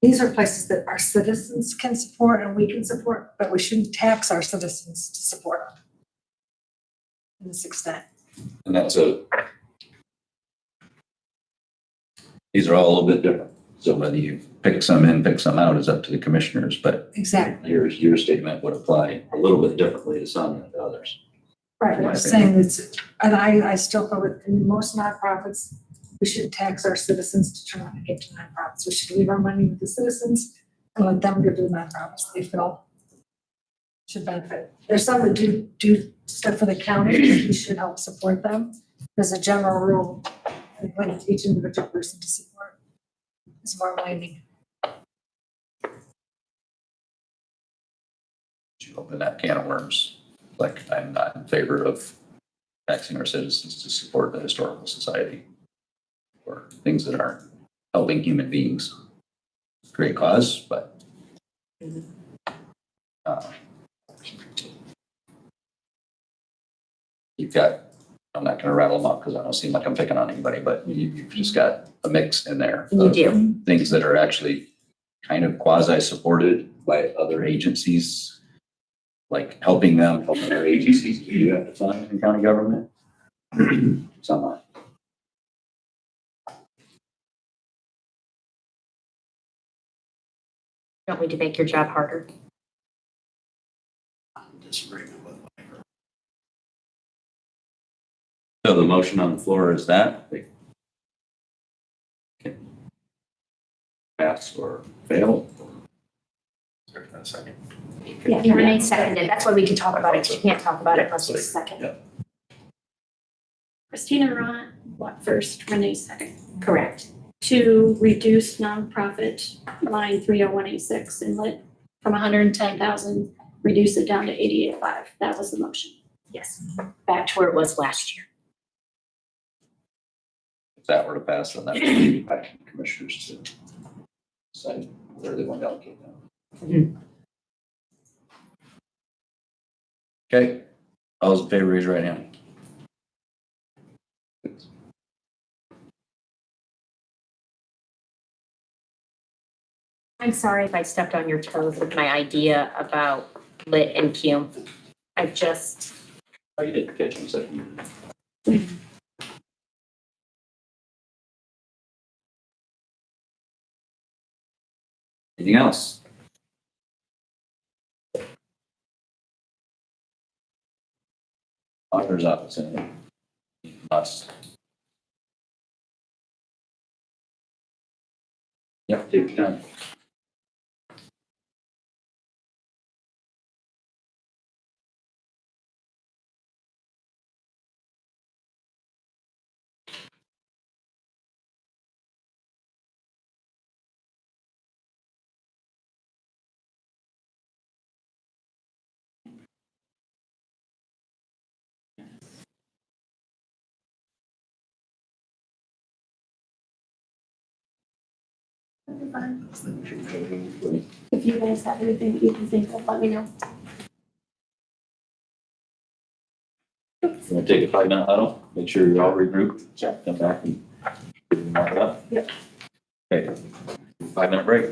Speaker 11: These are places that our citizens can support and we can support, but we shouldn't tax our citizens to support them to this extent.
Speaker 9: And these are all a little bit different. So whether you pick some in, pick some out is up to the commissioners, but
Speaker 11: Exactly.
Speaker 9: your statement would apply a little bit differently to some than to others.
Speaker 11: Right, I'm just saying it's, and I still feel that in most nonprofits, we shouldn't tax our citizens to try to get to nonprofits. We should leave our money with the citizens and let them give to the nonprofits they feel should benefit. There's some that do stuff for the county, and we should help support them. As a general rule, I think like each individual person to support is more minding.
Speaker 9: You open that can of worms. Like, I'm not in favor of taxing our citizens to support the historical society or things that aren't helping human beings. Great cause, but you've got, I'm not going to rattle them up because I don't seem like I'm picking on anybody, but you've just got a mix in there.
Speaker 2: You
Speaker 9: of
Speaker 2: do.
Speaker 9: Things that are actually kind of quasi-supported by other agencies, like helping their agencies you have to fund in county government. Some aren't.
Speaker 2: Don't we to make your job harder?
Speaker 14: Disagreement with my
Speaker 9: So the motion on the floor is that they can pass or fail.
Speaker 4: A second.
Speaker 2: Yeah, Renee seconded. That's why we can talk about it. You can't talk about it unless you second.
Speaker 9: Yep.
Speaker 3: Christina Ron, what first, Renee second.
Speaker 2: Correct.
Speaker 3: To reduce nonprofit line 30186 inlet from 110,000, reduce it down to 88.5. That was the motion.
Speaker 2: Yes. Back to where it was last year.
Speaker 9: If that were to pass, then that would be back to the commissioners to decide where they want to allocate them. Okay, all those in favor, raise your right hand.
Speaker 2: I'm sorry if I stepped on your toes with my idea about lit and Cume. I just,
Speaker 9: Oh, you didn't catch him second. Anything else? Auditor's office, anything? Us. Yep, take your time.
Speaker 3: If you guys have anything that you can think of, let me know.
Speaker 9: You want to take a 5-minute huddle? Make sure you're all regrouped. Sure. Come back and mark it up.
Speaker 3: Yep.
Speaker 9: Okay, 5-minute break.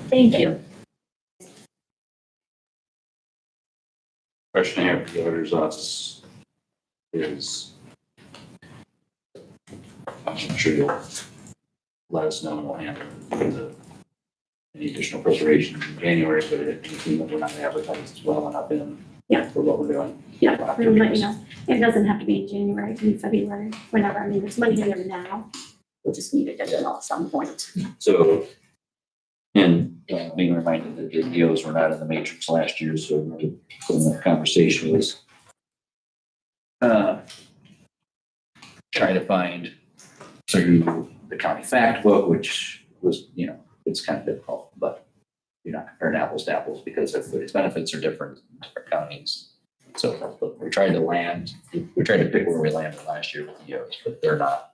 Speaker 2: Thank you.
Speaker 1: Question I have for the auditor's office is, I'm sure you'll let us know and we'll handle any additional appropriations in January, but anything that we're not advertised well enough in.
Speaker 3: Yeah.
Speaker 1: For what we're doing.
Speaker 3: Yeah, we'll let you know. It doesn't have to be in January, it can be February, whenever. I mean, there's money in there now. We'll just need it at some point.
Speaker 1: So, and being reminded that the deals were not in the matrix last year, so the conversation was trying to find through the county fact book, which was, it's kind of difficult, but you're not comparing apples to apples because everybody's benefits are different in different counties. So we tried to pick where we landed last year with EOs, but they're not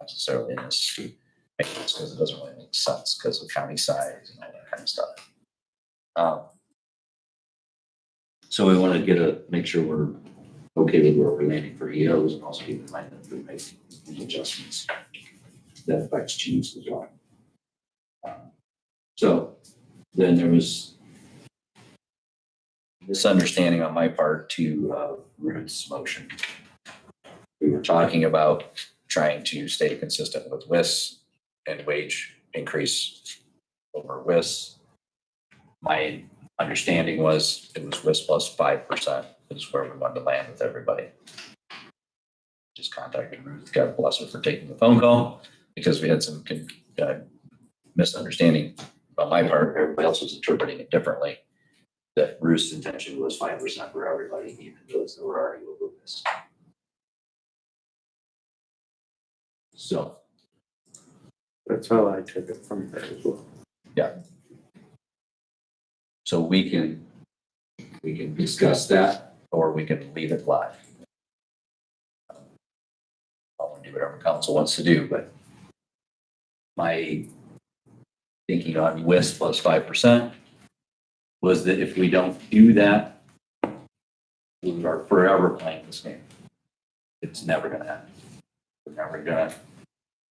Speaker 1: necessarily in this matrix because it doesn't really make sense because of county size and all that kind of stuff. So we want to make sure we're okay with where we're landing for EOs and also keep in mind that we make any adjustments that affects chiefs as well. So then there was misunderstanding on my part to Ruth's motion. We were talking about trying to stay consistent with WIS and wage increase over WIS. My understanding was it was WIS plus 5% is where we wanted to land with everybody. Just contacted Ruth, God bless her for taking the phone call because we had some misunderstanding on my part. Everybody else was interpreting it differently. That Ruth's intention was 5% for everybody, even those that were already over WIS. So.
Speaker 14: That's how I took it from her as well.
Speaker 1: Yeah. So we can discuss that, or we can leave it live. I'll do whatever council wants to do, but my thinking on WIS plus 5% was that if we don't do that, we are forever playing this game. It's never going to happen. We're never going to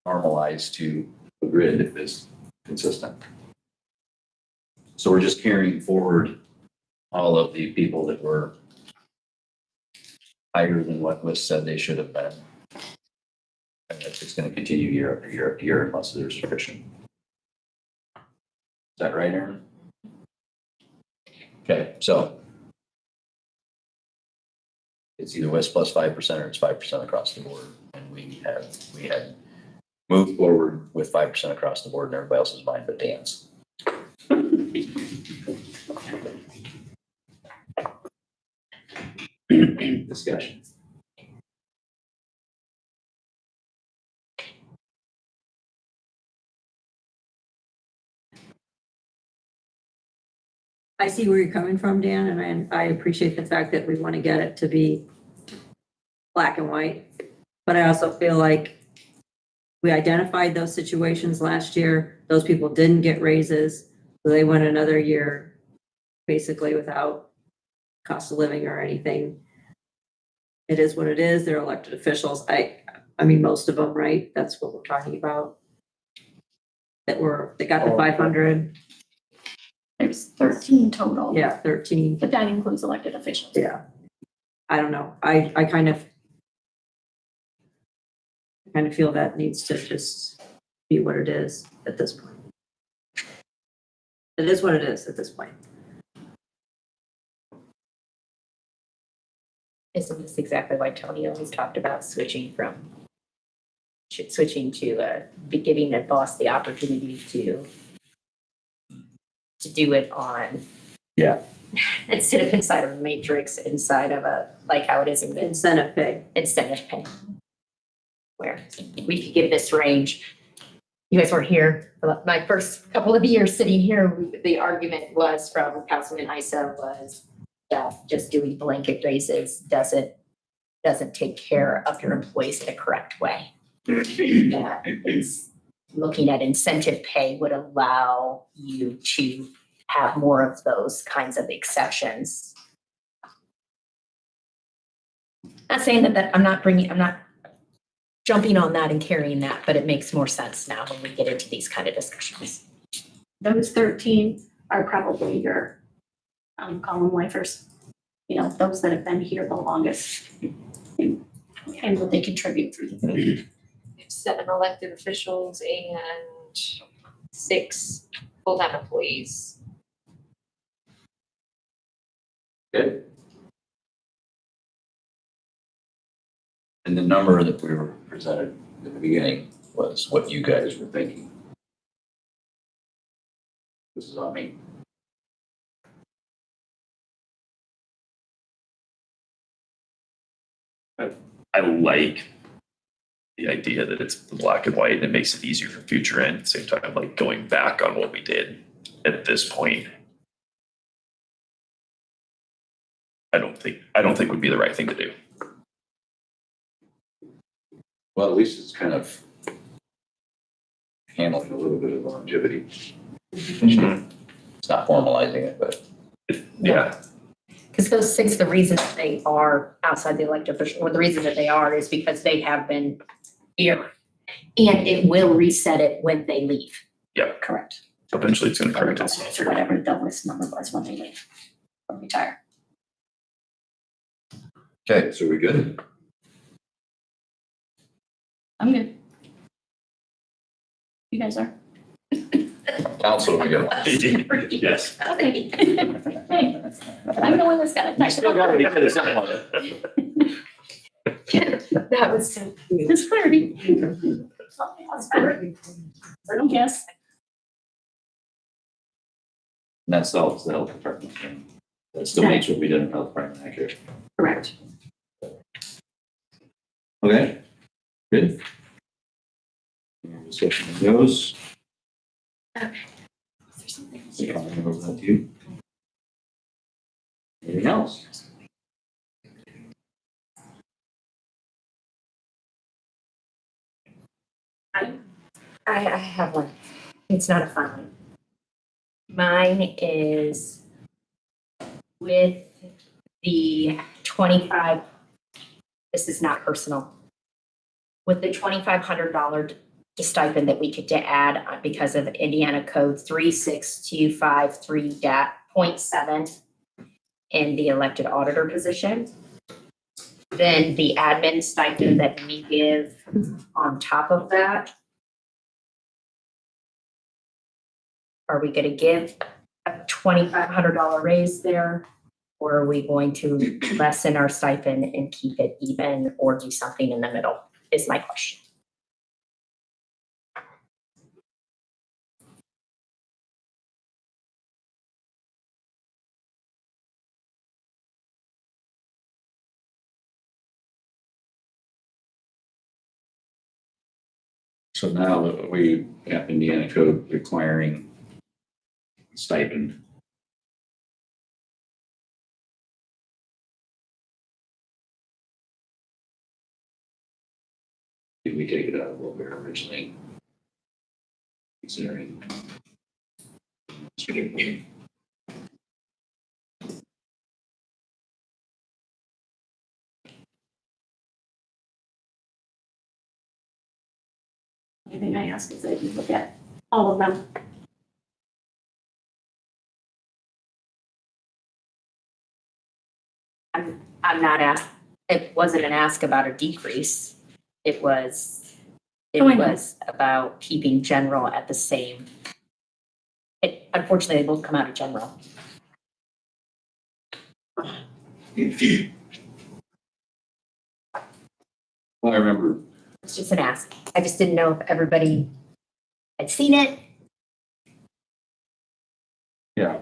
Speaker 1: normalize to a grid if it's consistent. So we're just carrying forward all of the people that were higher than what was said they should have been. And that's just going to continue year after year after year unless there's friction. Is that right, Aaron? Okay, so it's either WIS plus 5% or it's 5% across the board. And we had moved forward with 5% across the board in everybody else's mind but Dan's. Discussion.
Speaker 10: I see where you're coming from, Dan, and I appreciate the fact that we want to get it to be black and white. But I also feel like we identified those situations last year. Those people didn't get raises. So they went another year basically without cost of living or anything. It is what it is. They're elected officials. I mean, most of them, right? That's what we're talking about. They got the 500.
Speaker 3: There's 13 total.
Speaker 10: Yeah, 13.
Speaker 3: But that includes elected officials.
Speaker 10: Yeah. I don't know. I kind of feel that needs to just be what it is at this point. It is what it is at this point.
Speaker 2: Isn't this exactly why Tony always talked about switching to giving the boss the opportunity to do it on.
Speaker 1: Yeah.
Speaker 2: Instead of inside of a matrix, inside of like how it is in the
Speaker 10: Incentive pay.
Speaker 2: Where we could give this range. You guys weren't here. My first couple of years sitting here, the argument was from Councilman Isa was that just doing blanket raises doesn't take care of your employees in a correct way. That it's looking at incentive pay would allow you to have more of those kinds of exceptions. Not saying that I'm not jumping on that and carrying that, but it makes more sense now when we get into these kind of discussions.
Speaker 3: those 13 are probably your, column lifers. You know, those that have been here the longest and what they contribute through the
Speaker 5: We have 7 elected officials and 6 full-time employees.
Speaker 9: Good. And the number that we were presented at the beginning was what you guys were thinking. This is on me.
Speaker 4: I like the idea that it's black and white and it makes it easier for future and at the same time, like going back on what we did at this point. I don't think would be the right thing to do.
Speaker 9: Well, at least it's kind of handling a little bit of longevity. It's not formalizing it, but
Speaker 4: Yeah,
Speaker 2: Because those 6, the reason that they are outside the elected official, or the reason that they are is because they have been here. And it will reset it when they leave.
Speaker 3: correct.
Speaker 4: eventually it's gonna correct itself.
Speaker 3: So whatever the list number was when they leave or retire.
Speaker 9: okay, so we good?
Speaker 3: I'm good. You guys are?
Speaker 9: Council, we good?
Speaker 4: Yes.
Speaker 3: Okay. Hey, I'm the one that's got it.
Speaker 2: That was so cute.
Speaker 3: It's clarity. That's clarity. I don't guess.
Speaker 9: And that solves the health department thing. That still makes what we did in health department accurate.
Speaker 3: Correct.
Speaker 9: Okay, good. Any discussion on those? Yeah, I'll hand over that to you. Anything else?
Speaker 2: I have one. It's not a fun one. Mine is with the 25, this is not personal. With the $2,500 stipend that we get to add because of Indiana Code 36253.7 in the elected auditor position. Then the admin stipend that we give on top of that. Are we gonna give a $2,500 raise there? Or are we going to lessen our stipend and keep it even or do something in the middle is my question.
Speaker 9: So now that we have Indiana code requiring stipend. Did we take it out of what we were originally considering?
Speaker 3: Anything I ask is that you look at all of them.
Speaker 2: I'm not it wasn't an ask about a decrease. It was
Speaker 3: Oh, I know.
Speaker 2: about keeping general at the same. Unfortunately, they both come out of general.
Speaker 9: Well, I remember,
Speaker 2: It's just an ask. I just didn't know if everybody had seen it.
Speaker 9: yeah.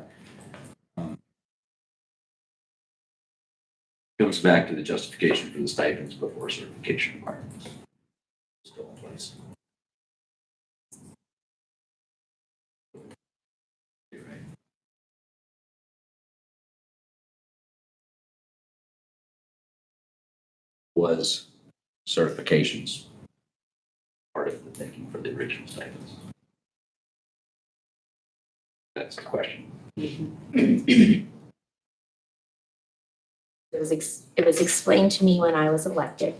Speaker 9: Goes back to the justification for the stipends before certification requirements. Still in place. You're right. Was certifications part of the thinking for the original stipends? That's the question.
Speaker 2: It was explained to me when I was elected,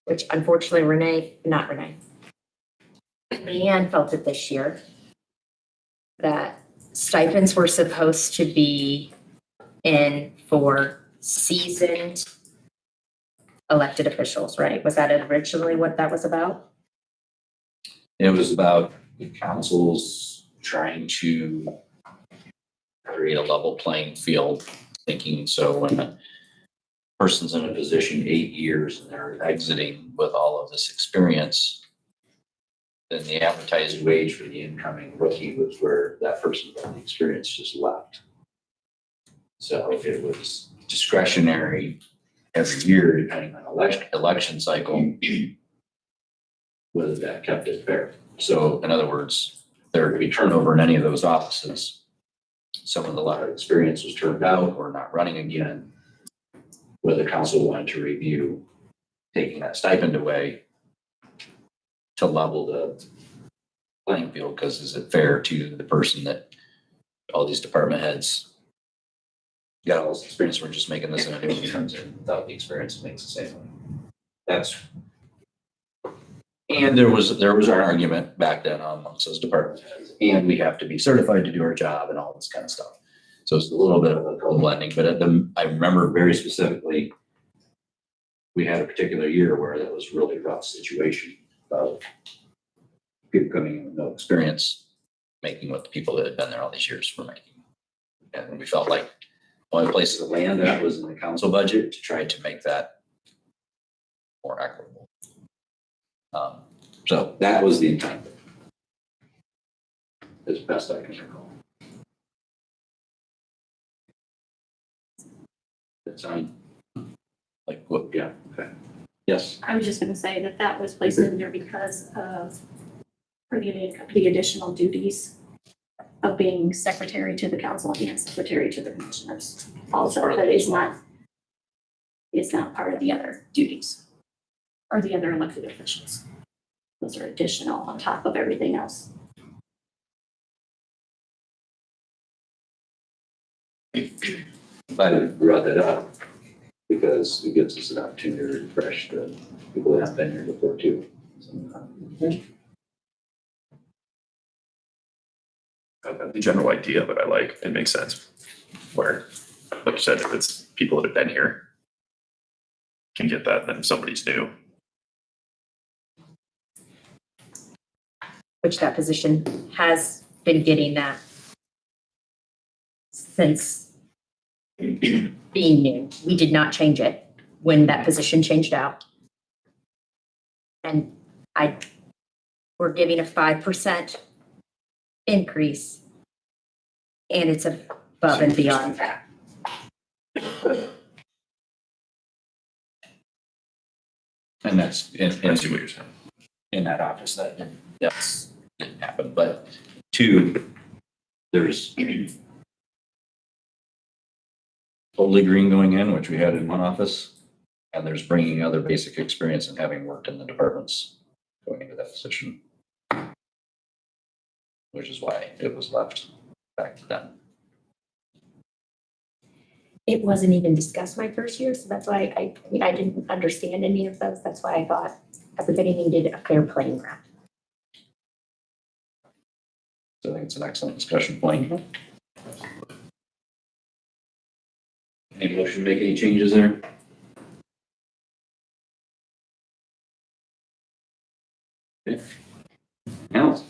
Speaker 2: which unfortunately Leanne felt it this year. that stipends were supposed to be in for seasoned elected officials, right? Was that originally what that was about?
Speaker 9: It was about the councils trying to create a level playing field, thinking so when a person's in a position 8 years and they're exiting with all of this experience, then the advertised wage for the incoming rookie was where that person with the experience just left. So if it was discretionary every year, depending on election cycle, whether that kept it fair. So in other words, there could be turnover in any of those offices. Someone with a lot of experience was turned out or not running again, whether council wanted to review taking that stipend away to level the playing field, because is it fair to the person that all these department heads got all this experience, we're just making this in a new comes in without the experience, it makes the same money. That's, and there was our argument back then amongst those department heads, and we have to be certified to do our job and all this kind of stuff. So it's a little bit of a blending, but I remember very specifically, we had a particular year where that was really rough situation of people coming in with no experience, making what the people that had been there all these years were making. And we felt like the only place to land that was in the council budget to try to make that more equitable. So that was the intent, as best I can recall. That's like what? Yeah. Okay. Yes.
Speaker 3: I was just gonna say that that was placed in there because of, for the additional duties of being secretary to the council and secretary to the commissioners. Also, that is not, it's not part of the other duties or the other elected officials. Those are additional on top of everything else.
Speaker 9: Glad you brought that up because it gives us an opportunity to refresh the people that have been here before too.
Speaker 4: The general idea of it, I like, it makes sense. Where, like you said, if it's people that have been here, can get that, then if somebody's new.
Speaker 2: Which that position has been getting that since being new. We did not change it when that position changed out. And we're giving a 5% increase, and it's above and beyond that.
Speaker 9: And that's
Speaker 4: I see what you're saying.
Speaker 9: in that office that didn't happen. But two, there's totally green going in, which we had in one office, and there's bringing other basic experience and having worked in the departments going into that position, which is why it was left back to them.
Speaker 2: It wasn't even discussed my first year, so that's why I didn't understand any of those. That's why I thought everybody needed a fair playing ground.
Speaker 9: So I think it's an excellent discussion point. Any motion to make any changes there? Okay. Now.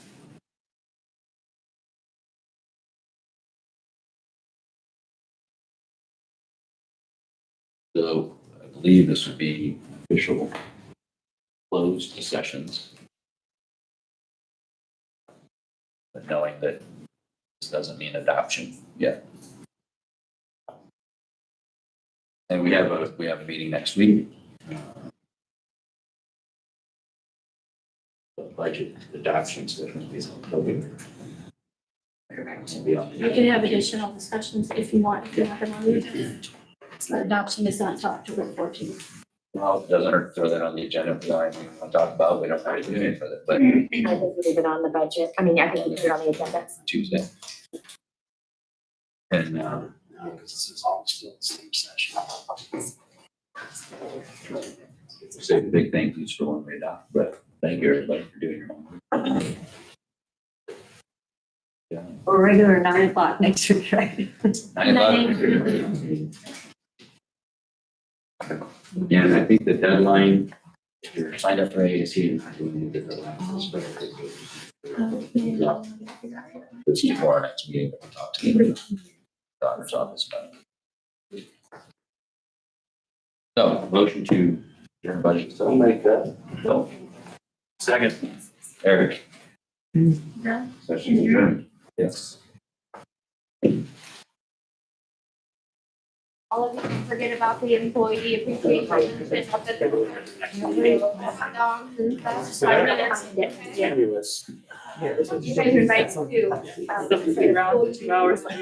Speaker 9: So I believe this would be official closed sessions. But knowing that this doesn't mean adoption yet. And we have a meeting next week. The budget adoption session is on.
Speaker 3: You can have additional discussions if you want, if you're not gonna leave. So adoption is not until October 14th.
Speaker 9: Well, it doesn't hurt to throw that on the agenda if there's anything we want to talk about. We don't have to do anything with it, but
Speaker 2: I think we leave it on the budget. I mean, I think we leave it on the agenda.
Speaker 9: Tuesday. And
Speaker 14: No, because this is all still the same session.
Speaker 9: say the big thank yous for when we adopt, but thank you everybody for doing your homework. Yeah.
Speaker 10: or regular 9 o'clock next week, right?
Speaker 9: 9 o'clock. Yeah, and I think the deadline, if you're signed up for AAC, you're not doing the deadline. It's before our next meeting, we'll talk to the doctor's office about it. So, motion to adjourn budget. So make that. Phil. Second. Eric. Session adjourned. Yes.
Speaker 5: All of you can forget about the employee appreciation. and up at the- hot dogs and stuff. 5 minutes.
Speaker 14: Fabulous.
Speaker 5: You guys are invited to.
Speaker 13: Around 2 hours later.